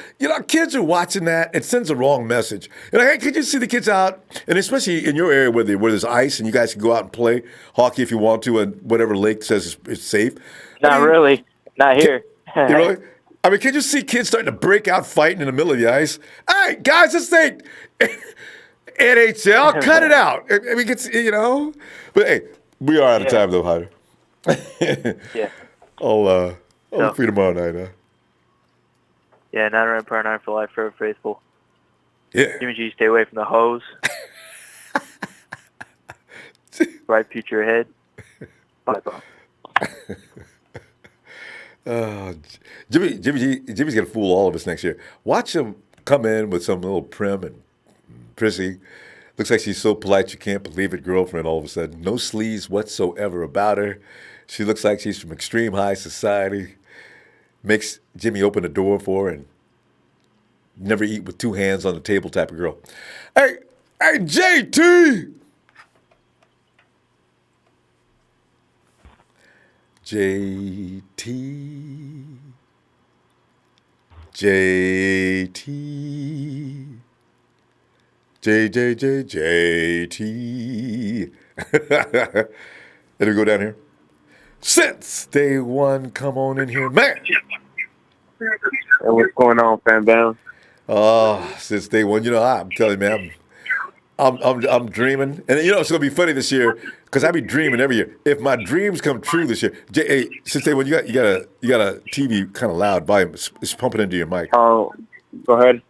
kids are watching that. It sends a wrong message. Hey, could you see the kids out? And especially in your area where there's ice and you guys can go out and play hockey if you want to and whatever lake says it's safe. Not really. Not here. Really? I mean, can you see kids starting to break out fighting in the middle of the ice? Hey, guys, this ain't NHL. Cut it out. I mean, But, hey, we are out of time, though, Hyder. Yeah. I'll see you tomorrow night, huh? Yeah, 9 Empire, 9 for life, forever faithful. Yeah. Jimmy G, stay away from the hose. Bright future ahead. Bye-bye. Jimmy's going to fool all of us next year. Watch him come in with some little prim and prissy. Looks like she's so polite you can't believe it, girlfriend, all of a sudden. No sleaze whatsoever about her. She looks like she's from extreme high society. Makes Jimmy open the door for her and never eat with two hands on the table type of girl. Hey, JT! JT. JT. Let me go down here. Since day one, come on in here, man. Hey, what's going on, fan band? Since day one, I'm telling you, man, I'm dreaming, and it's gonna be funny this year because I be dreaming every year. If my dreams come true this year, since day one, you got a TV kind of loud volume. It's pumping into your mic. Oh, go ahead.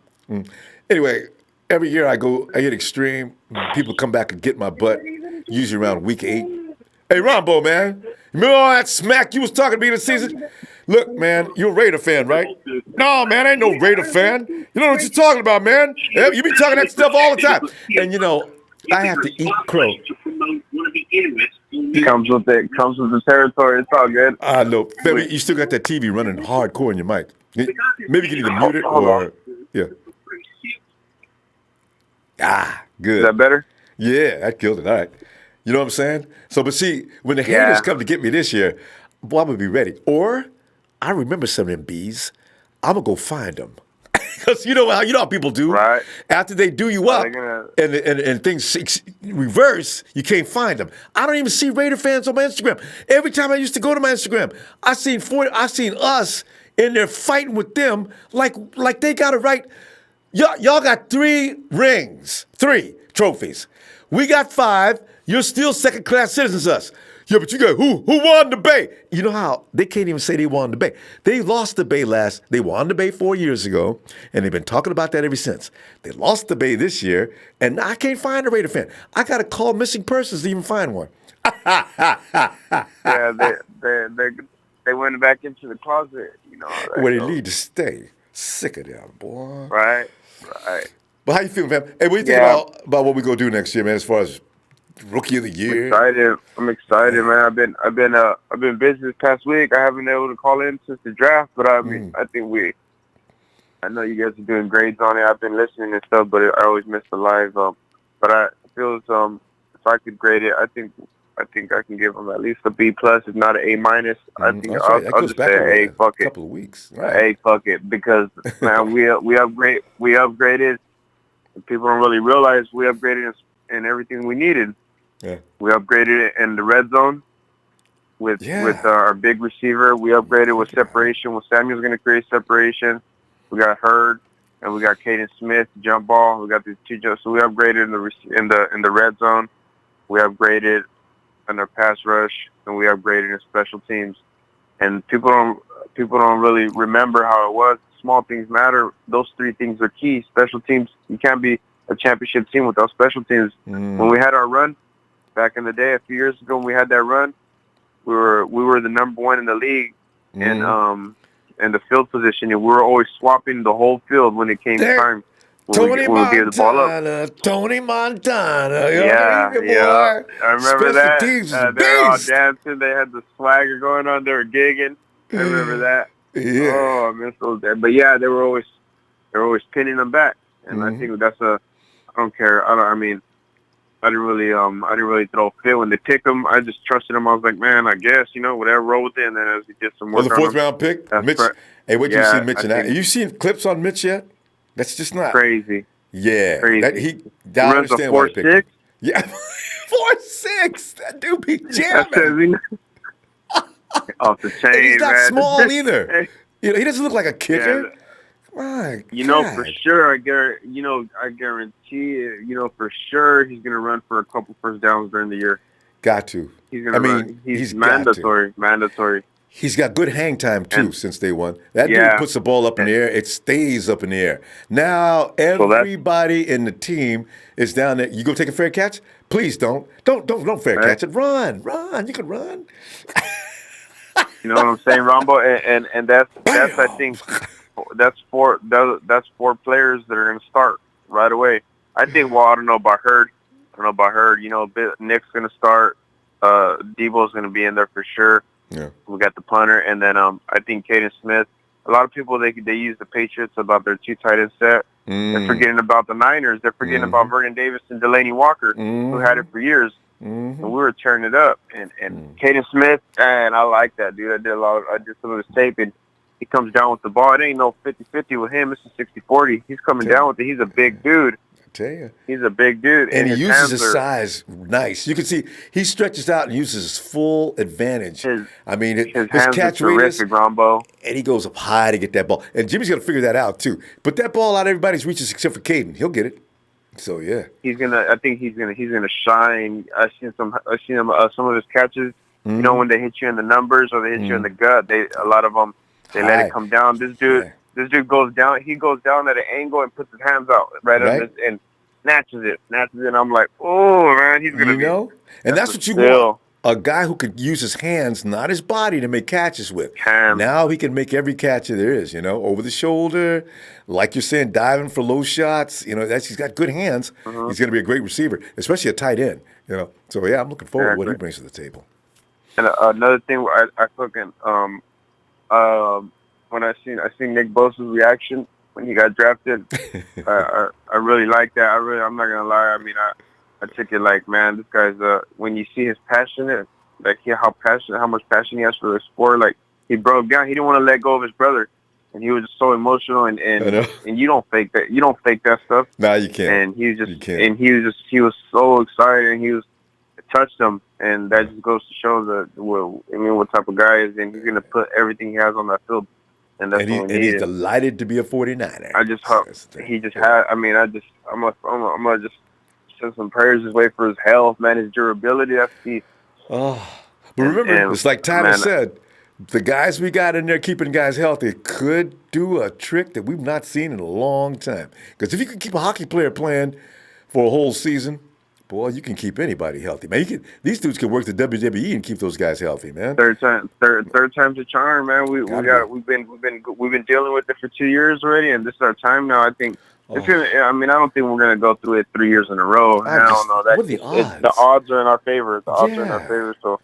Anyway. Every year I get extreme. People come back and get my butt, usually around week 8. Hey, Ronbo, man. You remember all that smack you was talking to me this season? Look, man, you're a Raider fan, right? No, man, I ain't no Raider fan. You know what you're talking about, man. You be talking that stuff all the time. And, I have to eat crow. Comes with the territory. It's all good. I know. Baby, you still got that TV running hardcore in your mic. Maybe you can either mute it or, yeah. Good. Is that better? Yeah, that killed it. All right. You know what I'm saying? So, but see, when the haters come to get me this year, boy, I'm going to be ready. Or, I remember some of them bees. I'm going to go find them. Because you know how people do. Right. After they do you up and things reverse, you can't find them. I don't even see Raider fans on my Instagram. Every time I used to go to my Instagram, I seen us in there fighting with them like they got it right. Y'all got 3 rings, 3 trophies. We got 5. You're still second-class citizens, us. Yeah, but you got who won the Bay? You know how they can't even say they won the Bay. They lost the Bay They won the Bay 4 years ago, and they've been talking about that ever since. They lost the Bay this year, and I can't find a Raider fan. I got to call missing persons to even find one. Yeah, they went back into the closet, Where they need to stay. Sick of them, boy. Right. But how you feeling, man? Hey, what do you think about what we gonna do next year, man? As far as rookie of the year. I'm excited, man. I've been busy this past week. I haven't been able to call in since the draft, but I mean, I know you guys are doing grades on it. I've been listening and stuff, but I always miss the live. But I feel if I could grade it, I think I can give them at least a B plus, if not an A minus. I think I'll just say A. Fuck it. A couple of weeks. Right. A. Fuck it, because man, we upgraded People don't really realize we upgraded in everything we needed. Yeah. We upgraded it in the red zone with our big receiver. We upgraded with separation. When Samuel's going to create separation, we got Hurd and we got Caden Smith jump ball. We got these two jumps. So we upgraded in the red zone. We upgraded in our pass rush, and we upgraded in special teams. And people don't really remember how it was. Small things matter. Those three things are key. Special teams, you can't be a championship team without special teams. When we had our run back in the day, a few years ago, when we had that run, we were the number one in the league in the field position, and we were always swapping the whole field when it came time. Tony Montana. Yeah. I remember Special that. teams They were all dancing. They had the swagger going on. They were gigging. I remember that. Yeah. Oh, I miss those days. But yeah, they were always pinning them back, and I think I don't care. I didn't really throw a fit when they picked them. I just trusted them. I was like, man, I guess whatever, roll with it. And then as we did some work, the fourth round pick, Mitch. Hey, what you see Mitch in that? Have you seen clips on Mitch yet? That's just not crazy. Yeah, crazy. He runs a 4.6. Yeah, 4.6. That dude be jamming. Off the chain, and he's not man. small either. He doesn't look like a kicker. My God. For sure. I guarantee. For sure, he's gonna run for a couple first downs during the year. Got to. He's gonna run. He's mandatory. Mandatory. He's got good hang time too since day one. That dude puts the ball up in the air; it stays up in the air. Now everybody in the team is down there. You go take a fair catch? Please don't fair catch it. Run. You can run. You know what I'm saying, Ronbo? And that's I think that's four players that are gonna start right away. I think. Well, I don't know about Hurd. Nick's gonna start. Debo's gonna be in there for sure. Yeah. We got the punter, and then I think Caden Smith. A lot of people they use the Patriots about their two tight end set. They're forgetting about the Niners. They're forgetting about Vernon Davis and Delaney Walker, who had it for years. And we were tearing it up. And Caden Smith, and I like that dude. I did some of his tape, and he comes down with the ball. It ain't no 50-50 with him. It's a 60-40. He's coming down with it. He's a big dude. Tell you. He's a big dude. And he uses his size nice. You can see he stretches out and uses his full advantage. His catch radius, Ronbo. And he goes up high to get that ball. And Jimmy's going to figure that out, too. Put that ball out of everybody's reaches except for Caden. He'll get it. So, yeah. I think he's gonna shine. I've seen some of his catches. When they hit you in the numbers or they hit you in the gut, a lot of them, they let it come down. This dude goes down. He goes down at an angle and puts his hands out and snatches it. And I'm like, oh man, he's gonna be. And that's what you want. A guy who could use his hands, not his body, to make catches with. Now he can make every catch there is. Over the shoulder, like you're saying, diving for low shots. He's got good hands. He's going to be a great receiver, especially a tight end. So yeah, I'm looking forward to what he brings to the table. And another thing, I fucking when I seen Nick Bosa's reaction when he got drafted, I really like that. I'm not gonna lie. I took it like, man, this guy's when you see his passionate, like how much passion he has for the sport. Like he broke down. He didn't want to let go of his brother, and he was just so emotional. And you don't fake that. You don't fake that stuff. No, you can't. And he was so excited, and it touched him, and that just goes to show what type of guy he is, and he's gonna put everything he has on that field. And he's delighted to be a 49er. I just hope he just had. I'm gonna just send some prayers his way for his health, man, his durability. That's key. Oh, but remember, it's like Tyler said, the guys we got in there keeping guys healthy could do a trick that we've not seen in a long time. Because if you can keep a hockey player playing for a whole season, boy, you can keep anybody healthy, man. These dudes can work the WWE and keep those guys healthy, man. Third time's a charm, man. We've been dealing with it for 2 years already, and this is our time now. I think it's gonna. I don't think we're gonna go through it 3 years in a row. I don't know. What are the odds? The odds are in our favor. The odds are in our favor. So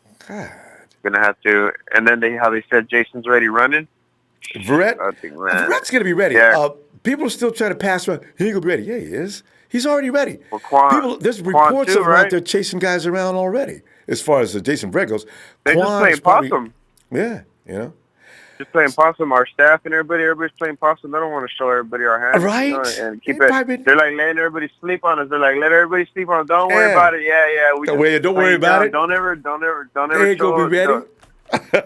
gonna have to. And then how they said Jason's ready running. Verrett, I think, man, Verrett's gonna be ready. Yeah. People are still trying to pass around. He ain't gonna be ready. Yeah, he is. He's already ready. Well, there's reports of him out there chasing guys around already. As far as Jason Verrett goes, they just play possum. Yeah, just playing possum. Our staff and everybody's playing possum. They don't want to show everybody our hands, right? You know, and keep it. They're like letting everybody sleep on us. They're like, let everybody sleep on us. Don't worry about it. Yeah. Don't worry about it. Don't ever. They ain't gonna be ready.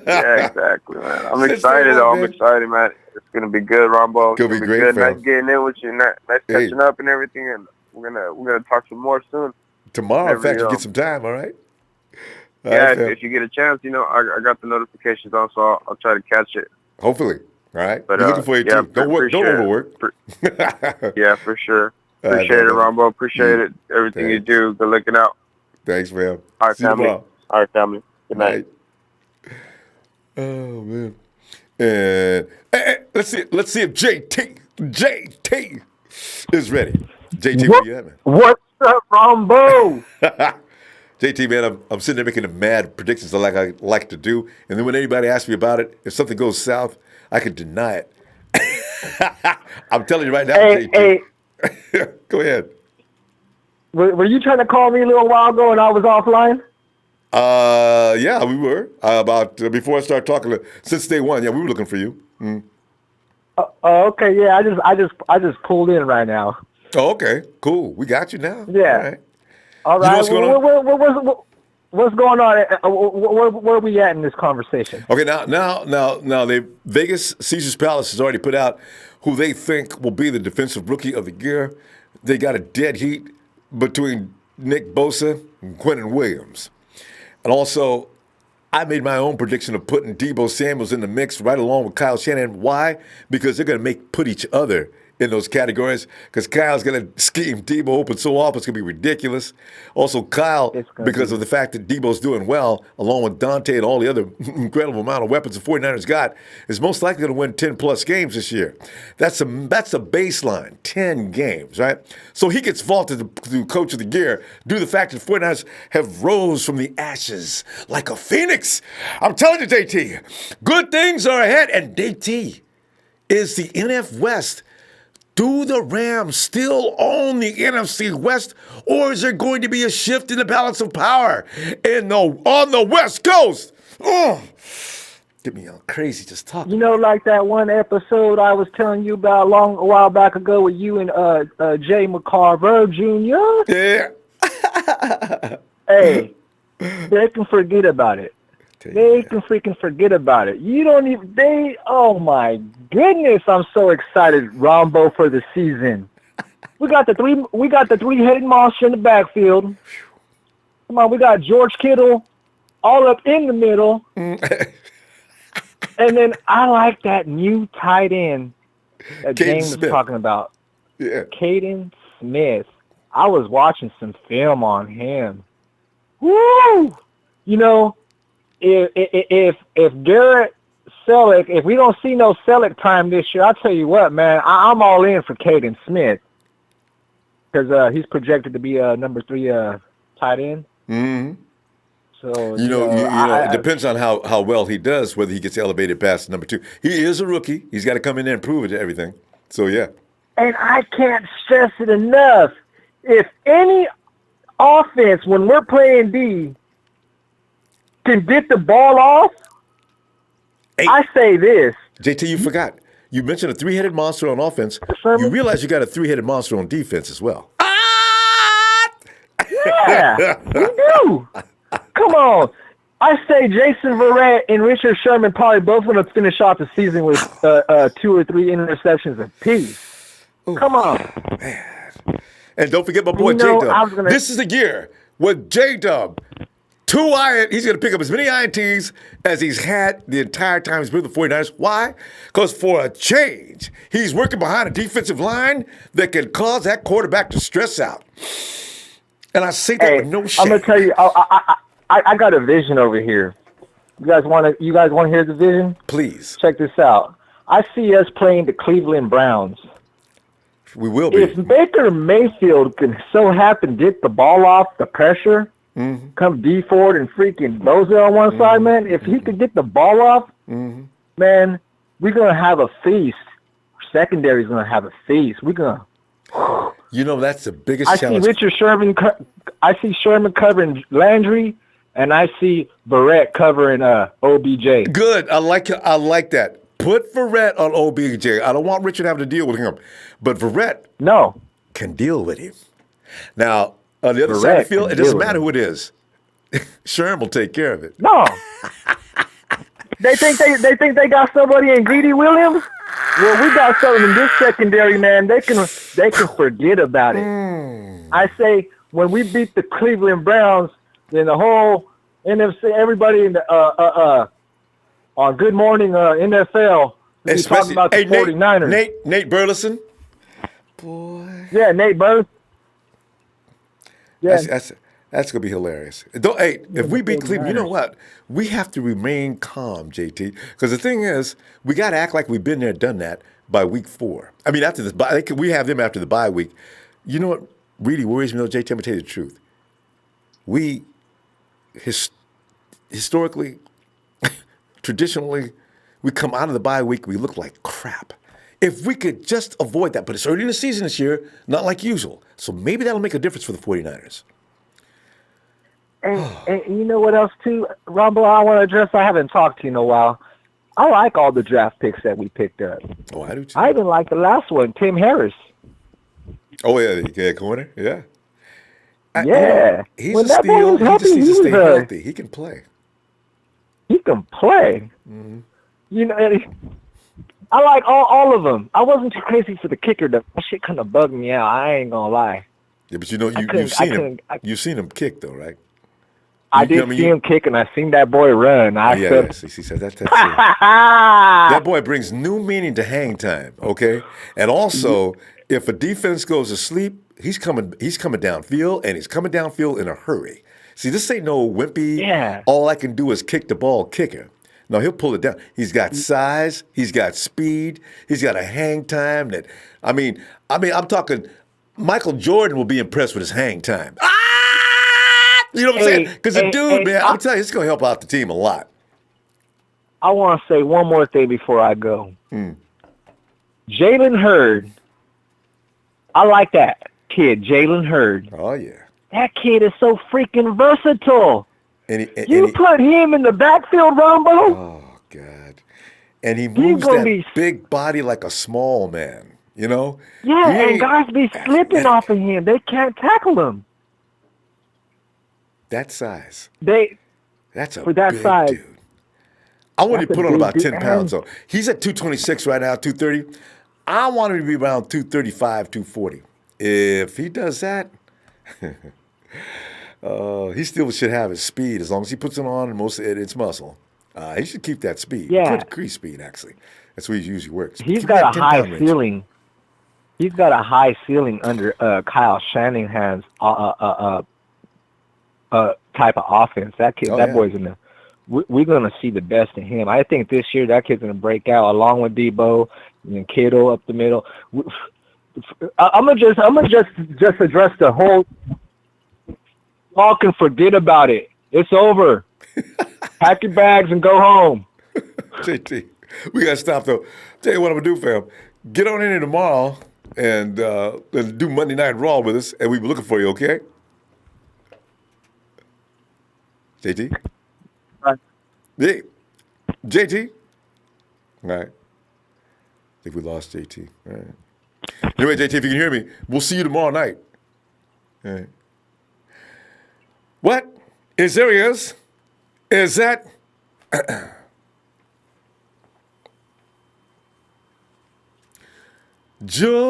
Yeah, exactly, man. I'm excited, though. I'm excited, man. It's gonna be good, Ronbo. It's gonna be great, good. fam. Nice getting in with you. Nice catching up and everything. And we're gonna talk some more soon. Tomorrow, in fact, you get some time. All right. Yeah, if you get a chance, you know, I got the notifications on, so I'll try to catch it. Hopefully. All right. But, looking for you, too. Don't overwork. Yeah, for sure. Appreciate it, Ronbo. Appreciate it. Everything you do. Good looking out. Thanks, man. All right, family. All right, family. Good night. Oh, man. And let's see if JT is ready. JT, where you at, man? What's up, Ronbo? JT, man, I'm sitting there making the mad predictions I like to do. And then when anybody asks me about it, if something goes south, I can deny it. I'm telling you right now, JT. Hey. Go ahead. Were you trying to call me a little while ago and I was offline? Yeah, we were. About before I started talking, since day one, yeah, we were looking for you. Mm. Okay, yeah, I just pulled in right now. Oh, okay, cool. We got you now. Yeah. All right. You know what's going on? What's going on? Where are we at in this conversation? Okay, now, Vegas Caesar's Palace has already put out who they think will be the defensive rookie of the year. They got a dead heat between Nick Bosa and Quinnen Williams. And also, I made my own prediction of putting Deebo Samuels in the mix right along with Kyle Shanahan. Why? Because they're going to put each other in those categories, because Kyle's going to scheme Deebo open so often it's going to be ridiculous. Also, Kyle, because of the fact that Deebo's doing well, along with Dante and all the other incredible amount of weapons the 49ers got, is most likely going to win 10-plus games this year. That's a baseline, 10 games, right? So he gets vaulted to Coach of the Year due to the fact that the 49ers have rose from the ashes like a phoenix. I'm telling you, JT, good things are ahead, and JT is the NF West. Do the Rams still own the NFC West, or is there going to be a shift in the balance of power on the West Coast? Oh, get me all crazy just talking. You know, like that one episode I was telling you about a while back ago with you and Jay McCarver Jr.? Yeah. Hey, they can forget about it. They can freaking forget about it. Oh my goodness, I'm so excited, Ronbo, for the season. We got the three-headed monster in the backfield. Come on, we got George Kittle all up in the middle. And then I like that new tight end that James was talking about. Yeah. Caden Smith. I was watching some film on him. Woo! You know, if Garrett Selleck, if we don't see no Selleck time this year, I'll tell you what, man, I'm all in for Caden Smith because he's projected to be number 3 tight end. Mm-hmm. So it depends on how well he does, whether he gets elevated past number 2. He is a rookie. He's got to come in there and prove it to everything. So yeah. And I can't stress it enough. If any offense, when we're playing D, can get the ball off, hey, I say this. JT, you forgot. You mentioned a 3-headed monster on offense. You realize you got a 3-headed monster on defense as well. Yeah, we do. Come on. I say Jason Verrett and Richard Sherman probably both going to finish off the season with 2 or 3 interceptions apiece. Ooh, come on. Man. And don't forget my boy J-Dub. This is the year with J-Dub. He's going to pick up as many INTs as he's had the entire time he's been with the 49ers. Why? Because for a change, he's working behind a defensive line that can cause that quarterback to stress out. And I say that with no shame. I'm going to tell you, I got a vision over here. You guys want to hear the vision? Please. Check this out. I see us playing the Cleveland Browns. We will be. If Baker Mayfield can so happen to get the ball off the pressure, come D Ford and freaking Bosa on one side, man. If he could get the ball off, man, we're gonna have a feast. Secondary's gonna have a feast. We're gonna. That's the biggest challenge. I see Sherman covering Landry, and I see Barrett covering OBJ. Good. I like that. Put Verrett on OBJ. I don't want Richard having to deal with him. But Verrett can deal with him. Now, on the other side of the field, it doesn't matter who it is. Sherm will take care of it. No. They think they got somebody in Greedy Williams? Well, we got something in this secondary, man. They can forget about it. I say when we beat the Cleveland Browns, then the whole NFC, everybody in the on Good Morning NFL, we talking about the 49ers. Nate Burleson. Boy. Yeah, Nate Burleson. Yeah. That's going to be hilarious. If we beat Cleveland, you know what? We have to remain calm, JT. Because the thing is, we got to act like we've been there, done that by week 4. I mean, after this, we have them after the bye week. You know what really worries me, though, JT? I'm going to tell you the truth. We, historically, traditionally, we come out of the bye week, we look like crap. If we could just avoid that. But it's early in the season this year, not like usual. So maybe that'll make a difference for the 49ers. And you know what else, too, Ronbo, I want to address? I haven't talked to you in a while. I like all the draft picks that we picked up. Oh, I do, too. I even like the last one, Tim Harris. Oh, yeah, corner, yeah. Yeah. He's a steal. He just needs to stay healthy. He can play. He can play. Mm-hmm. You know, I like all of them. I wasn't too crazy for the kicker. That shit kind of bugged me out. I ain't going to lie. Yeah, but you know, you've seen him. You've seen him kick, though, right? I did see him kick, and I seen that boy run. Yes, he said that's it. That boy brings new meaning to hang time, okay? And also, if a defense goes asleep, he's coming downfield, and he's coming downfield in a hurry. See, this ain't no wimpy, all I can do is kick the ball kicker. No, he'll pull it down. He's got size, he's got speed, he's got a hang time that, I mean, I'm talking, Michael Jordan will be impressed with his hang time. You know what I'm saying? Because the dude, man, I'm telling you, it's going to help out the team a lot. I want to say one more thing before I go. Jalen Hurd, I like that kid, Jalen Hurd. Oh, yeah. That kid is so freaking versatile. You put him in the backfield, Ronbo. Oh, God. And he moves that big body like a small man, you know? Yeah, and guys be slipping off of him. They can't tackle him. That size. That's a for that big size, dude. I want to put on about 10 pounds, though. He's at 226 right now, 230. I want him to be around 235, 240. If he does that, he still should have his speed as long as he puts it on and most of it's muscle. He should keep that speed. Yeah. Good crease speed, actually. That's where he usually works. He's got a high ceiling. He's got a high ceiling under Kyle Shanahan's type of offense. That kid, boy's in the. We're going to see the best in him. I think this year that kid's going to break out along with Debo and then Kittle up the middle. I'm gonna just address the whole. Y'all can forget about it. It's over. Pack your bags and go home. JT, we got to stop though. Tell you what I'm gonna do, fam. Get on in here tomorrow and do Monday Night Raw with us, and we be looking for you. Okay? JT? Right. Yeah. JT? All right. I think we lost JT. All right. Anyway, JT, if you can hear me, we'll see you tomorrow night. All right. What? Is there he is? Is that... Joey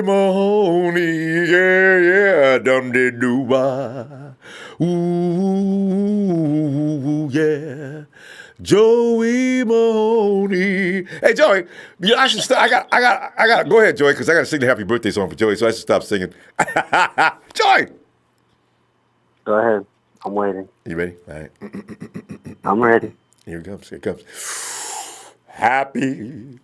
Mahoney, yeah, dum-de-doo-wah. Ooh, yeah. Joey Mahoney. Hey, Joey, I should stop. I got. Go ahead, Joey, because I got to sing the happy birthday song for Joey, so I should stop singing. Joey. Go ahead. I'm waiting. You ready? All right. I'm ready. Here it comes. Here it comes. Happy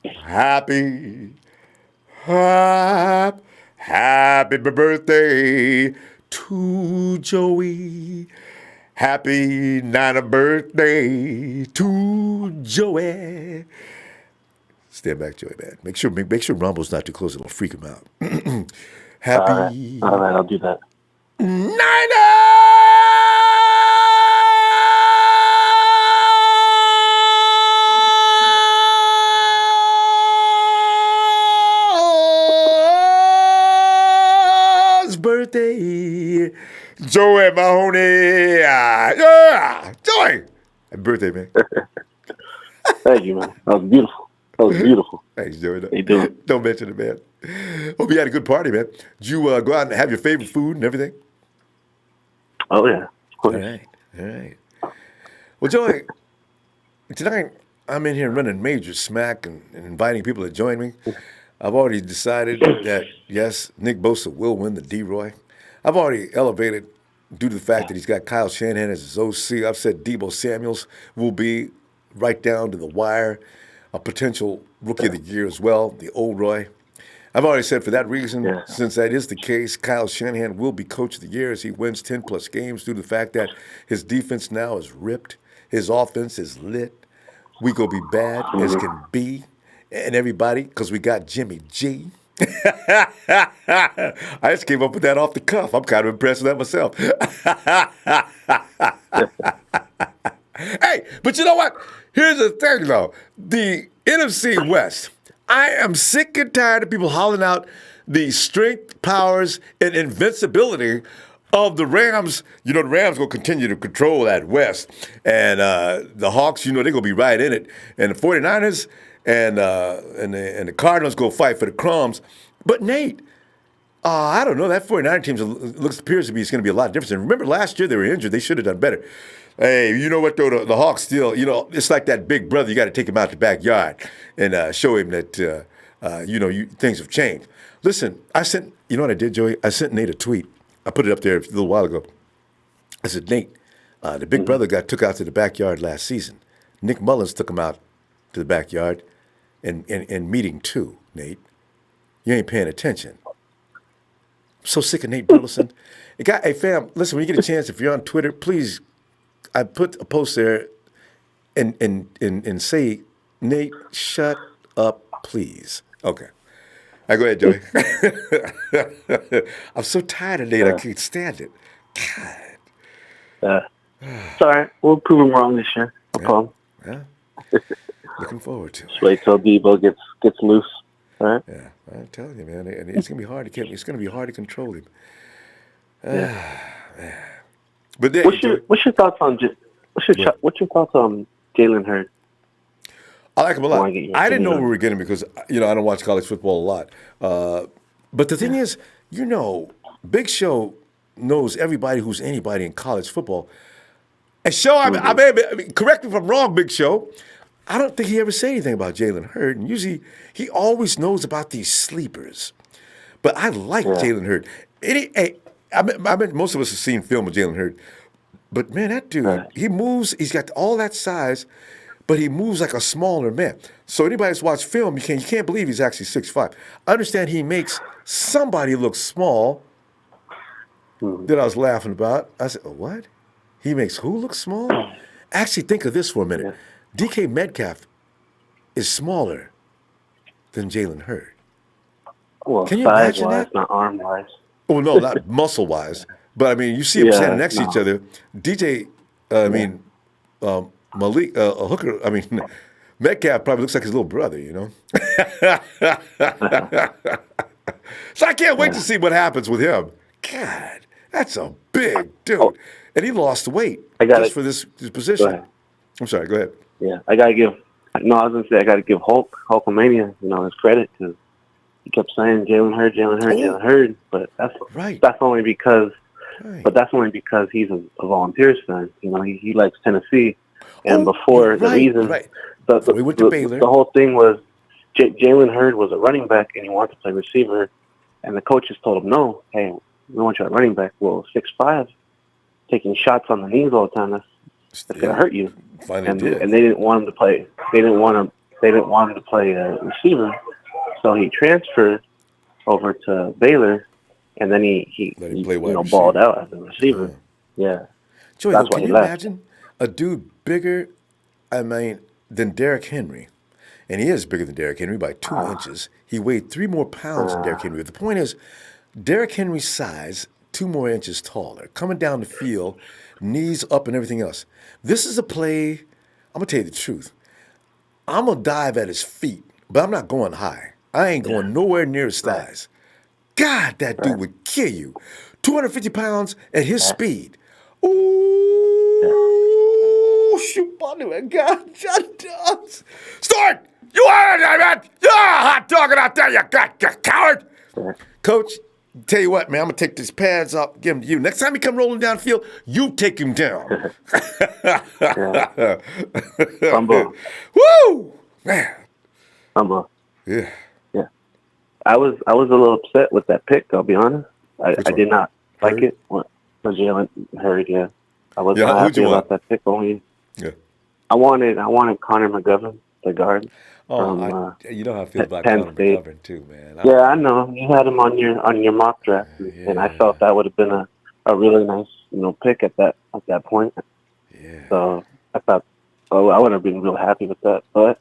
birthday to Joey. Happy 9th birthday to Joey. Stand back, Joey, man. Make sure Ronbo's not too close. It'll freak him out. Happy. All right, I'll do that. Niners! birthday, Joey Mahoney. Yeah, Joey. Happy birthday, man. Thank you, man. That was beautiful. Thanks, Joey. How you doing? Don't mention it, man. Hope you had a good party, man. Did you go out and have your favorite food and everything? Oh, yeah. Of course. All right. Well, Joey, tonight I'm in here running major smack and inviting people to join me. I've already decided that, yes, Nick Bosa will win the D-Roy. I've already elevated due to the fact that he's got Kyle Shanahan as his OC. I've said Deebo Samuels will be right down to the wire, a potential Rookie of the Year as well, the old Roy. I've already said for that reason, since that is the case, Kyle Shanahan will be Coach of the Year as he wins 10-plus games due to the fact that his defense now is ripped, his offense is lit, we go be bad as can be, and everybody, because we got Jimmy G. I just came up with that off the cuff. I'm kind of impressed with that myself. Hey, but you know what? Here's the thing, though. The NFC West, I am sick and tired of people hollering out the strength, powers, and invincibility of the Rams. You know, the Rams going to continue to control that West. And the Hawks, you know, they're going to be right in it. And the 49ers and the Cardinals go fight for the crumbs. But, Nate, I don't know. That 49er team appears to be it's going to be a lot different. And remember, last year they were injured. They should have done better. Hey, you know what, though? The Hawks still, you know, it's like that big brother. You got to take him out the backyard and show him that, things have changed. Listen, you know what I did, Joey? I sent Nate a tweet. I put it up there a little while ago. I said, Nate, the big brother got took out to the backyard last season. Nick Mullins took him out to the backyard and meeting too, Nate. You ain't paying attention. I'm so sick of Nate Burleson. Hey, fam, listen, when you get a chance, if you're on Twitter, please, I put a post there and say, Nate, shut up, please. Okay. All right, go ahead, Joey. I'm so tired of Nate, I can't stand it. God. It's all right. We'll prove him wrong this year. No problem. Yeah. Looking forward to it. Just wait till Deebo gets loose. All right. Yeah, I'm telling you, man. And it's gonna be hard to keep. It's gonna be hard to control him. But then, what's your thoughts on Jalen Hurd? I like him a lot. I didn't know we were getting him because I don't watch college football a lot. But the thing is, Big Show knows everybody who's anybody in college football. And Show, I mean, correct me if I'm wrong, Big Show. I don't think he ever said anything about Jalen Hurd. And usually he always knows about these sleepers. But I like Jalen Hurd. I bet most of us have seen film of Jalen Hurd. But, man, that dude, he moves. He's got all that size, but he moves like a smaller man. So anybody that's watched film, you can't believe he's actually 6'5". I understand he makes somebody look small that I was laughing about. I said, what? He makes who look small? Actually, think of this for a minute. DK Metcalf is smaller than Jalen Hurd. Well, can you imagine that? Not arm-wise. Oh, no, not muscle-wise. But, I mean, you see them standing next to each other. Malik, Hooker, Metcalf probably looks like his little brother, So I can't wait to see what happens with him. God, that's a big dude. And he lost weight just for this position. I'm sorry, go ahead. Yeah, I got to give Hulkamania, his credit because he kept saying Jalen Hurd, but that's only because he's a Volunteers fan. He likes Tennessee, and before the reason, we went to Baylor. The whole thing was Jalen Hurd was a running back and he wanted to play receiver, and the coaches told him, no, hey, we want you at running back. Well, 6'5", taking shots on the knees all the time, that's gonna hurt you. And they didn't want him to play. They didn't want him to play receiver. So he transferred over to Baylor, and then he balled out as a receiver. Yeah. Joey, that's can you imagine a dude bigger, than Derrick Henry? And he is bigger than Derrick Henry by 2 inches. He weighed 3 more pounds than Derrick Henry. But the point is, Derrick Henry's size, 2 more inches taller, coming down the field, knees up and everything else. This is a play, I'm going to tell you the truth. I'm going to dive at his feet, but I'm not going high. I ain't going nowhere near his thighs. God, that dude would kill you. 250 pounds at his speed. Ooh, shoot, my God. Start! You are that! You're hot dogging out there, you coward! Coach, tell you what, man, I'm going to take these pads up, give them to you. Next time he come rolling down the field, you take him down. Ronbo. Woo! Man. Ronbo. Yeah. Yeah. I was a little upset with that pick, I'll be honest. I did not like it. When Jalen Hurd, yeah. I was not happy about that pick. Only I wanted Connor McGovern, the guard. Oh, you know how I feel about Penn Connor State. McGovern too, man. Yeah, I know. You had him on your mock draft, and I felt that would have been a really nice, pick at that point. Yeah. So I thought, I would have been real happy with that, but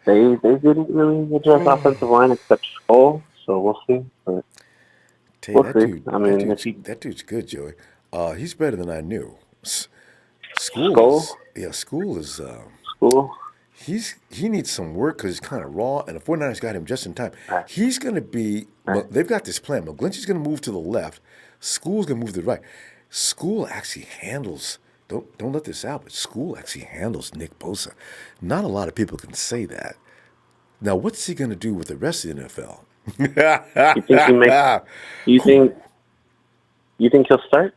they didn't really address offensive line except Skull, so we'll see. But we'll see. That dude's good, Joey. He's better than I knew. School is School. He needs some work because he's kind of raw, and the 49ers got him just in time. He's going to be they've got this plan. McGlinchey's going to move to the left. School's going to move to the right. School actually handles, don't let this out, but School actually handles Nick Bosa. Not a lot of people can say that. Now, what's he going to do with the rest of the NFL? You think he'll start?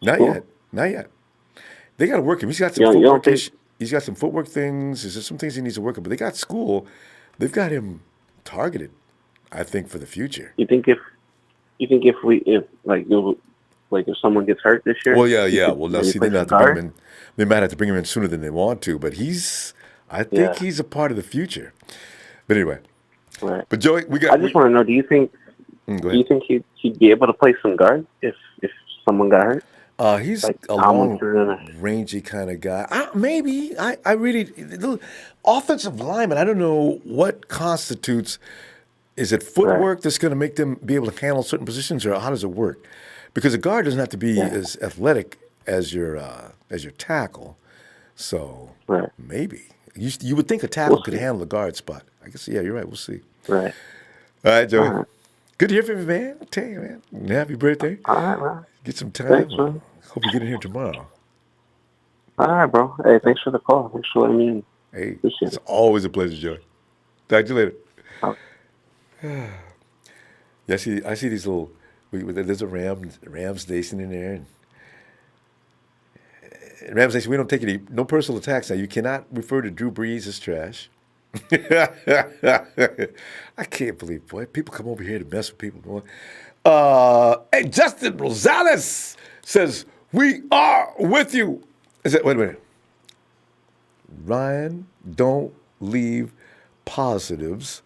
Not yet. They got to work him. He's got some footwork issues. He's got some footwork things. There's some things he needs to work on. But they got School. They've got him targeted, I think, for the future. You think if someone gets hurt this year? Well, yeah. Well, now see, they might have to bring him in sooner than they want to. But I think he's a part of the future. But anyway. Right. But Joey, I just want to know: do you think he'd be able to play some guard if someone got hurt? He's a long-rangy kind of guy. Maybe. I really – offensive lineman, I don't know what constitutes – is it footwork that's going to make them be able to handle certain positions, or how does it work? Because a guard doesn't have to be as athletic as your tackle. So maybe. You would think a tackle could handle the guard spot. I guess, yeah, you're right. We'll see. Right. All right, Joey. All right. Good to hear from you, man. I tell you, man. Happy birthday. All right, man. Get some time. Thanks, man. Hope you get in here tomorrow. All right, bro. Hey, thanks for the call. Thanks for letting me in. Hey, it's always a pleasure, Joey. Talk to you later. Yeah, I see these little. There's a Rams Nation in there. And Rams Nation, we don't take no personal attacks. Now, you cannot refer to Drew Brees as trash. I can't believe, boy, people come over here to mess with people, boy. Hey, Justin Rosales says, we are with you. Wait a minute. Ryan, don't leave positives.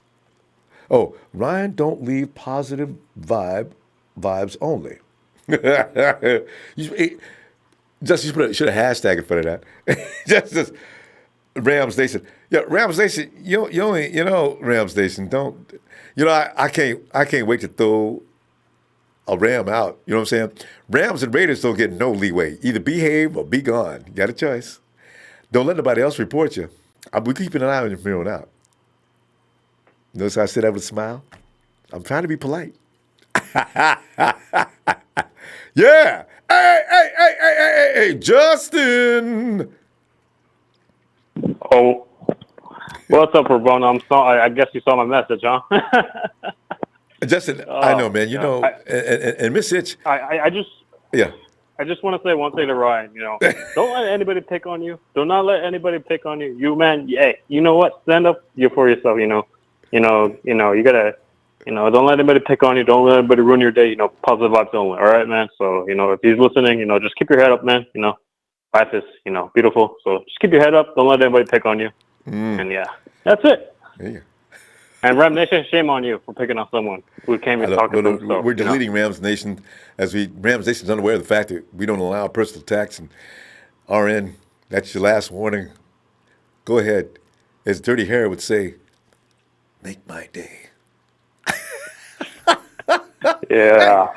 Oh, Ryan, don't leave positive vibes only. Justin, you should have hashtag in front of that. Just Rams Nation. Yeah, Rams Nation, Rams Nation, don't, I can't wait to throw a Ram out. You know what I'm saying? Rams and Raiders don't get no leeway. Either behave or be gone. You got a choice. Don't let nobody else report you. We're keeping an eye on you from here on out. Notice how I said that with a smile? I'm trying to be polite. Yeah. Hey, Justin. Oh, what's up, Rabona? I'm sorry. I guess you saw my message, huh? Justin, I know, man. And Miss Hitch. I just want to say one thing to Ryan. Don't let anybody pick on you. Do not let anybody pick on you. You, man. Hey, you know what? Stand up for yourself. You gotta. Don't let anybody pick on you. Don't let anybody ruin your day. Positive vibes only. All right, man. So if he's listening, just keep your head up, man. Life is, beautiful. So just keep your head up. Don't let anybody pick on you. And that's it. Yeah. And Ram Nation, shame on you for picking on someone who came here talking to himself. We're deleting Rams Nation Rams Nation's unaware of the fact that we don't allow personal attacks. And RN, that's your last warning. Go ahead. As Dirty Harry would say, make my day. Yeah.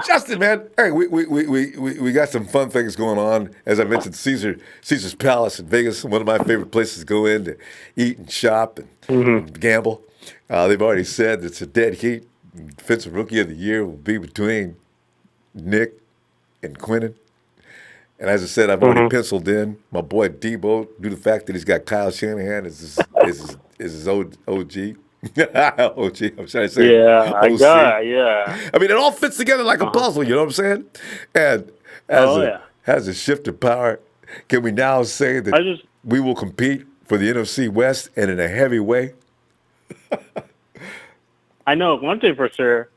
Justin, man. Hey, we got some fun things going on. As I mentioned, Caesar's Palace in Vegas, one of my favorite places to go in to eat and shop and gamble. They've already said it's a dead heat. Defensive Rookie of the Year will be between Nick, and Quinnen. And as I said, I've already penciled in my boy Debo, due to the fact that he's got Kyle Shanahan as his OG. OG, I'm trying to say OC. I mean, it all fits together like a puzzle, you know what I'm saying? And has a shift of power, can we now say that we will compete for the NFC West and in a heavy way? I know one thing for sure.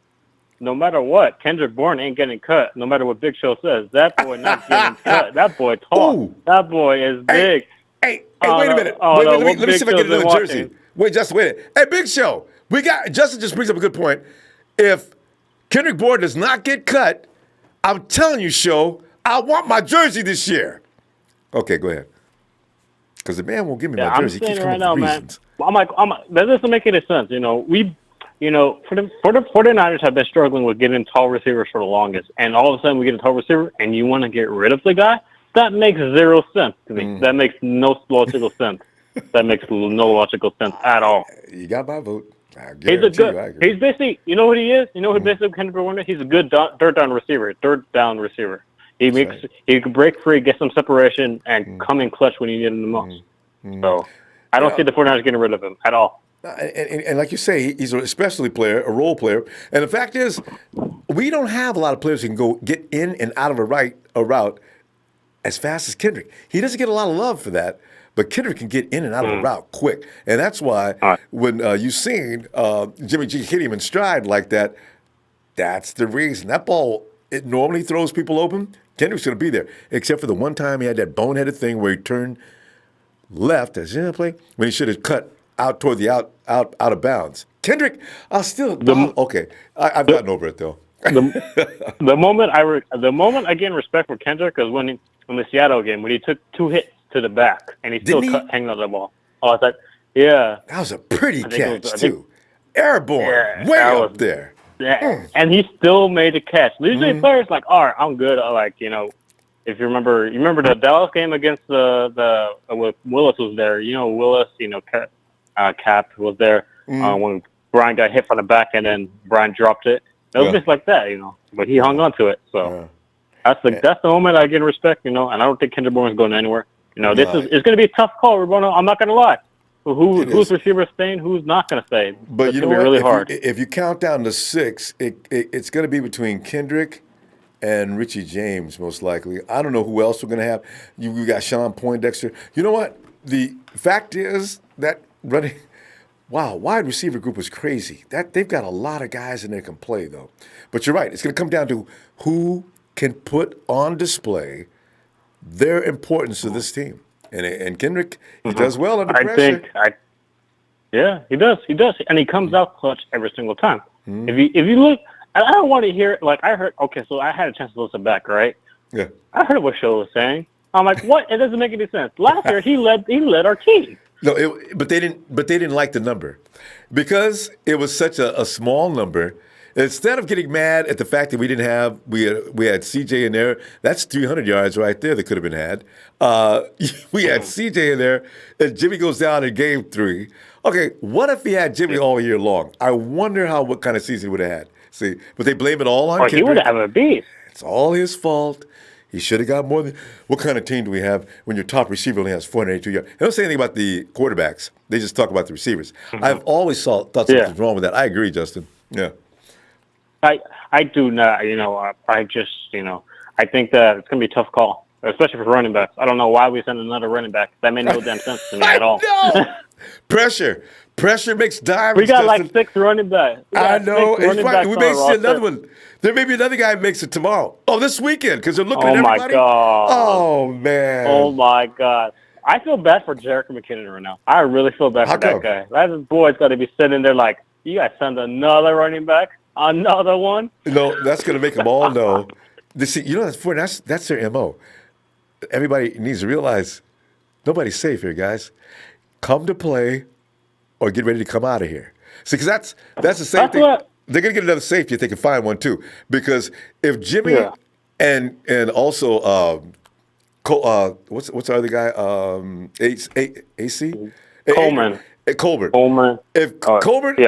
No matter what, Kendrick Bourne ain't getting cut. No matter what Big Show says, that boy not getting cut. That boy tall. Ooh. That boy is big. Hey, wait a minute. Let me see if I get another jersey. Wait, Justin, wait a minute. Hey, Big Show, Justin just brings up a good point. If Kendrick Bourne does not get cut, I'm telling you, Show, I want my jersey this year. Okay, go ahead. Because the man won't give me my jersey. I'm saying right now, man. That doesn't make any sense. For the 49ers have been struggling with getting tall receivers for the longest, and all of a sudden we get a tall receiver, and you want to get rid of the guy? That makes zero sense to me. That makes no logical sense. That makes no logical sense at all. You got my vote. He's basically, you know what he is? You know what basically Kendrick Bourne is? He's a good third down receiver. He can break free, get some separation, and come in clutch when you need him the most. So I don't see the 49ers getting rid of him at all. And like you say, he's a specialty player, a role player. And the fact is, we don't have a lot of players who can go get in and out of a route as fast as Kendrick. He doesn't get a lot of love for that, but Kendrick can get in and out of a route quick. And that's why when you've seen Jimmy G hit him in stride like that, that's the reason. That ball, it normally throws people open. Kendrick's going to be there, except for the one time he had that boneheaded thing where he turned left as in play when he should have cut out toward the out of bounds. Kendrick, I've gotten over it though. the moment I gain respect for Kendrick is when the Seattle game when he took 2 hits to the back and he still hanging on the ball. Oh, I was like, yeah, that was a pretty catch too, airborne, way up there. Yeah, and he still made the catch. Usually players like, all right, I'm good. If you remember the Dallas game against the Willis was there. Willis, Cap was there when Brian got hit from the back and then Brian dropped it. It was just like that, but he hung on to it. So that's the moment I get respect, and I don't think Kendrick Bourne is going anywhere. It's going to be a tough call, Robono. I'm not going to lie. Whose receiver is staying? Who's not going to stay? But you know what? Really hard. If you count down to 6, it's going to be between Kendrick and Richie James, most likely. I don't know who else we're going to have. You got Sean Poindexter. You know what? The fact is that wide receiver group was crazy. They've got a lot of guys in there can play, though. But you're right. It's going to come down to who can put on display their importance to this team. And Kendrick, he does well under pressure. He does. And he comes out clutch every single time. If you look, I don't want to hear it. Like I heard, so I had a chance to listen back, right? Yeah. I heard what Show was saying. I'm like, what? It doesn't make any sense. Last year he led our team. No, but they didn't like the number because it was such a small number. Instead of getting mad at the fact that we had CJ in there, that's 300 yards right there that could have been had. We had CJ in there, and Jimmy goes down in game 3. Okay, what if he had Jimmy all year long? I wonder what kind of season he would have had. See, but they blame it all on Kendrick. He would have a beast. It's all his fault. He should have got more than. What kind of team do we have when your top receiver only has 482 yards? They don't say anything about the quarterbacks. They just talk about the receivers. I've always thought something was wrong with that. I agree, Justin. Yeah. I do not. I just. I think that it's gonna be a tough call, especially for running backs. I don't know why we send another running back. That made no damn sense to me at all. Pressure makes diamonds. We got Justin. 6 running backs. I know. We may see another one. There may be another guy who makes it tomorrow. Oh, this weekend because they're looking at everybody. Oh my God. Oh man. Oh my God. I feel bad for Jerick McKinnon right now. I really feel bad for that guy. That boy's got to be sitting there like, you guys send another running back, another one. No, that's going to make them all know. That's their MO. Everybody needs to realize nobody's safe here, guys. Come to play or get ready to come out of here. See, because that's the same thing. They're going to get another safety if they can find one, too. Because if Jimmy and also what's the other guy? AC? Coleman. Colbert. Coleman. If Colbert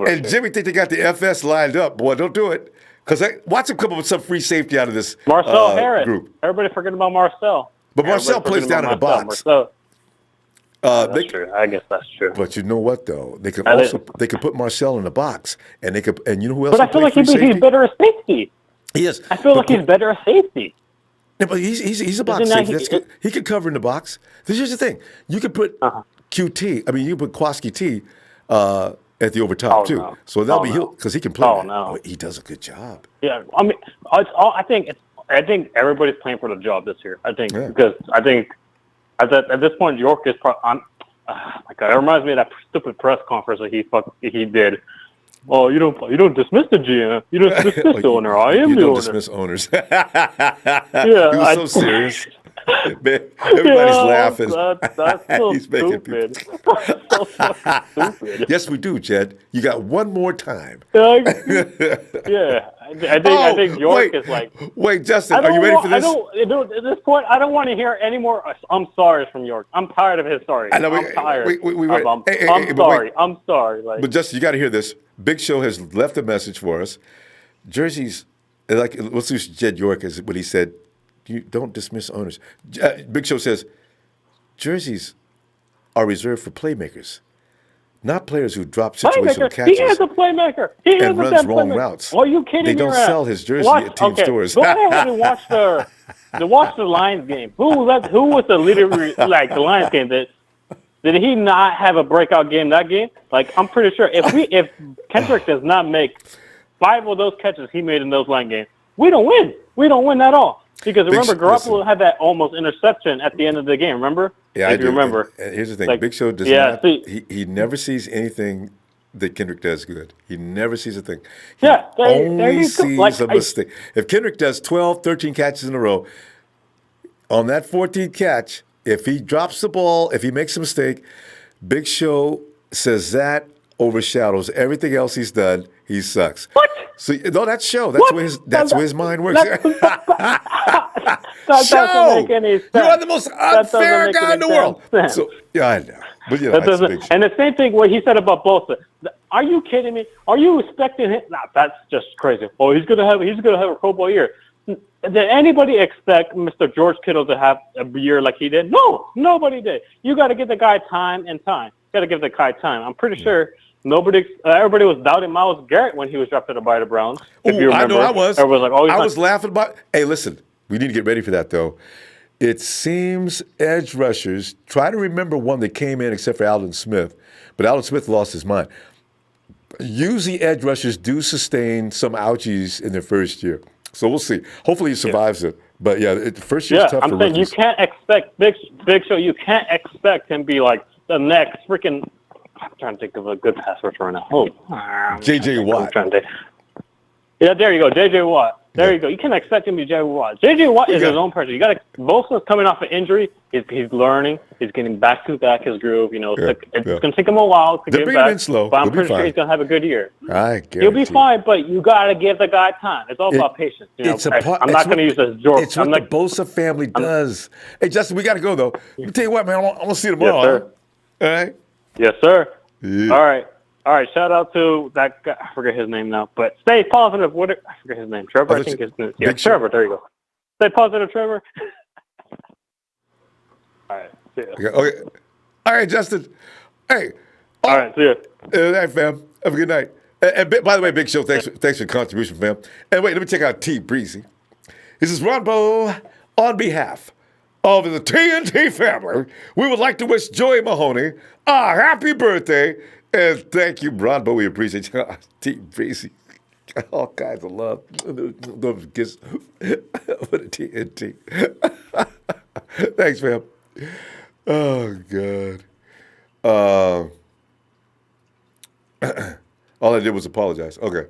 and Jimmy think they got the FS lined up, boy, don't do it. Because watch him come up with some free safety out of this Marcel Harris. group. Everybody forgetting about Marcel. But Marcel plays down in the box. Marcel. That's true. I guess that's true. But you know what though? They could put Marcel in the box, and you know who else? But I feel like he's better at safety. He is. I feel like he's better at safety. Yeah, but he's a box safety. That's good. He can cover in the box. Here's the thing: you could put QT. I mean, you can put Kwaski T at the over top too. No. So that'll be because he can play. Oh no, he does a good job. Yeah, I mean, I think everybody's playing for the job this year. I think because I think at this point York is probably. My God, it reminds me of that stupid press conference that he did. Oh, you don't dismiss the GM. You don't dismiss the owner. I am the owner. You don't dismiss owners. He was so serious. Man, everybody's laughing. That's so He's stupid. So stupid. Yes, we do, Jed. You got one more time. Yeah. I think York is like. Wait, Justin, are you ready for this? At this point, I don't want to hear any more I'm sorry from York. I'm tired of his sorry. I know, I'm tired. I'm sorry. But Justin, you got to hear this. Big Show has left a message for us. Jerseys, like, let's use Jed York as what he said. You don't dismiss owners. Big Show says, jerseys are reserved for playmakers, not players who drop situational catches. He is a playmaker. He and runs wrong routes. Are you kidding me? They don't sell his jersey at team stores. Go ahead and watch the Lions game. Who was the leader? Like the Lions game, did he not have a breakout game that game? Like I'm pretty sure if Kendrick does not make 5 of those catches he made in those Lions games, we don't win. We don't win at all. Because remember, Garoppolo had that almost interception at the end of the game. Remember? Yeah, I do. Remember. And here's the thing: Big Show does not. He never sees anything that Kendrick does good. He never sees a thing. He only sees a mistake. If Kendrick does 12, 13 catches in a row, on that 14th catch, if he drops the ball, if he makes a mistake, Big Show says that overshadows everything else he's done. He sucks. What? So no, that's Show. That's where his mind works. That doesn't make any sense. You are the most unfair guy in the world. So yeah, I know. But you know, and the same thing what he said about Bosa. Are you kidding me? Are you expecting him? Nah, that's just crazy. Oh, he's gonna have a Pro Bowl year. Did anybody expect Mr. George Kittle to have a year like he did? No, nobody did. You got to give the guy time. Got to give the guy time. I'm pretty sure everybody was doubting Myles Garrett when he was drafted by the Browns. If you remember, I know I was. Everybody was like, I was laughing about. Hey, listen, we need to get ready for that though. It seems edge rushers try to remember one that came in except for Alden Smith, but Alden Smith lost his mind. Usually, edge rushers do sustain some ouchies in their first year. So we'll see. Hopefully he survives it. But yeah, first year's tough for rookies. I'm saying you can't expect Big Show. You can't expect him to be like the next freaking. I'm trying to think of a good pass rusher right now. J.J. Watt. Yeah, there you go, J.J. Watt. There you go. You can't expect him to be J.J. Watt. J.J. Watt is his own person. Bosa's coming off an injury. He's learning. He's getting back his groove. You know, it's going to take him a while to get back. Slow. But I'm pretty sure he's going to have a good year. I guarantee. He'll be fine, but you got to give the guy time. It's all about patience. You know, I'm not going to use this George. It's what the Bosa family does. Hey, Justin, we got to go though. Let me tell you what, man. I want to see you tomorrow. Yes, sir. All right. Yes, sir. Yeah. All right. Shout out to that guy. I forget his name now, but stay positive. I forget his name. Trevor, I think his name. Yeah, Trevor. There you go. Stay positive, Trevor. All right. See ya. Okay. All right, Justin. Hey. All right. See ya. All right, fam. Have a good night. And by the way, Big Show, thanks for the contribution, fam. And wait, let me check out T Breezy. This is Ronbo on behalf of the TNT family. We would like to wish Joey Mahoney a happy birthday. And thank you, Ronbo. We appreciate you. T Breezy. All kinds of love. Those gifts for the TNT. Thanks, fam. Oh, God. All I did was apologize. Okay.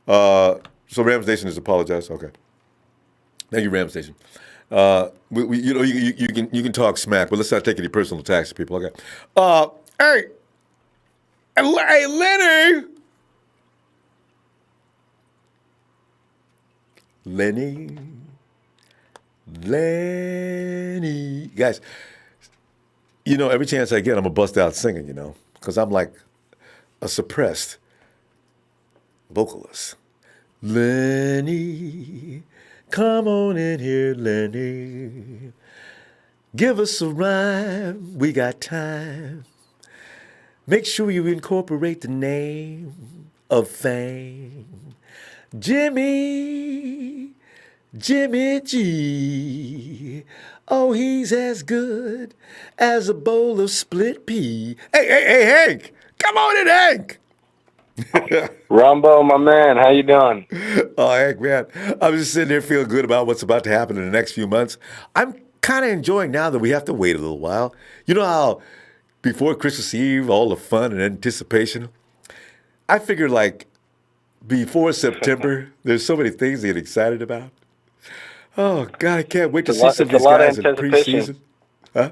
So Rams Nation has apologized. Okay. Thank you, Rams Nation. You can talk smack, but let's not take any personal attacks to people. Okay. Hey, Lenny. Guys, you know, every chance I get, I'm going to bust out singing, you know, because I'm like a suppressed vocalist. Lenny, come on in here, Lenny. Give us a rhyme, we got time. Make sure you incorporate the name of fame. Jimmy G. Oh, he's as good as a bowl of split pea. Hey, Hank. Come on in, Hank. Ronbo, my man, how you doing? Oh, Hank, man. I'm just sitting there feeling good about what's about to happen in the next few months. I'm kind of enjoying now that we have to wait a little while. You know how before Christmas Eve, all the fun and anticipation? I figured like before September, there's so many things to get excited about. Oh, God, I can't wait to see some of these guys in preseason. Huh?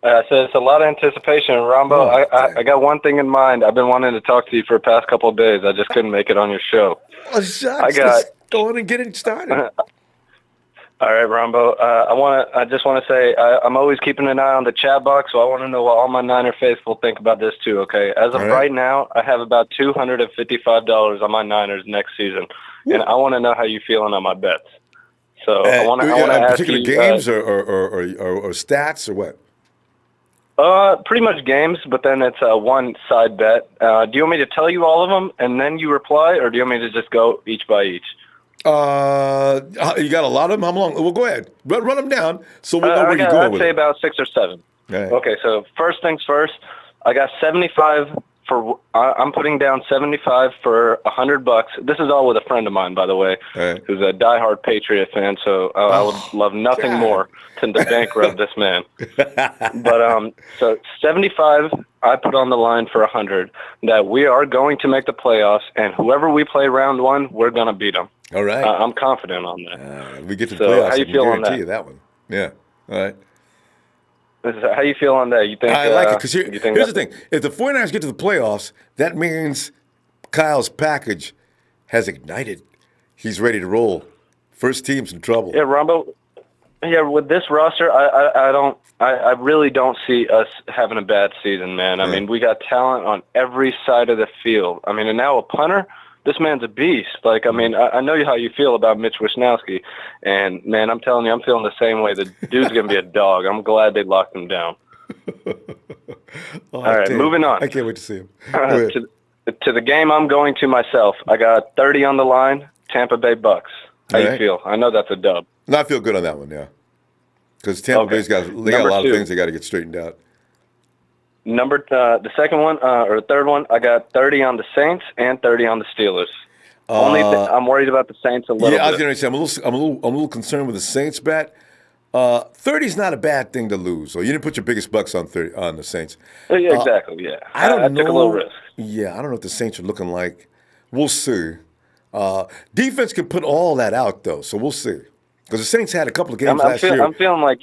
So it's a lot of anticipation. Ronbo, I got one thing in mind. I've been wanting to talk to you for the past couple of days. I just couldn't make it on your show. Oh, shucks. Let's go on and get it started. All right, Ronbo. I just want to say I'm always keeping an eye on the chat box, so I want to know what all my Niner faithful think about this too. Okay, as of right now, I have about $255 on my Niners next season, and I want to know how you feeling on my bets. So I want to ask particular you games or stats or what? Pretty much games, but then it's a one side bet. Do you want me to tell you all of them and then you reply, or do you want me to just go each by each? You got a lot of them? How long? Well, go ahead. Run them down so we'll know where you're going with it. I'd say about 6 or 7. Right. Okay, so first things first, I got 75 for. I'm putting down 75 for $100. This is all with a friend of mine, by the way, who's a diehard Patriot fan. So I would love nothing more than to bankrupt this man. But so 75, I put on the line for 100 that we are going to make the playoffs, and whoever we play round 1, we're gonna beat them. All right. I'm confident on that. We get to the playoffs. How you feel on that? You that one. Yeah. All right. How you feel on that? You think? I like it because here's the thing: if the 49ers get to the playoffs, that means Kyle's package has ignited. He's ready to roll. First team's in trouble. Yeah, Ronbo. Yeah, with this roster, I really don't see us having a bad season, man. I mean, we got talent on every side of the field. I mean, and now a punter. This man's a beast. Like, I mean, I know how you feel about Mitch Wisnowski, and man, I'm telling you, I'm feeling the same way. The dude's gonna be a dog. I'm glad they locked him down. All right, moving on. I can't wait to see him. To the game I'm going to myself. I got 30 on the line. Tampa Bay Bucks. How you feel? I know that's a dub. No, I feel good on that one, yeah. Because Tampa Bay's got a lot of things they got to get straightened out. The second one or the third one, I got 30 on the Saints and 30 on the Steelers. I'm worried about the Saints a little bit. Yeah, I was going to say I'm a little concerned with the Saints bet. 30 is not a bad thing to lose. So you didn't put your biggest bucks on the Saints. Yeah, exactly. Yeah, I don't know. Took a little risk. Yeah, I don't know what the Saints are looking like. We'll see. Defense can put all that out though, so we'll see. Because the Saints had a couple of games last year. I'm feeling like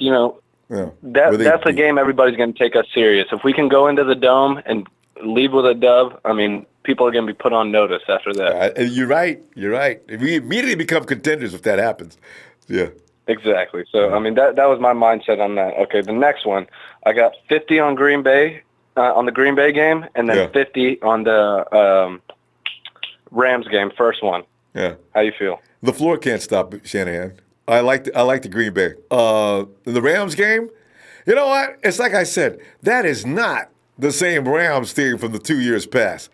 that's a game everybody's going to take us serious. If we can go into the Dome and leave with a dub, I mean, people are going to be put on notice after that. You're right. We immediately become contenders if that happens. Yeah. Exactly. So, I mean, that was my mindset on that. Okay, the next one, I got 50 on Green Bay, on the Green Bay game, and then 50 on the Rams game, first one. Yeah. How you feel? The floor can't stop Shanahan. I like the Green Bay. The Rams game, you know what? It's like I said, that is not the same Rams team from the 2 years past.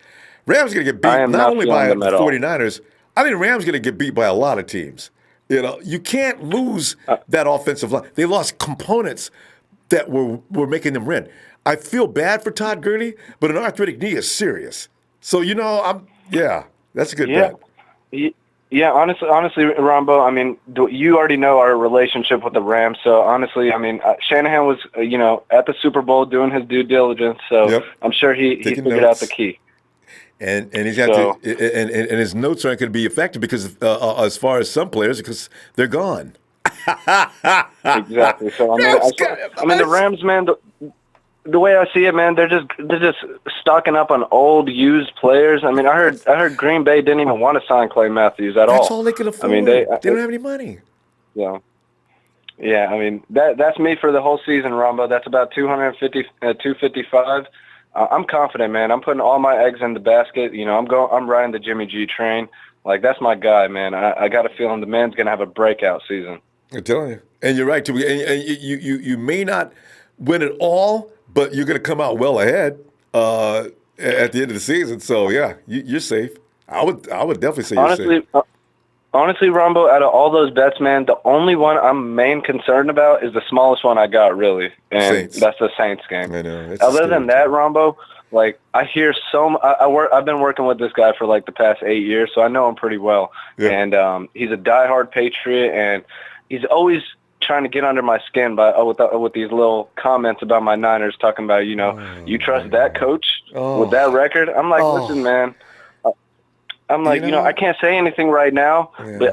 Rams going to get beat not only by the 49ers, I think Rams going to get beat by a lot of teams. You know, you can't lose that offensive line. They lost components that were making them win. I feel bad for Todd Gurley, but an arthritic knee is serious. So, that's a good bet. Yeah, honestly, Ronbo, I mean, you already know our relationship with the Rams. So, honestly, I mean, Shanahan was, at the Super Bowl doing his due diligence. So, I'm sure he figured out the key. And he's got and his notes aren't going to be effective because, as far as some players, because they're gone. Exactly. So, I mean, the Rams, man, the way I see it, man, they're just stocking up on old, used players. I mean, I heard Green Bay didn't even want to sign Clay Matthews at all. That's all they could afford. I mean, they don't have any money. Yeah, I mean, that's me for the whole season, Ronbo. That's about 255. I'm confident, man. I'm putting all my eggs in the basket. You know, I'm riding the Jimmy G train. Like, that's my guy, man. I got a feeling the man's gonna have a breakout season. I'm telling you, and you're right. And you may not win it all, but you're gonna come out well ahead at the end of the season. So yeah, you're safe. I would definitely say you're safe. Honestly, Ronbo, out of all those bets, man, the only one I'm main concerned about is the smallest one I got, really, and Saints. That's the Saints game. I know. Other than that, Ronbo, like, I hear I've been working with this guy for like the past 8 years, so I know him pretty well. Yeah. And he's a diehard Patriot, and he's always trying to get under my skin with these little comments about my Niners, talking about, you trust that coach with that record? I'm like, listen, man. I'm like, I can't say anything right now, but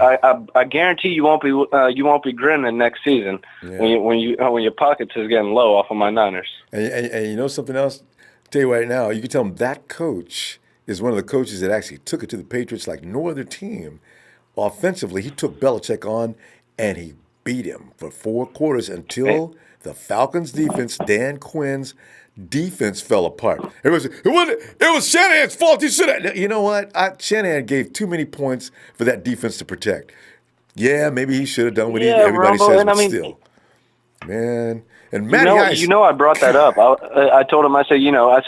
I guarantee you won't be grinning next season when your pockets is getting low off of my Niners. And you know something else? I'll tell you right now, you can tell them that coach is one of the coaches that actually took it to the Patriots like no other team. Offensively, he took Belichick on and he beat him for 4 quarters until the Falcons' defense, Dan Quinn's defense, fell apart. It was Shanahan's fault. He should have. You know what? Shanahan gave too many points for that defense to protect. Yeah, maybe he should have done what everybody Ronbo, says, and but I mean, still. Man. And Matty Ice. I brought that up. I told him, I said,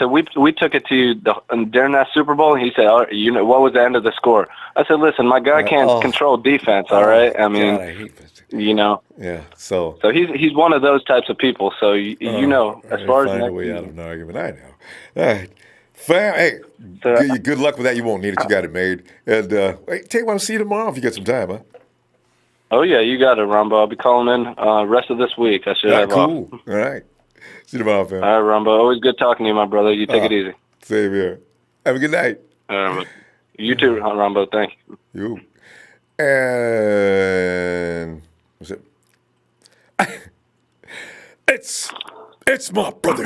we took it to during that Super Bowl, and he said, what was the end of the score? I said, listen, my guy can't control defense, all right? I mean, God, I hate this. Yeah. So he's one of those types of people. So as far as find a way out of an argument, I know. All right, fam. Hey, good luck with that. You won't need it. You got it made. And tell you what, I'll see you tomorrow if you get some time, huh? Oh yeah, you got it, Ronbo. I'll be calling in rest of this week. I should have cool. off. All right. See you tomorrow, fam. All right, Ronbo. Always good talking to you, my brother. You take it easy. Same here. Have a good night. You too, Ronbo. Thank you. And what's it? It's my brother,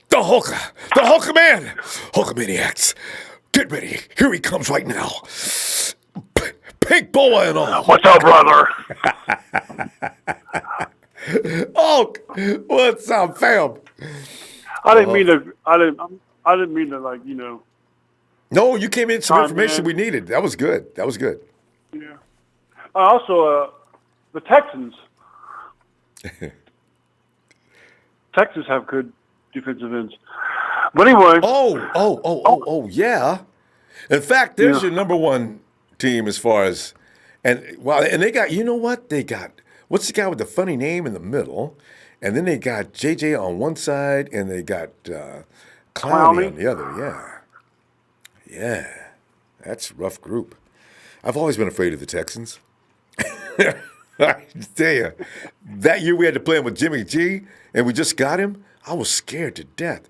the Hulkman, Hulkamaniacs. Get ready. Here he comes right now. Pink boa and all. What's up, brother? Hulk, what's up, fam? I didn't mean to like, No, you came in some information we needed. That was good. Yeah. Also, the Texans. Texans have good defensive ends. But anyway. Oh, yeah. In fact, there's your number one team as far as, and they got, you know what? They got, what's the guy with the funny name in the middle? And then they got JJ on one side, and they got Clowney on the other. Yeah. That's a rough group. I've always been afraid of the Texans. I tell you, that year we had to play him with Jimmy G, and we just got him, I was scared to death.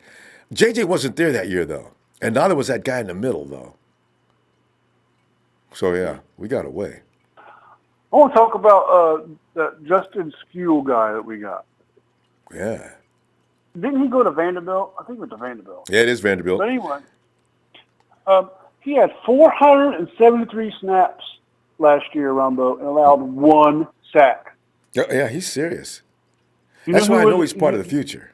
JJ wasn't there that year, though. And neither was that guy in the middle, though. So, yeah, we got away. I want to talk about that Justin Skule guy that we got. Yeah. Didn't he go to Vanderbilt? I think he went to Vanderbilt. Yeah, it is Vanderbilt. But anyway, he had 473 snaps last year, Ronbo, and allowed 1 sack. Yeah, he's serious. That's why I know he's part of the future.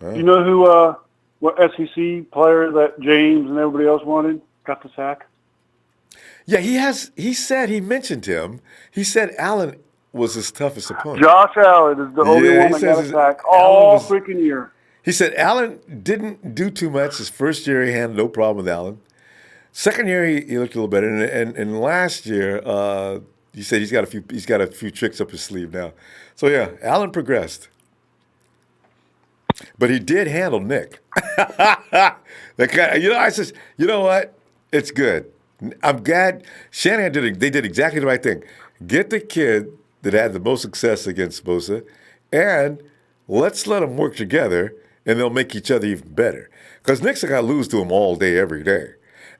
Huh? You know who, what SEC player that James and everybody else wanted got the sack? Yeah, he mentioned him. He said Allen was his toughest opponent. Josh Allen is the only one that got a sack all freaking year. He said Allen didn't do too much. His first year he had no problem with Allen. Second year he looked a little better, and last year he said he's got a few tricks up his sleeve now. So yeah, Allen progressed, but he did handle Nick. I said, you know what? It's good. I'm glad Shanahan they did exactly the right thing. Get the kid that had the most success against Bosa, and let's let them work together, and they'll make each other even better. Because Nick's got to lose to him all day, every day.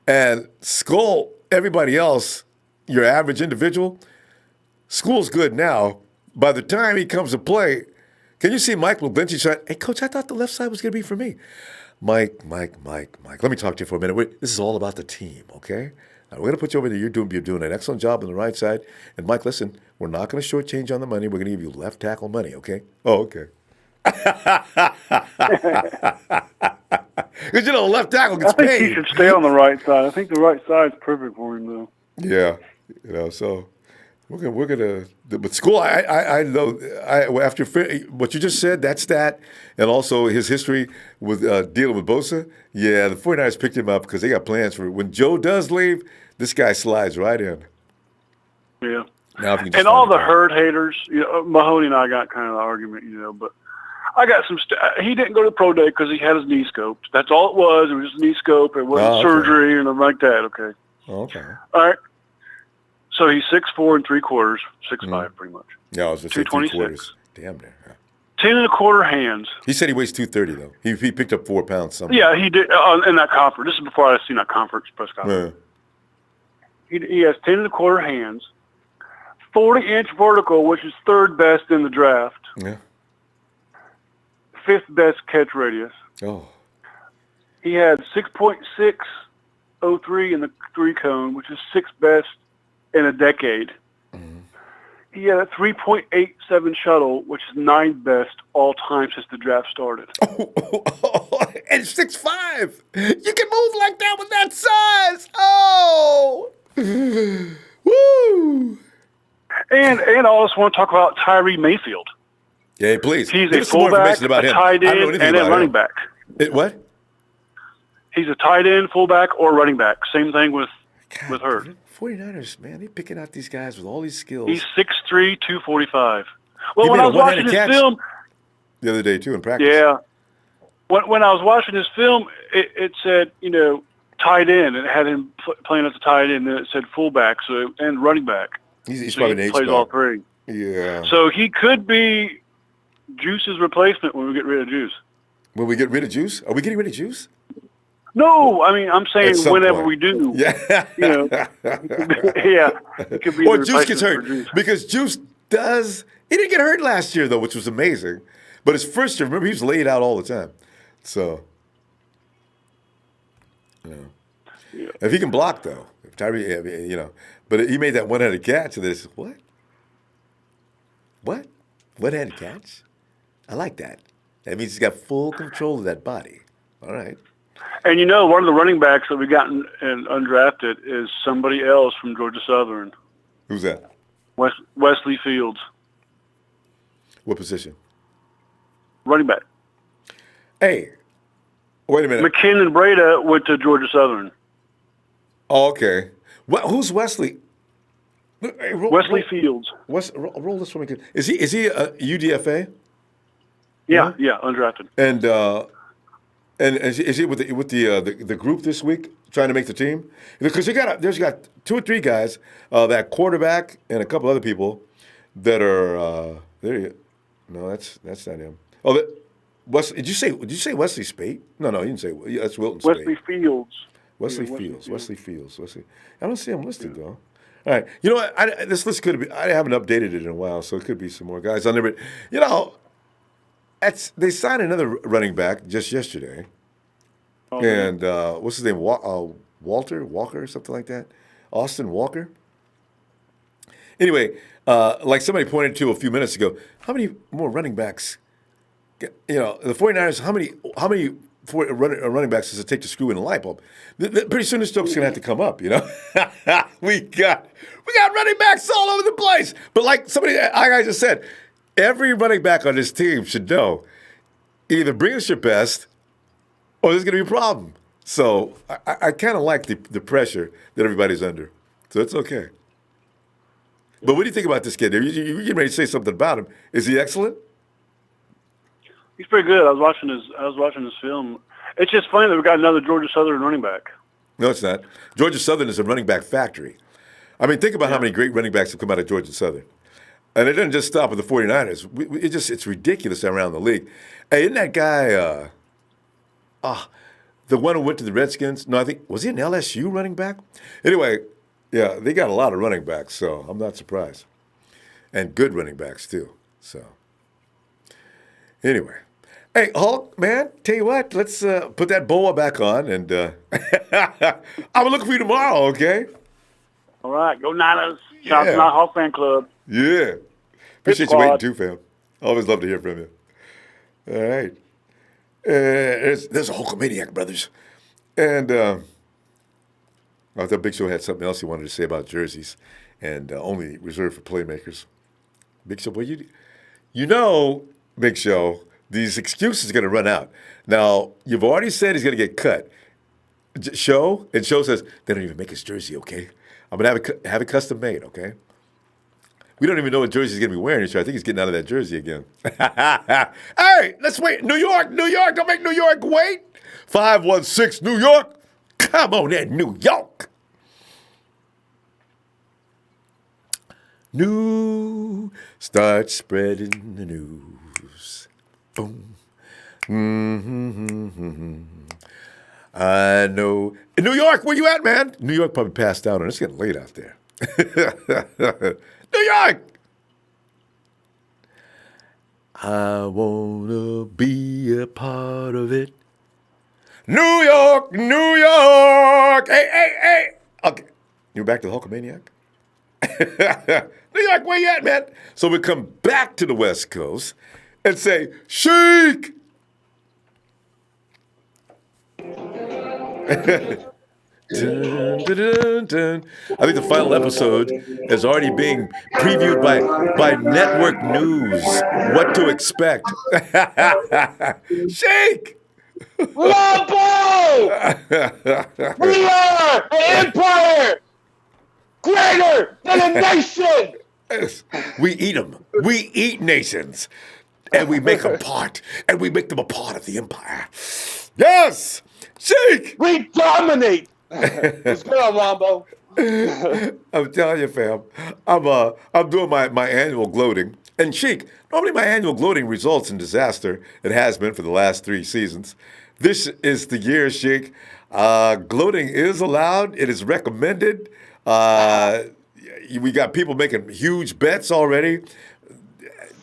And Skull, everybody else, your average individual, Skull's good now. By the time he comes to play, can you see Mike Lebenci trying, hey, Coach, I thought the left side was going to be for me. Mike, let me talk to you for a minute. This is all about the team, okay? Now, we're going to put you over there. You're doing an excellent job on the right side. And, Mike, listen, we're not going to shortchange on the money. We're going to give you left tackle money, okay? Oh, okay. Because left tackle gets I think paid. he should stay on the right side. I think the right side's perfect for him, though. Yeah, so we're gonna. But school, I know. After what you just said, that stat, and also his history with dealing with Bosa. Yeah, the 49ers picked him up because they got plans for when Joe does leave. This guy slides right in. Yeah. Now, if you can just And all find the a guy. herd haters, Mahoney and I got kind of the argument, but I got some. He didn't go to the pro day because he had his knee scoped. That's all it was. It was just a knee scope. It wasn't okay. surgery or nothing like that. Okay. Okay. All right. So he's 6'4" 3/4, 6'5" pretty much. Yeah, I was just 226. Damn near. Yeah. 10 1/4 hands. He said he weighs 230 though. He picked up 4 pounds. Something. Yeah, he did in that conference. This is before I seen that conference press conference. He has 10 1/4 hands, 40-inch vertical, which is third best in the draft. Yeah. Fifth best catch radius. Oh. He had 6.603 in the 3-cone, which is sixth best in a decade. Mm-hmm. He had a 3.87 shuttle, which is ninth best all time since the draft started. And 6'5". You can move like that with that size. Oh. Woo. And I also want to talk about Tyree Mayfield. Yeah, please. He's Give a us some more fullback, information about a him. tight I don't know end, anything and a about running him. back. What? He's a tight end, fullback, or running back. Same thing with Hurd. 49ers, man, they picking out these guys with all these skills. He's 6'3", 245. Well, He when made I a was watching one-handed his catch film, the other day too in practice. yeah, when I was watching his film, it said tight end, and it had him playing as a tight end, and it said fullback, and running back. He's So probably he an plays H-back. all three. Yeah. So he could be Juice's replacement when we get rid of Juice. When we get rid of Juice? Are we getting rid of Juice? No, I mean I'm saying At some whenever point. we do. Yeah. It could be Or the Juice gets replacement hurt. for Juice. Because Juice does. He didn't get hurt last year, though, which was amazing. But his first year, remember, he was laid out all the time. So, if he can block, though, if Tyree, but he made that one-handed catch, and this, what? What? One-handed catch? I like that. That means he's got full control of that body. All right. And one of the running backs that we got in undrafted is somebody else from Georgia Southern. Who's that? Wesley Fields, What position? running back. Hey, wait a minute. McKinnon Breda went to Georgia Southern. Oh, okay. Who's Wesley? Hey, Wesley Fields. Roll this for me. Is he a UDFA? Yeah, undrafted. And is he with the group this week trying to make the team? Because there's got 2 or 3 guys, that quarterback and a couple other people that are there. No, that's not him. Oh, did you say Wesley Spate? No, you didn't say. Yeah, that's Wilton Spate. Wesley Fields. Wesley Fields. I don't see him listed though. All right, you know what? This list could be. I haven't updated it in a while, so it could be some more guys on there. But they signed another running back just yesterday, and what's his name? Walker or something like that. Austin Walker. Anyway, like somebody pointed to a few minutes ago, how many more running backs? The 49ers. How many running backs does it take to screw in a light bulb? Pretty soon this joke's gonna have to come up. we got running backs all over the place. But like I just said, every running back on this team should know either bring us your best or there's going to be a problem. So I kind of like the pressure that everybody's under. So it's okay. But what do you think about this kid? You're getting ready to say something about him. Is he excellent? He's pretty good. I was watching his film. It's just funny that we got another Georgia Southern running back. No, it's not. Georgia Southern is a running back factory. I mean, think about how many great running backs have come out of Georgia Southern. And it doesn't just stop with the 49ers. It's ridiculous around the league. Hey, isn't that guy, the one who went to the Redskins? No, I think, was he an LSU running back? Anyway, yeah, they got a lot of running backs, so I'm not surprised. And good running backs, too. So, anyway. Hey, Hulk, man, tell you what, let's put that boa back on, and I'm looking for you tomorrow, okay? All right, go Niners. Shout out to my Hawk fan club. Yeah. Appreciate you waiting too, fam. Always love to hear from you. All right. There's a Hulkamaniac, brothers. And I thought Big Show had something else he wanted to say about jerseys and only reserved for playmakers. Big Show, boy, you know, Big Show, these excuses are going to run out. Now, you've already said he's going to get cut. Show says, they don't even make his jersey, okay? I'm going to have it custom made, okay? We don't even know what jersey he's going to be wearing this year. I think he's getting out of that jersey again. Hey, let's wait. New York, don't make New York wait. 516 New York. Come on in, New York. Start spreading the news. Boom. Mm-hmm. I know. In New York, where you at, man? New York probably passed out, and it's getting late out there. New York! I want to be a part of it. New York! Hey! Okay. You back to the Hulkamaniac? New York, where you at, man? So we come back to the West Coast and say, Sheik! Dun, dun, dun, dun. I think the final episode is already being previewed by Network News. What to expect? Shake! Ronbo! We are an empire greater than a nation! We eat them. We eat nations. And we make them part. And we make them a part of the empire. Yes! Shake! We dominate! What's going on, Ronbo? I'm telling you, fam. I'm doing my annual gloating. And Sheik, normally my annual gloating results in disaster. It has been for the last 3 seasons. This is the year, Sheik. Gloating is allowed. It is recommended. We got people making huge bets already.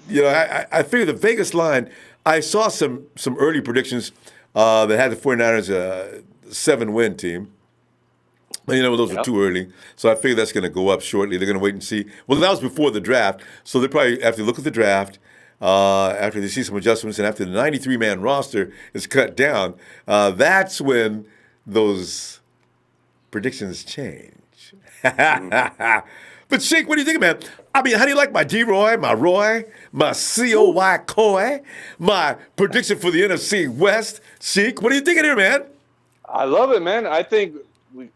You know, I figure the Vegas line, I saw some early predictions that had the 49ers a 7-win team. You know, those were too early. So I figure that's going to go up shortly. They're going to wait and see. Well, that was before the draft. So they probably, after they look at the draft, after they see some adjustments, and after the 93-man roster is cut down, that's when those predictions change. But, Sheik, what do you think, man? I mean, how do you like my D-Roy, my Roy, my C-O-Y Coy, my prediction for the NFC West? Sheik, what are you thinking here, man? I love it, man. I think we're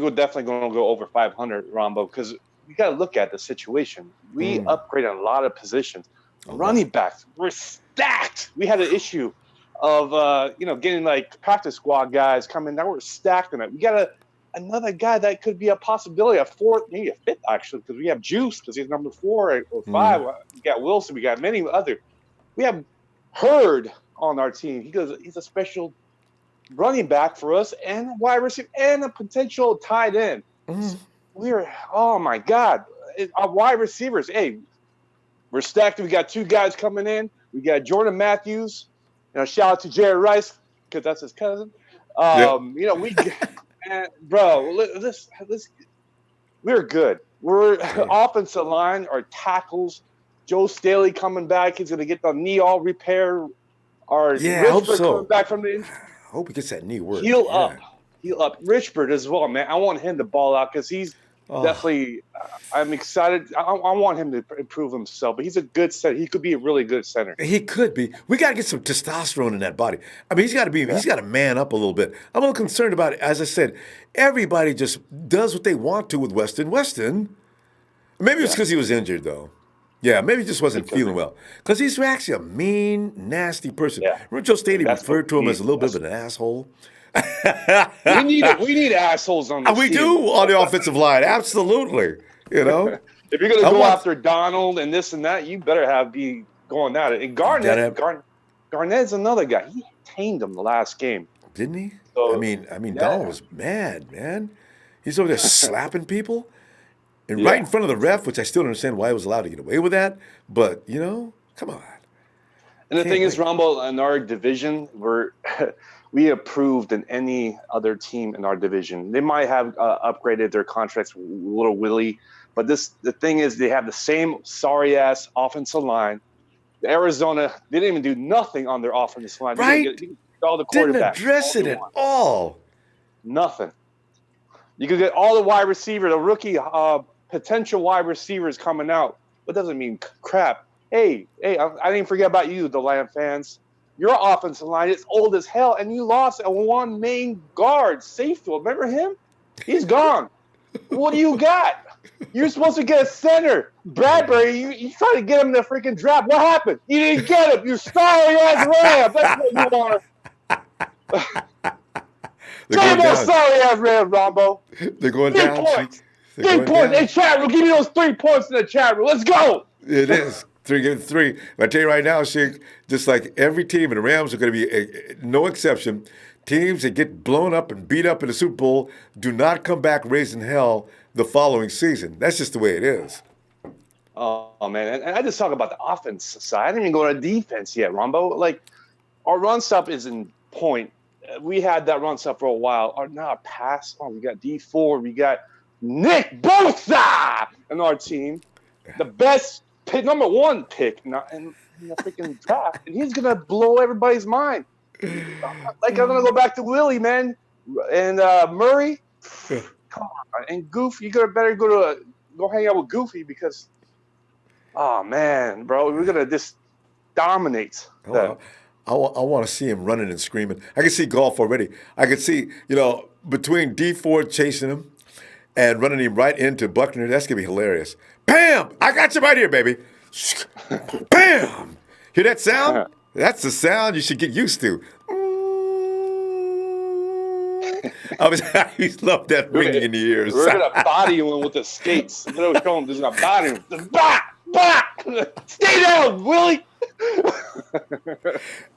definitely going to go over 500, Ronbo, because we got to look at the situation. We upgraded a lot of positions. Running backs, we're stacked. We had an issue of getting like practice squad guys coming. Now we're stacked in it. We got another guy that could be a possibility, a fourth, maybe a fifth actually, because we have Juice because he's number 4 or 5. We got Wilson. We got many other. We have Hurd on our team. He's a special running back for us and a wide receiver and a potential tight end. Oh my God, our wide receivers. Hey, we're stacked. We got 2 guys coming in. We got Jordan Matthews. Shout out to Jerry Rice because that's his cousin. We're good. We're offensive line, our tackles. Joe Staley coming back. He's going to get the knee all repaired. I hope so. Coming back from the injury. I hope he gets that knee work. Heal up. Richburg as well, man. I want him to ball out because he's definitely. I'm excited. I want him to improve himself, but he's a good center. He could be a really good center. He could be. We got to get some testosterone in that body. I mean, he's got to man up a little bit. I'm a little concerned about it. As I said, everybody just does what they want to with Weston. Maybe it's because he was injured, though. Yeah, maybe he just wasn't feeling well. Because he's actually a mean, nasty person. Yeah. Remember Joe Staley referred to him as a little bit of an asshole? we need assholes on this team. We do on the offensive line, absolutely. If you're going to go after Donald and this and that, you better be going at it. And Garnett's another guy. He tamed him the last game. Didn't he? So, Donald was mad, man. He's over there slapping people. And right in front of the ref, which I still don't understand why he was allowed to get away with that. But, come on. And the thing is, Ronbo, in our division, we approved than any other team in our division. They might have upgraded their contracts a little Willie, but the thing is, they have the same sorry-ass offensive line. Arizona, they didn't even do nothing on their offensive line. Right? You get all the quarterbacks. Didn't address it at all. Nothing. You could get all the wide receivers, the rookie potential wide receivers coming out. That doesn't mean crap. Hey, I didn't forget about you, the Lamb fans. Your offensive line is old as hell, and you lost a one main guard, safety. Remember him? He's gone. What do you got? You're supposed to get a center. Bradbury, you tried to get him in the freaking draft. What happened? You didn't get him. You sorry-ass Ram. That's what you want. Say about sorry-ass Ram, Ronbo. They're going down. 3 points. 3 points. Hey, chat room, give me those 3 points in the chat room. Let's go. It is. Give it 3. I tell you right now, Sheik, just like every team, and the Rams are going to be no exception, teams that get blown up and beat up in the Super Bowl do not come back raising hell the following season. That's just the way it is. Oh man. And I just talk about the offense side. I didn't even go to defense yet, Ronbo. Like, our run stuff is in point. We had that run stuff for a while. Now our pass, we got D4. We got Nick Bosa in our team. The best pick, number 1 pick in the freaking draft. And he's going to blow everybody's mind. Like, I'm going to go back to Willie, man. And Murray. Come on. And Goofy, you better go hang out with Goofy because, oh, man, bro, we're going to just dominate them. I want to see him running and screaming. I can see golf already. I can see, between D Ford chasing him and running him right into Buckner, that's going to be hilarious. Bam! I got you right here, baby. Bam! Hear that sound? That's the sound you should get used to. I always love that ringing in the ears. We're going to body him with the skates. We're going to body him. Just bah! Stay down, Willie!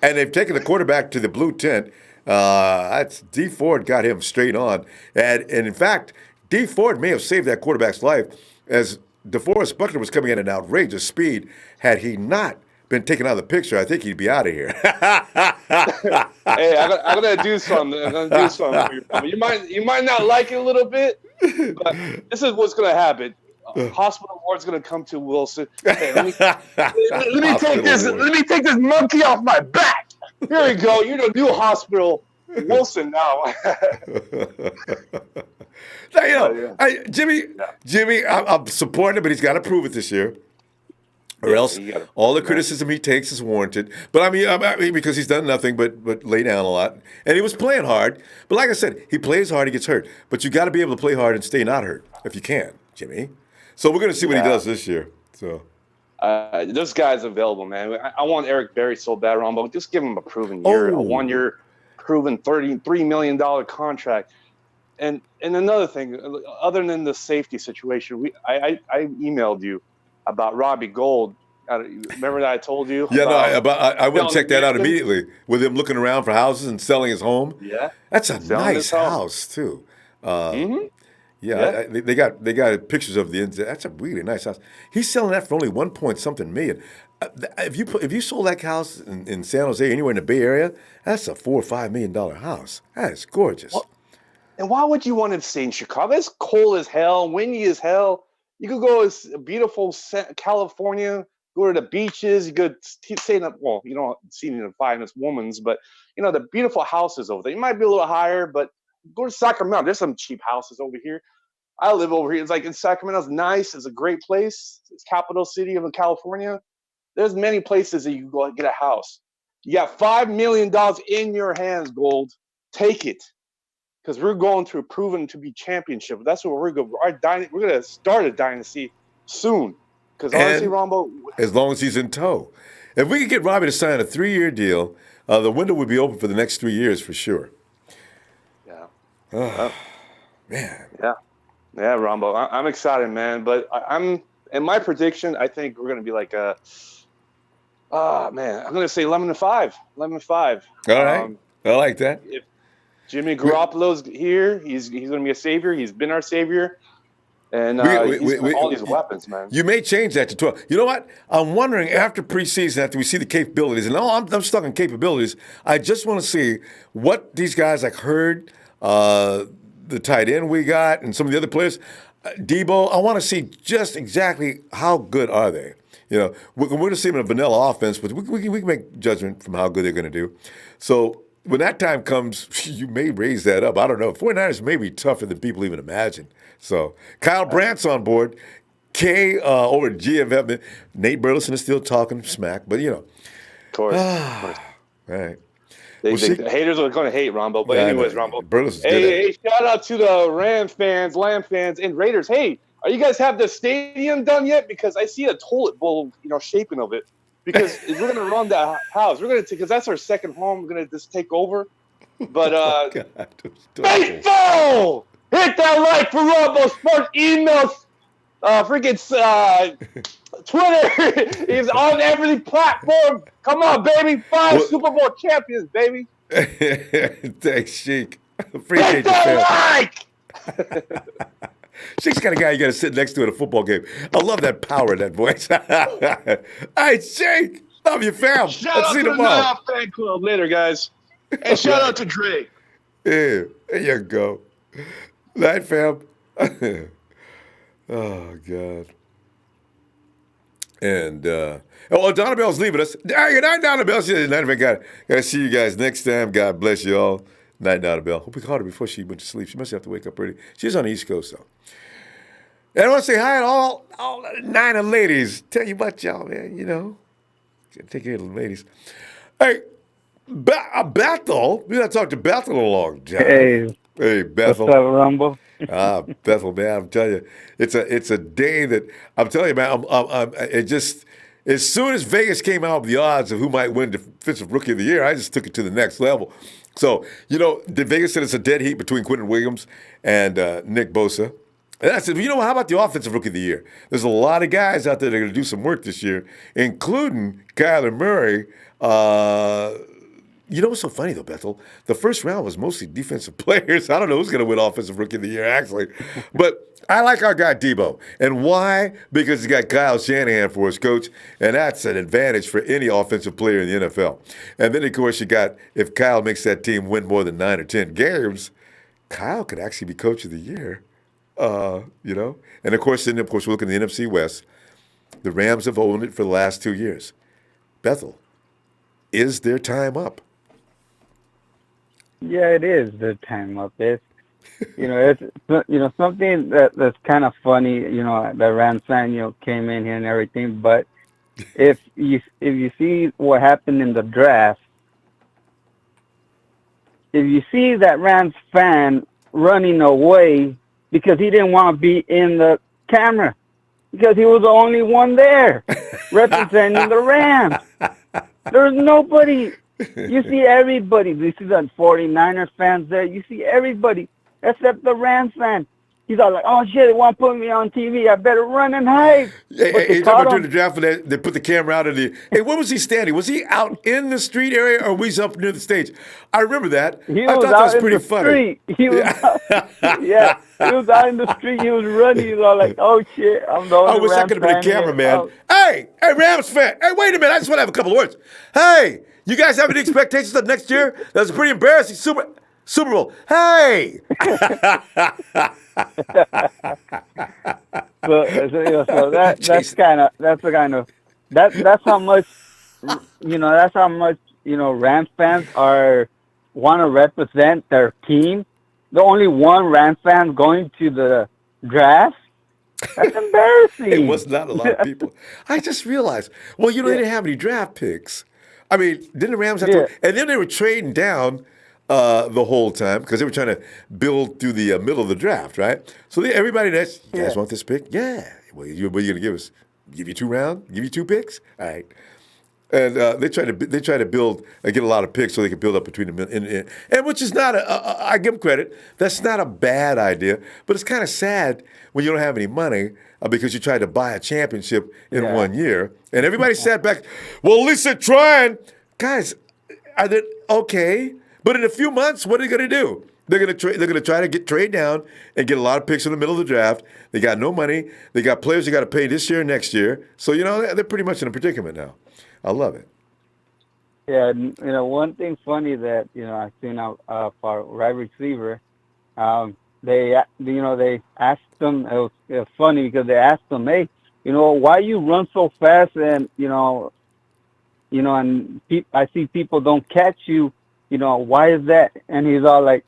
And they've taken the quarterback to the blue tent. That's D Ford got him straight on. And in fact, D Ford may have saved that quarterback's life as DeForest Buckner was coming at an outrageous speed. Had he not been taken out of the picture, I think he'd be out of here. Hey, I'm gonna do something. For you. You might not like it a little bit, but this is what's gonna happen. Hospital ward's gonna come to Wilson. Hey, let me take this monkey off my back. Here we go. You're the new hospital Wilson now. Jimmy, I'm supporting him, but he's got to prove it this year. Or else all the criticism he takes is warranted. But I mean, because he's done nothing but lay down a lot. And he was playing hard. But like I said, he plays hard, he gets hurt. But you got to be able to play hard and stay not hurt if you can, Jimmy. So we're going to see what he does this year. So this guy's available, man. I want Eric Berry so bad, Ronbo. Just give him a proven year, a 1-year proven $33 million contract. And another thing, other than the safety situation, I emailed you about Robbie Gould. Remember that I told you? Yeah, I went and checked that out immediately with him looking around for houses and selling his home. Yeah, that's a nice house too. Yeah, they got pictures of the inside. That's a really nice house. He's selling that for only $1 million. If you sold that house in San Jose, anywhere in the Bay Area, that's a $4 or $5 million house. That is gorgeous. Well, and why would you want to stay in Chicago? It's cold as hell, windy as hell. You could go to beautiful California, go to the beaches. You could stay in you don't see in the finest woman's, but the beautiful houses over there. You might be a little higher, but go to Sacramento. There's some cheap houses over here. I live over here. It's like in Sacramento's nice. It's a great place. It's capital city of California. There's many places that you can go get a house. You got $5 million in your hands, Gold. Take it. Because we're going through proven to be championship. That's what we're going. We're going to start a dynasty soon. Because honestly, Ronbo, as long as he's in tow, if we could get Robbie to sign a 3-year deal, the window would be open for the next 3 years for sure. Yeah. Man. Yeah, Ronbo, I'm excited, man. But I'm in my prediction. I think we're going to be like I'm going to say 11-5. 11-5. All right, I like that. If Jimmy Garoppolo's here, he's going to be a savior. He's been our savior. And all these weapons, man. You may change that to 12. You know what? I'm wondering after preseason, after we see the capabilities, and I'm stuck on capabilities, I just want to see what these guys like Hurd, the tight end we got, and some of the other players, Debo, I want to see just exactly how good are they. You know, we're going to see them in a vanilla offense, but we can make judgment from how good they're going to do. So when that time comes, you may raise that up. I don't know. 49ers may be tougher than people even imagine. So Kyle Brandt's on board. Kay over at GFF. Nate Burleson is still talking smack, but you know. Of course. All right. The haters are going to hate Ronbo. But anyways, Ronbo. Hey, shout out to the Ram fans, Lamb fans, and Raiders. Hey, are you guys have the stadium done yet? Because I see a toilet bowl, shaping of it. Because we're going to run that house. We're going to because that's our second home. We're going to just take over. But faithful, hit that like for Ronbo Sports. Emails, Twitter is on every platform. Come on, baby. 5 Super Bowl champions, baby. Thanks, Sheik. Appreciate you, fam. Sheik's the kind of guy you got to sit next to at a football game. I love that power in that voice. Hey, Sheik. Love you, fam. Shout out to the Nile fan club later, guys. And shout out to Drake. Yeah, there you go. Night, fam. Oh, God. And, Donna Bell's leaving us. Good night, Donna Bell. Got to see you guys next time. God bless you all. Night, Donna Bell. Hope we caught her before she went to sleep. She must have to wake up early. She's on the East Coast, though. And I want to say hi to all 9 of the ladies. Tell you what, y'all, man, take care of the ladies. Hey, Bethel. We got to talk to Bethel a long time. Hey, Bethel. What's up, Rumble? Bethel, man, I'm telling you, it's a day that I'm telling you, man. It just as soon as Vegas came out with the odds of who might win Defensive Rookie of the Year, I just took it to the next level. So Vegas said it's a dead heat between Quinnen Williams and Nick Bosa. And I said, how about the Offensive Rookie of the Year? There's a lot of guys out there that are going to do some work this year, including Kyler Murray. What's so funny, though, Bethel? The first round was mostly defensive players. I don't know who's going to win Offensive Rookie of the Year, actually. But I like our guy, Debo. And why? Because he's got Kyle Shanahan for his coach, and that's an advantage for any offensive player in the NFL. And then, of course, you got, if Kyle makes that team win more than 9 or 10 games, Kyle could actually be Coach of the Year, And, of course, we're looking at the NFC West. The Rams have owned it for the last 2 years. Bethel, is their time up? Yeah, it is the time up. It's something that's kind of funny. The Rams fan came in here and everything, but if you see what happened in the draft, if you see that Rams fan running away because he didn't want to be in the camera because he was the only one there representing the Rams. There's nobody. You see everybody. You see the 49ers fans there. You see everybody except the Rams fan. He's all like, oh, shit, they want to put me on TV. I better run and hide. Hey, during the draft, they put the camera out of the... Hey, where was he standing? Was he out in the street area or was he up near the stage? I remember that. I thought that was pretty funny. He was he was out in the street. He was running. He was all like, oh, shit, I'm the only I wish I could have been a cameraman. Oh. Hey, Rams fan. Hey, wait a minute. I just want to have a couple of words. Hey, you guys have any expectations of next year? That's pretty embarrassing. Super Bowl. Hey! That's how much Rams fans want to represent their team. The only one Rams fan going to the draft. That's embarrassing. It was not a lot of people. I just realized. Well, they didn't have any draft picks. I mean, didn't the Rams have to? And then they were trading down the whole time because they were trying to build through the middle of the draft, right? So everybody that's, you guys want this pick? Yeah. What are you going to give us? Give you 2 rounds? Give you 2 picks? All right. And they try to build, get a lot of picks so they can build up between them. And which is not, I give them credit, that's not a bad idea, but it's kind of sad when you don't have any money because you tried to buy a championship in 1 year. And everybody sat back, well, at least they're trying. Guys, are they okay? But in a few months, what are they going to do? They're going to try to trade down and get a lot of picks in the middle of the draft. They got no money. They got players they got to pay this year and next year. So, they're pretty much in a predicament now. I love it. Yeah, one thing funny that I've seen out for wide receiver, they asked them. It was funny because they asked them, hey, why you run so fast and, and I see people don't catch you, why is that? And he's all like,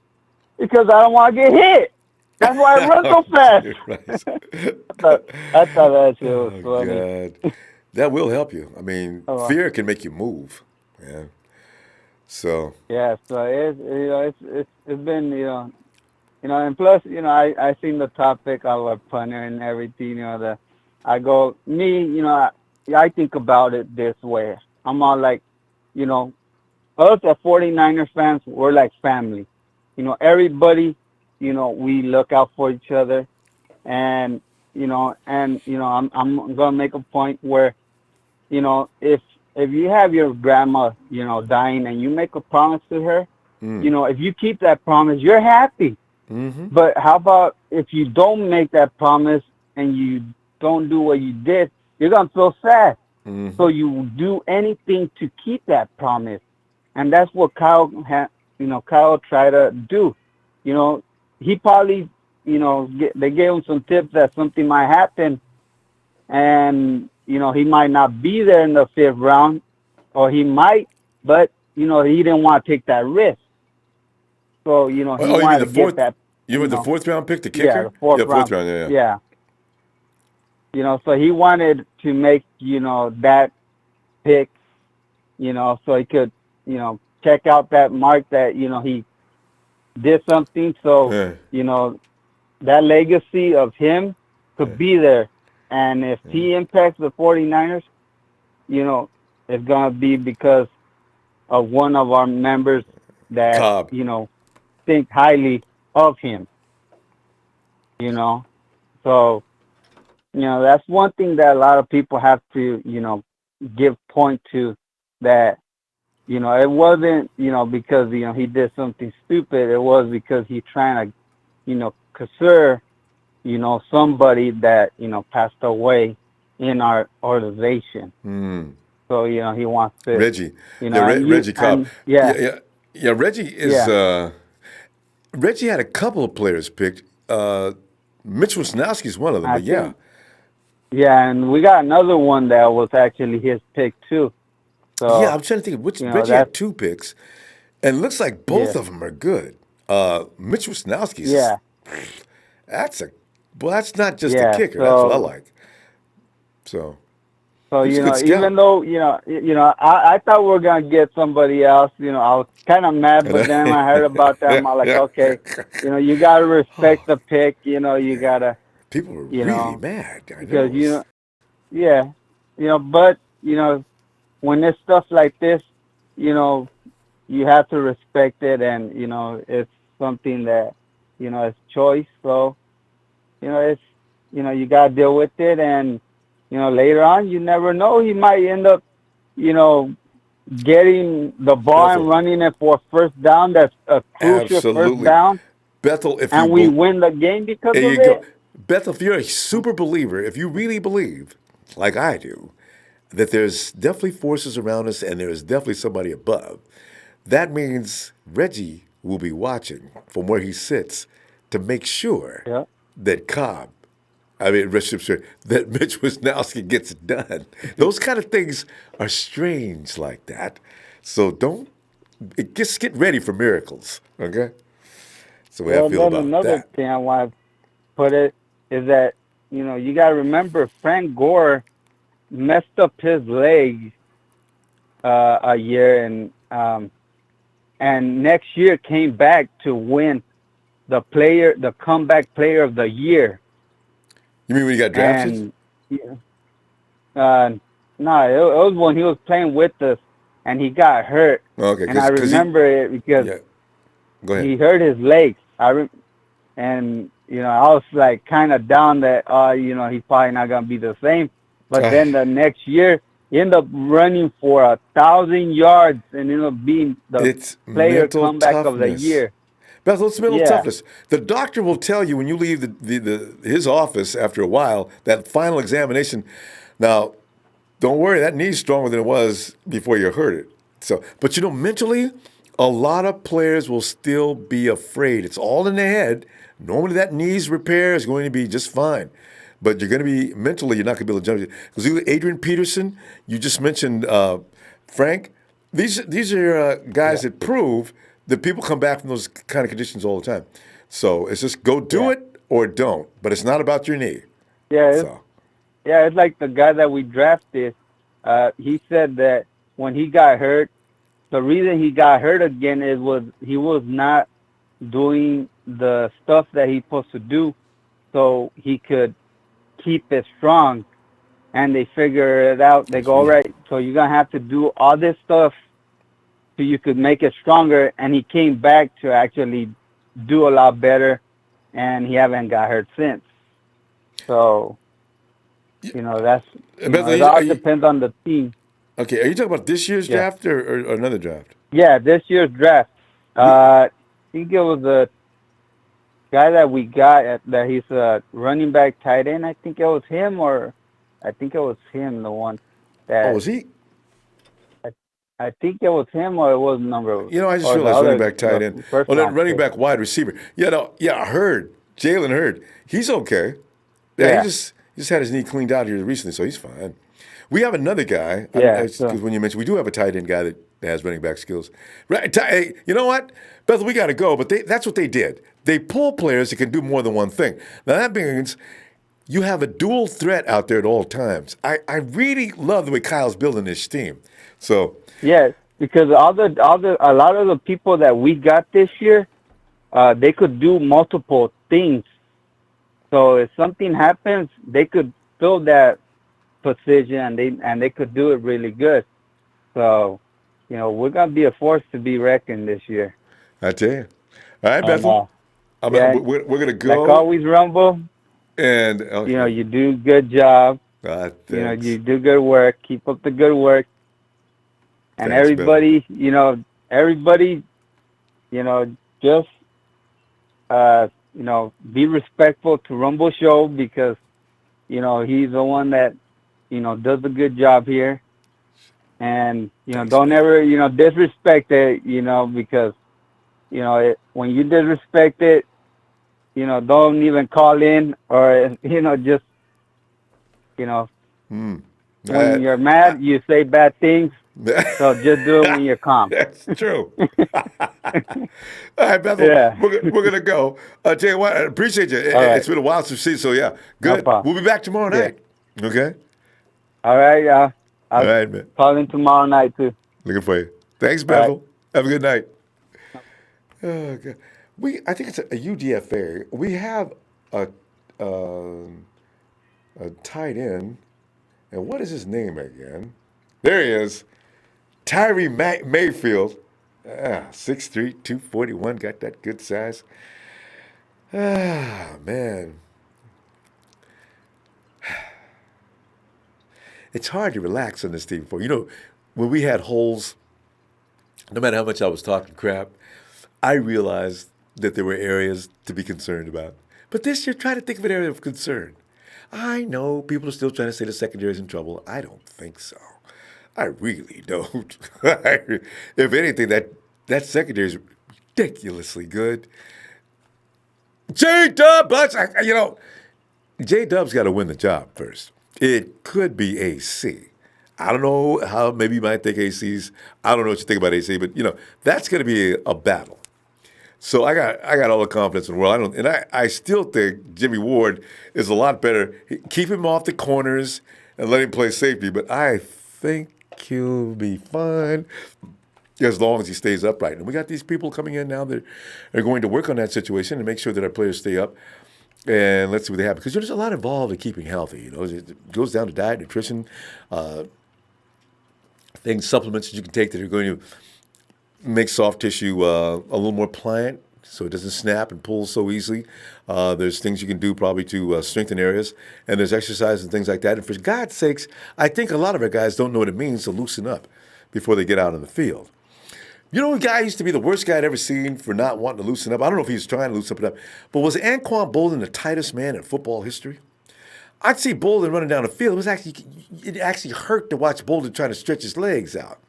because I don't want to get hit. That's why I run so fast. I thought that shit was funny. God. That will help you. I mean, fear can make you move. Yeah. So. Yeah. So it's been and plus I seen the topic of a punter and everything. I think about it this way. I'm all like, us as 49ers fans, we're like family. Everybody, we look out for each other, and I'm gonna make a point where, if you have your grandma, dying, and you make a promise to her, if you keep that promise, you're happy. Mm-hmm. But how about if you don't make that promise and you don't do what you did, you're gonna feel sad. Mm-hmm. So you do anything to keep that promise, and that's what Kyle tried to do. He probably, they gave him some tips that something might happen, and he might not be there in the 5th round, or he might, but he didn't want to take that risk. So he wanted to get that. You mean the 4th round pick, the kicker? Yeah, the 4th round. Yeah. So he wanted to make that pick, so he could check out that mark that he did something. So that legacy of him could be there, and if he impacts the 49ers, it's gonna be because of one of our members that Cobb. think highly of him. So that's one thing that a lot of people have to give point to, that it wasn't because he did something stupid. It was because he's trying to conserve somebody that passed away in our organization. So he wants to Reggie. Reggie Cobb. Reggie is Reggie had a couple of players picked. Mitch Wisnowski's one of them, Yeah, and we got another one that was actually his pick too. So, I'm trying to think of which. Reggie had 2 picks, and it looks like both of them are good. Mitch Wisnowski's. Yeah. That's not just a kicker. That's what I like. So even though I thought we were gonna get somebody else. I was kind of mad, but then I heard about that. I'm like, okay, you gotta respect the pick. You gotta. People were really mad because but when there's stuff like this, you have to respect it, and it's something that it's choice. So it's you gotta deal with it, and later on, you never know. He might end up, getting the ball and running it for a 1st down. That's a crucial 1st down. Bethel, we win the game because of it. Bethel, if you're a super believer, if you really believe, like I do, that there's definitely forces around us and there's definitely somebody above, that means Reggie will be watching from where he sits to make sure that that Mitch Wisnowski gets it done. Those kind of things are strange like that. So just get ready for miracles, okay? So we have to feel about another thing I want to put it is that, you got to remember Frank Gore messed up his legs a year, and next year came back to win the comeback player of the year. You mean when he got drafted? No, it was when he was playing with us, and he got hurt. Okay, and I remember it because he hurt his legs. And I was like kind of down that he's probably not gonna be the same. But then the next year, he ended up running for 1,000 yards and ended up being the player comeback of the year. Bethel, it's mental toughness. The doctor will tell you when you leave his office after a while, that final examination. Now, don't worry, that knee's stronger than it was before you hurt it. So, but mentally, a lot of players will still be afraid. It's all in the head. Normally, that knee's repair is going to be just fine. but you're going to be mentally. You're not going to be able to jump. Because Adrian Peterson, you just mentioned Frank. These are guys that prove that people come back from those kind of conditions all the time. So it's just go do it or don't. But it's not about your knee. Yeah, it's like the guy that we drafted. He said that when he got hurt, the reason he got hurt again he was not doing the stuff that he's supposed to do, so he could keep it strong. And they figure it out. They go, all right, so you're gonna have to do all this stuff so you could make it stronger. And he came back to actually do a lot better, and he haven't got hurt since. So, that's it all depends on the team. Okay, are you talking about this year's draft or another draft? Yeah, this year's draft. I think it was a guy that we got that he's a running back tight end. I think it was him, the one that. Oh, was he? I think it was him, or it was number. I just realized running back tight end. Then running back wide receiver. I heard Jalen Hurd. He's okay. Yeah, he just had his knee cleaned out here recently, so he's fine. We have another guy. Because when you mentioned, we do have a tight end guy that has running back skills. Right? Hey, you know what, Bethel, we got to go. But that's what they did. They pull players that can do more than one thing. Now that means you have a dual threat out there at all times. I really love the way Kyle's building this team. So yeah, because a lot of the people that we got this year, they could do multiple things. So if something happens, they could fill that position and they could do it really good. So, we're gonna be a force to be reckoned this year. I tell you. All right, Bethel. We're gonna go. Like always, Ronbo. And you do a good job. You do good work. Keep up the good work. And thanks, everybody, just be respectful to Ronbo Show because he's the one that does a good job here. And don't ever disrespect it, because when you disrespect it, don't even call in or just when you're mad, you say bad things. So just do it when you're calm. That's true. All right, Bethel. Yeah. We're gonna go. Tell you what, I appreciate you. It's been a while since we've seen, so yeah, good. No, we'll be back tomorrow night. Okay. All right. All right, man. Call in tomorrow night too. Looking for you. Thanks, Bethel. Right. Have a good night. Oh, God. I think it's a UDFA. We have a tight end, and what is his name again? There he is. Tyree Mayfield, 6'3", 241, got that good size. Man. It's hard to relax on this team. When we had holes, no matter how much I was talking crap, I realized that there were areas to be concerned about. But this year, try to think of an area of concern. I know people are still trying to say the secondary's in trouble. I don't think so. I really don't. If anything, that secondary is ridiculously good. J-Dub, J-Dub's got to win the job first. It could be AC. I don't know how, maybe you might think AC's, I don't know what you think about AC, but, that's going to be a battle. So I got all the confidence in the world. I still think Jimmy Ward is a lot better. Keep him off the corners and let him play safety, but I think he'll be fine as long as he stays upright. And we got these people coming in now that are going to work on that situation and make sure that our players stay up. And let's see what they have. Because there's a lot involved in keeping healthy. It goes down to diet, nutrition, supplements that you can take that are going to make soft tissue a little more pliant so it doesn't snap and pull so easily. There's things you can do probably to strengthen areas. And there's exercise and things like that. And for God's sakes, I think a lot of our guys don't know what it means to loosen up before they get out on the field. A guy used to be the worst guy I'd ever seen for not wanting to loosen up. I don't know if he was trying to loosen up, but was Anquan Bolden the tightest man in football history? I'd see Bolden running down the field. It actually hurt to watch Bolden trying to stretch his legs out.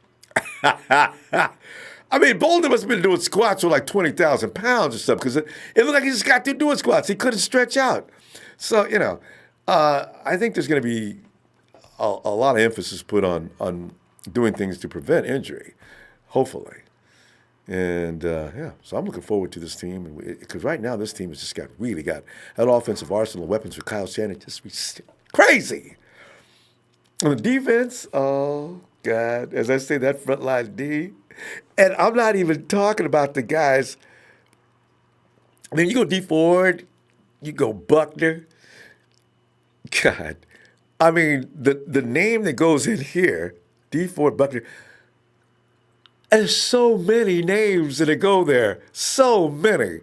I mean, Bolden must have been doing squats with like 20,000 pounds or something because it looked like he just got through doing squats. He couldn't stretch out. So, I think there's going to be a lot of emphasis put on doing things to prevent injury, hopefully. And, so I'm looking forward to this team. Because right now this team has just really got that offensive arsenal of weapons with Kyle Shanahan just crazy. On the defense, oh, God, as I say, that front line D. And I'm not even talking about the guys. I mean, you go D Ford, you go Buckner. God, I mean, the name that goes in here, D Ford, Buckner, there's so many names that go there. So many.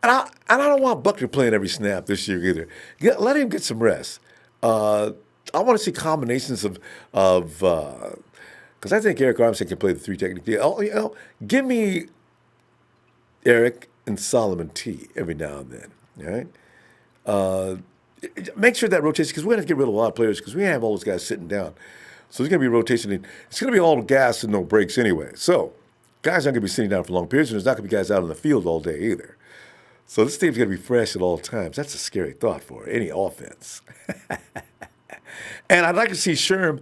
And I don't want Buckner playing every snap this year either. Let him get some rest. I want to see combinations of because I think Eric Armstead can play the 3 technique. Give me Eric and Solomon T every now and then, all right? Make sure that rotation, because we're going to get rid of a lot of players because we have all those guys sitting down. So there's going to be a rotation. It's going to be all gas and no breaks anyway. So guys aren't going to be sitting down for long periods, and there's not going to be guys out on the field all day either. So this team's going to be fresh at all times. That's a scary thought for any offense. And I'd like to see Sherm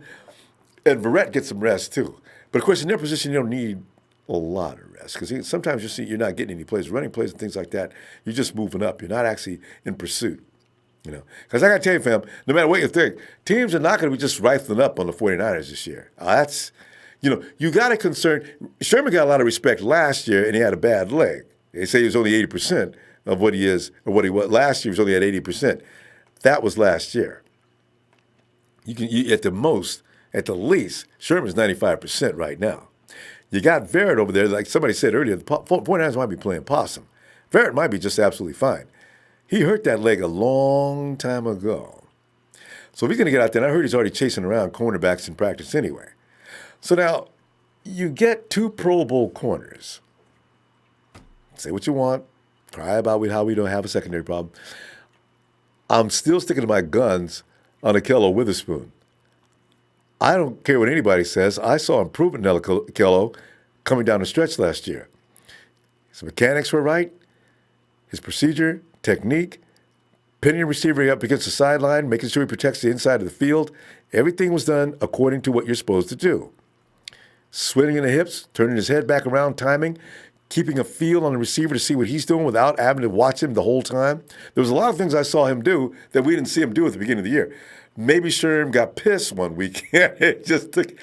and Verrett get some rest too. But of course, in their position, you don't need a lot of rest because sometimes you see you're not getting any plays, running plays and things like that. You're just moving up. You're not actually in pursuit. Because I got to tell you, fam, no matter what you think, teams are not going to be just rifling up on the 49ers this year. You got to concern. Sherman got a lot of respect last year, and he had a bad leg. They say he was only 80% of what he is, or what he was. Last year, he was only at 80%. That was last year. You at the least, Sherman's 95% right now. You got Verrett over there, like somebody said earlier, the 49ers might be playing possum. Verrett might be just absolutely fine. He hurt that leg a long time ago. So if he's going to get out there, and I heard he's already chasing around cornerbacks in practice anyway. So now you get 2 Pro Bowl corners. Say what you want. Cry about how we don't have a secondary problem. I'm still sticking to my guns on Akello Witherspoon. I don't care what anybody says. I saw improvement in Akello coming down the stretch last year. His mechanics were right. His procedure, technique, pinning the receiver up against the sideline, making sure he protects the inside of the field. Everything was done according to what you're supposed to do. Swinging the hips, turning his head back around, timing, keeping a feel on the receiver to see what he's doing without having to watch him the whole time. There was a lot of things I saw him do that we didn't see him do at the beginning of the year. Maybe Sherm got pissed one week. It just took,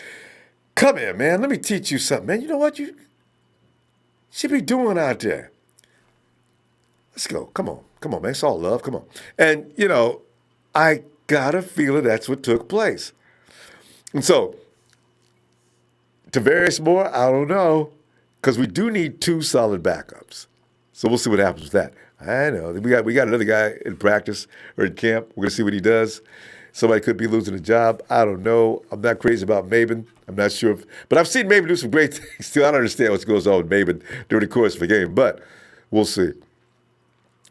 come here, man. Let me teach you something, man. You know what you should be doing out there? Let's go. Come on, man. It's all love. Come on. And, I got a feeling that's what took place. And so, Tavares Moore, I don't know, because we do need 2 solid backups. So we'll see what happens with that. I know. We got another guy in practice or in camp. We're going to see what he does. Somebody could be losing a job. I don't know. I'm not crazy about Maben. I'm not sure. But I've seen Maben do some great things, too. I don't understand what goes on with Maben during the course of the game. But we'll see.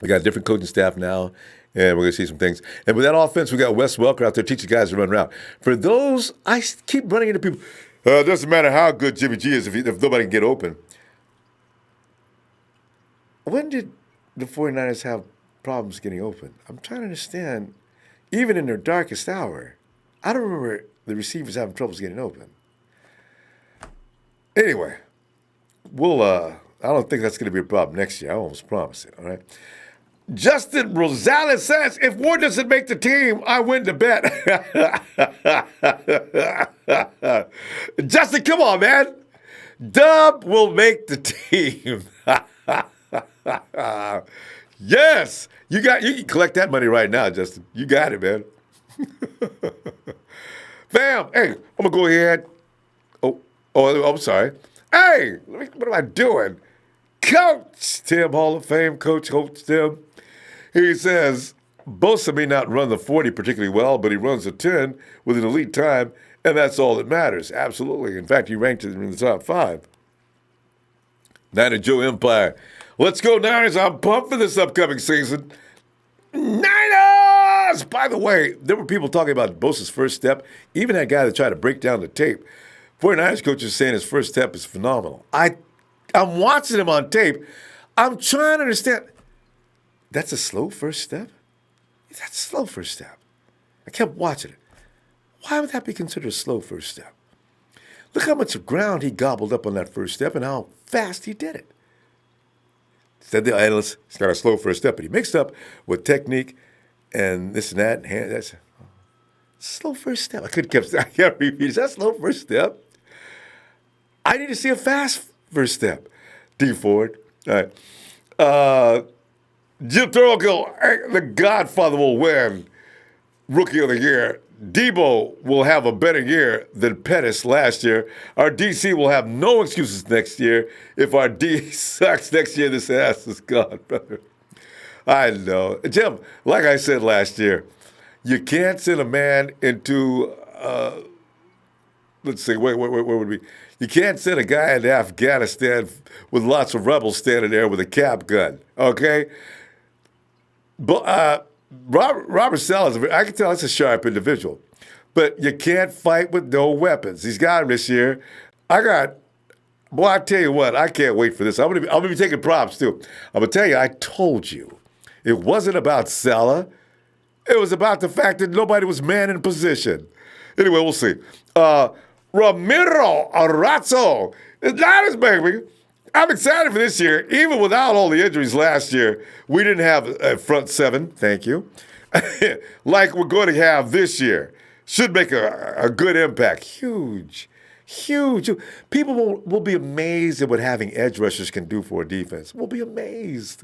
We got a different coaching staff now, and we're going to see some things. And with that offense, we got Wes Welker out there teaching guys to run around. For those, I keep running into people, it doesn't matter how good Jimmy G is if nobody can get open. When did the 49ers have problems getting open? I'm trying to understand. Even in their darkest hour, I don't remember the receivers having troubles getting open. Anyway, I don't think that's going to be a problem next year. I almost promise it, all right? Justin Rosales says, if Ward doesn't make the team, I win the bet. Justin, come on, man. Dub will make the team. Yes. You can collect that money right now, Justin. You got it, man. Fam, hey, I'm going to go ahead. Oh, I'm sorry. Hey, what am I doing? Coach Tim, Hall of Fame, Coach Tim. He says, Bosa may not run the 40 particularly well, but he runs the 10 with an elite time, and that's all that matters. Absolutely. In fact, he ranked in the top 5. Niner Joe Empire. Let's go, Niners. I'm pumped for this upcoming season. Niners! By the way, there were people talking about Bosa's first step. Even that guy that tried to break down the tape. 49ers coach is saying his first step is phenomenal. I'm watching him on tape. I'm trying to understand. That's a slow first step? That's a slow first step. I kept watching it. Why would that be considered a slow first step? Look how much ground he gobbled up on that first step and how fast he did it. Said the analyst, he's got a slow first step, but he mixed up with technique and this and that. And that's a slow first step. I can't repeat. Is that slow first step? I need to see a fast first step. D Ford. All right. Jim Thorogood, the Godfather, will win Rookie of the Year. Debo will have a better year than Pettis last year. Our DC will have no excuses next year. If our D sucks next year, this ass is gone, brother. I know. Jim, like I said last year, you can't send a man into, let's see, where would we? You can't send a guy into Afghanistan with lots of rebels standing there with a cap gun, okay? But Robert Saleh, I can tell that's a sharp individual. But you can't fight with no weapons. He's got them this year. I tell you what, I can't wait for this. I'm gonna be taking props, too. I'm going to tell you, I told you. It wasn't about Saleh. It was about the fact that nobody was man in position. Anyway, we'll see. Ramiro Arazzo is not his baby. I'm excited for this year. Even without all the injuries last year, we didn't have a front seven, thank you, like we're going to have this year. Should make a good impact. Huge. People will be amazed at what having edge rushers can do for a defense. We'll be amazed.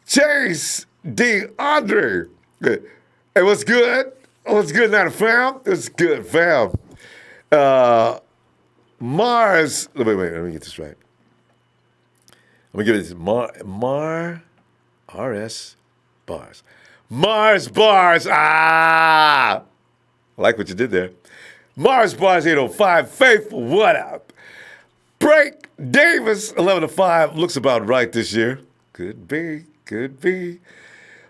Chase DeAndre. Hey, what's good? What's good now, fam? It's good, fam. Mars. Wait, let me get this right. Let me give it this. RS Bars. Mars Bars. I like what you did there. Mars Bars 805. Faithful, what up? Break Davis 11-5. Looks about right this year. Could be.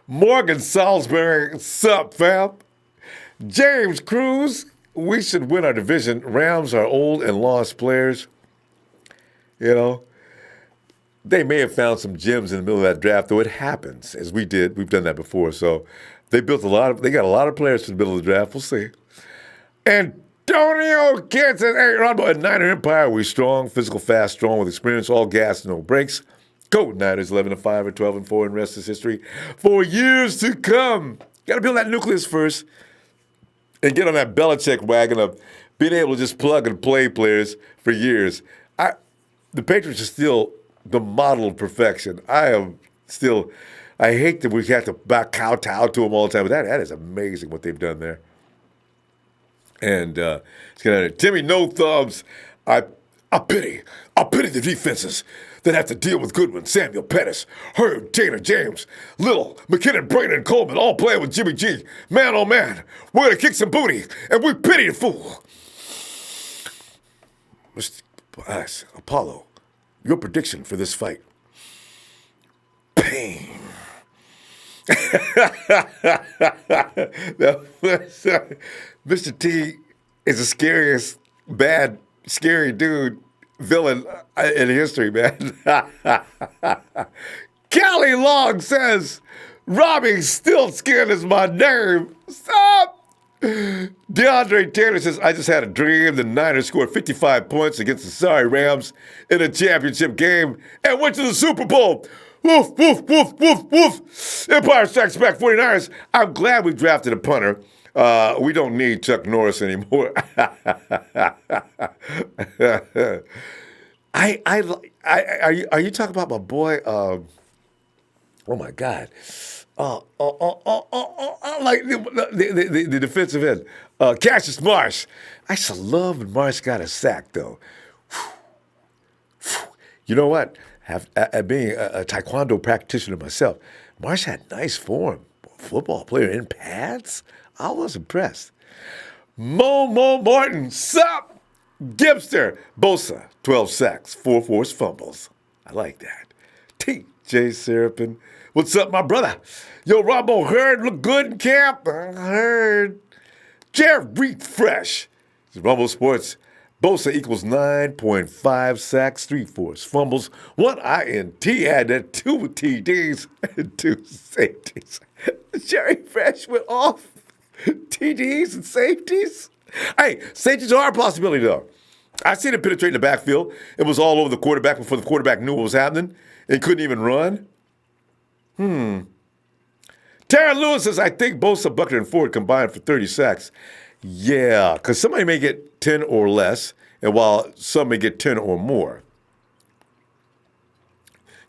Morgan Salisbury. Sup, fam? James Cruz, we should win our division. Rams are old and lost players. You know, they may have found some gems in the middle of that draft, though it happens, as we did. We've done that before. So they got a lot of players for the middle of the draft. We'll see. Antonio Kidd says, hey, Ronbo, at Niner Empire, we strong, physical, fast, strong with experience, all gas, no brakes. Go Niners 11-5 or 12-4 and rest is history for years to come. Got to build that nucleus first. And get on that Belichick wagon of being able to just plug and play players for years. The Patriots are still the model of perfection. I hate that we have to kowtow to them all the time, but that is amazing what they've done there. And it's gonna Timmy No Thumbs. I pity the defenses that have to deal with Goodwin, Samuel Pettis, Hurd, Taylor, James, Little, McKinnon, Brayton, and Coleman, all playing with Jimmy G. Man, oh man, we're going to kick some booty, and we pity the fool. Mr. Apollo, your prediction for this fight. Pain. Mr. T is the scariest, bad, scary dude. Villain in history, man. Callie Long says, Robbie Stiltskin is my name. Stop. DeAndre Taylor says, I just had a dream. The Niners scored 55 points against the sorry Rams in a championship game and went to the Super Bowl. Woof, woof, woof, woof, woof. Empire Strikes Back 49ers. I'm glad we drafted a punter. We don't need Chuck Norris anymore. Are you talking about my boy? Oh my God! Like the defensive end, Cassius Marsh. I used to love when Marsh got a sack, though. You know what? Being a taekwondo practitioner myself, Marsh had nice form. Football player in pads. I was impressed. Mo Martin, sup? Gibster, Bosa, 12 sacks, 4 forced fumbles. I like that. T.J. Serapin, what's up, my brother? Yo, Ronbo, Hurd look good in camp. I heard. Jerry Fresh. Ronbo Sports Bosa equals 9.5 sacks, 3 forced fumbles, 1 INT, had that 2 TDs, and 2 safeties. Jerry Fresh went off. TDs and safeties. Hey, safeties are a possibility, though. I seen it penetrate in the backfield. It was all over the quarterback before the quarterback knew what was happening and couldn't even run. Tara Lewis says, I think Bosa, Buckner, and Ford combined for 30 sacks. Yeah, because somebody may get 10 or less, and while some may get 10 or more.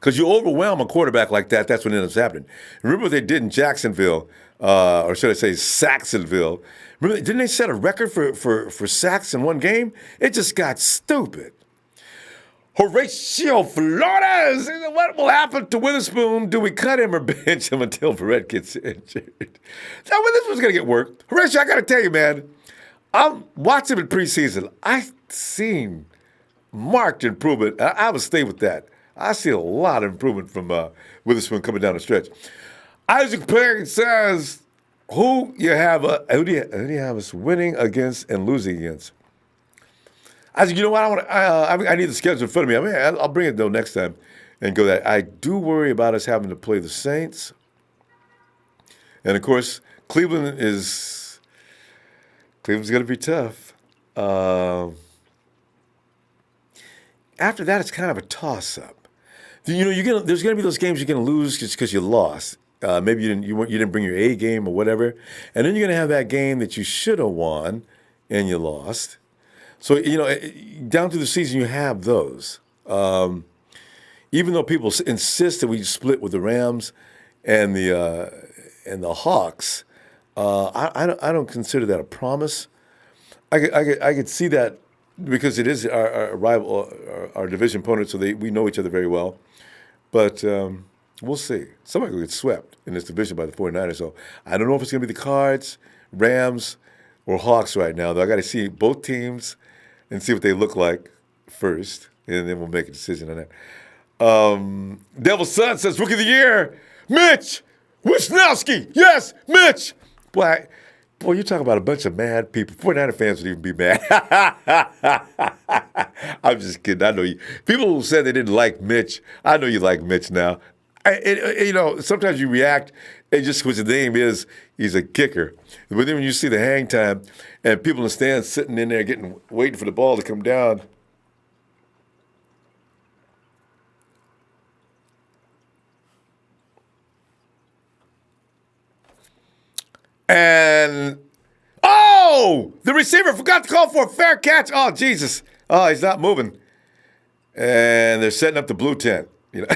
Because you overwhelm a quarterback like that, that's what ends up happening. Remember what they did in Jacksonville, or should I say Saxonville? Remember, didn't they set a record for sacks in one game? It just got stupid. Horatio Flores, what will happen to Witherspoon? Do we cut him or bench him until Barrett gets injured? Now, Witherspoon's going to get work. Horatio, I got to tell you, man, I'm watching him in preseason. I've seen marked improvement. I would stay with that. I see a lot of improvement from Witherspoon coming down the stretch. Isaac Perry says, who do you have us winning against and losing against? I said, you know what? I need the schedule in front of me. I'll bring it, though, next time and go that. I do worry about us having to play the Saints. And, of course, Cleveland's going to be tough. After that, it's kind of a toss-up. You know, there's going to be those games you're going to lose just because you lost. Maybe you didn't bring your A game or whatever. And then you're going to have that game that you should have won and you lost. So, you know, down through the season, you have those. Even though people insist that we split with the Rams and the Hawks, I don't consider that a promise. I could see that because it is our rival, our division opponent, so we know each other very well. But we'll see. Somebody could get swept in this division by the 49ers. So I don't know if it's going to be the Cards, Rams, or Hawks right now. Though I got to see both teams and see what they look like first, and then we'll make a decision on that. Devil's Son says, Rookie of the Year, Mitch Wisnowski. Yes, Mitch. Boy, you talk about a bunch of mad people. 49er fans would even be mad. I'm just kidding. I know you. People who said they didn't like Mitch, I know you like Mitch now. You know, sometimes you react, and just because his name is, he's a kicker. But then when you see the hang time, and people in the stands sitting in there waiting for the ball to come down. And, the receiver forgot to call for a fair catch. Oh, Jesus. Oh, he's not moving. And they're setting up the blue tent. You know,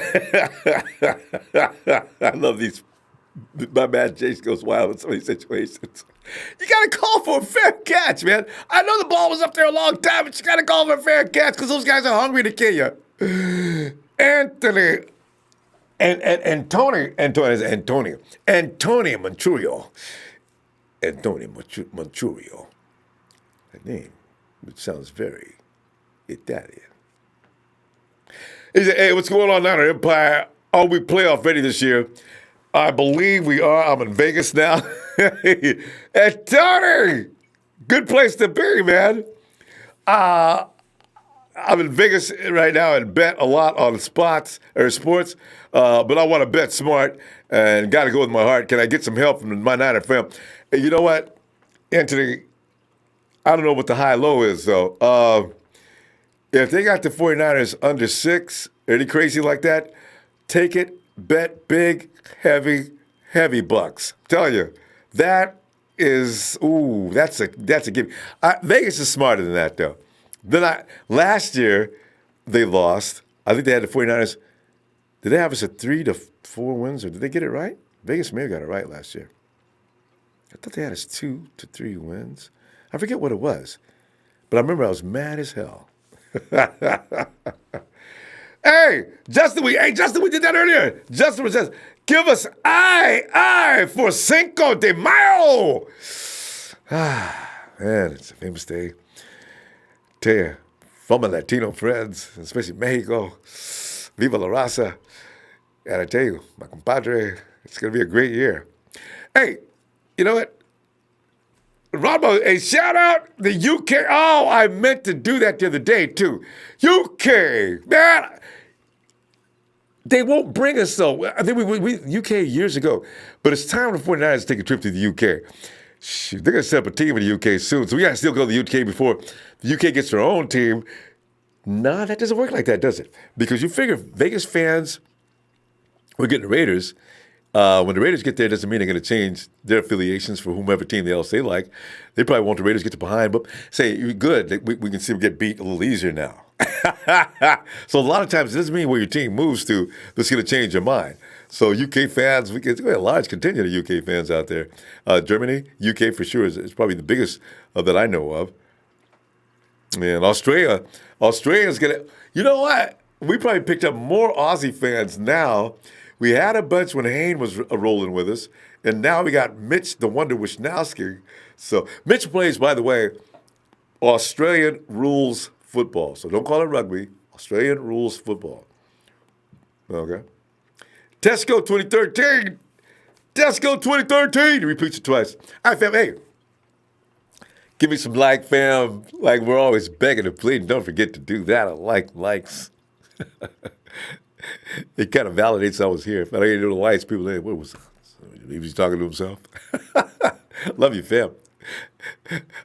I love these. My man Jace goes wild in some of these situations. You got to call for a fair catch, man. I know the ball was up there a long time, but you got to call for a fair catch because those guys are hungry to kill you. Anthony Manchurio. Antonio Manchurio. That name, which sounds very Italian. He said, hey, what's going on down at Empire? Are we playoff ready this year? I believe we are. I'm in Vegas now. And Tony, good place to be, man. I'm in Vegas right now and bet a lot on sports, but I want to bet smart and got to go with my heart. Can I get some help from my Niner fam? Hey, you know what, Anthony? I don't know what the high-low is, though. If they got the 49ers under 6, any crazy like that, take it, bet big, heavy bucks. I'm telling you, that is, that's a gimme. Vegas is smarter than that, though. Last year, they lost. I think they had the 49ers. Did they have us at 3 to 4 wins, or did they get it right? Vegas may have got it right last year. I thought they had us 2 to 3 wins. I forget what it was. But I remember I was mad as hell. Hey, Justin, we did that earlier. Justin says, give us I for Cinco de Mayo. Man, it's a famous day. Tell you, for my Latino friends, especially Mexico, Viva la Raza. And I tell you, my compadre, it's going to be a great year. Hey, you know what? Ronbo, hey, shout out the UK. Oh, I meant to do that the other day, too. UK, man. They won't bring us, though. I think we UK years ago. But it's time for the 49ers to take a trip to the UK. Shoot, they're going to set up a team in the UK soon. So we got to still go to the UK before the UK gets their own team. Nah, that doesn't work like that, does it? Because you figure Vegas fans, we're getting the Raiders. When the Raiders get there, it doesn't mean they're going to change their affiliations for whomever team else they like. They probably want the Raiders to get behind, but say, you're good. We can see them get beat a little easier now. So a lot of times it doesn't mean where your team moves to that's going to change your mind. So UK fans, we have a large contingent of UK fans out there. Germany, UK for sure is probably the biggest that I know of. And Australia's going to, you know what? We probably picked up more Aussie fans now. We had a bunch when Hayne was rolling with us, and now we got Mitch, the Wonder Wisnowski. So Mitch plays, by the way, Australian rules football. So don't call it rugby. Australian rules football. Okay. Tesco 2013. Tesco 2013. Repeats it twice. All right, fam. Hey, give me some like, fam. Like we're always begging and pleading. Don't forget to do that. I like likes. It kind of validates I was here. If I didn't do the lights, people say, what was that? He was talking to himself. Love you, fam.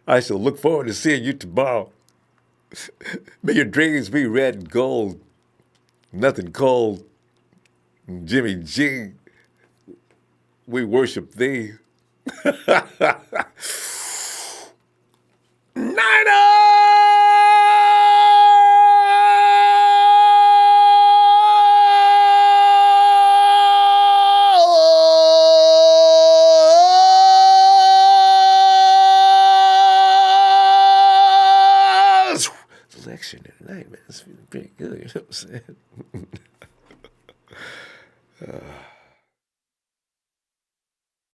I shall look forward to seeing you tomorrow. May your dreams be red and gold. Nothing cold. Jimmy G, we worship thee. Selection tonight, man. It's pretty good, you know what I'm saying?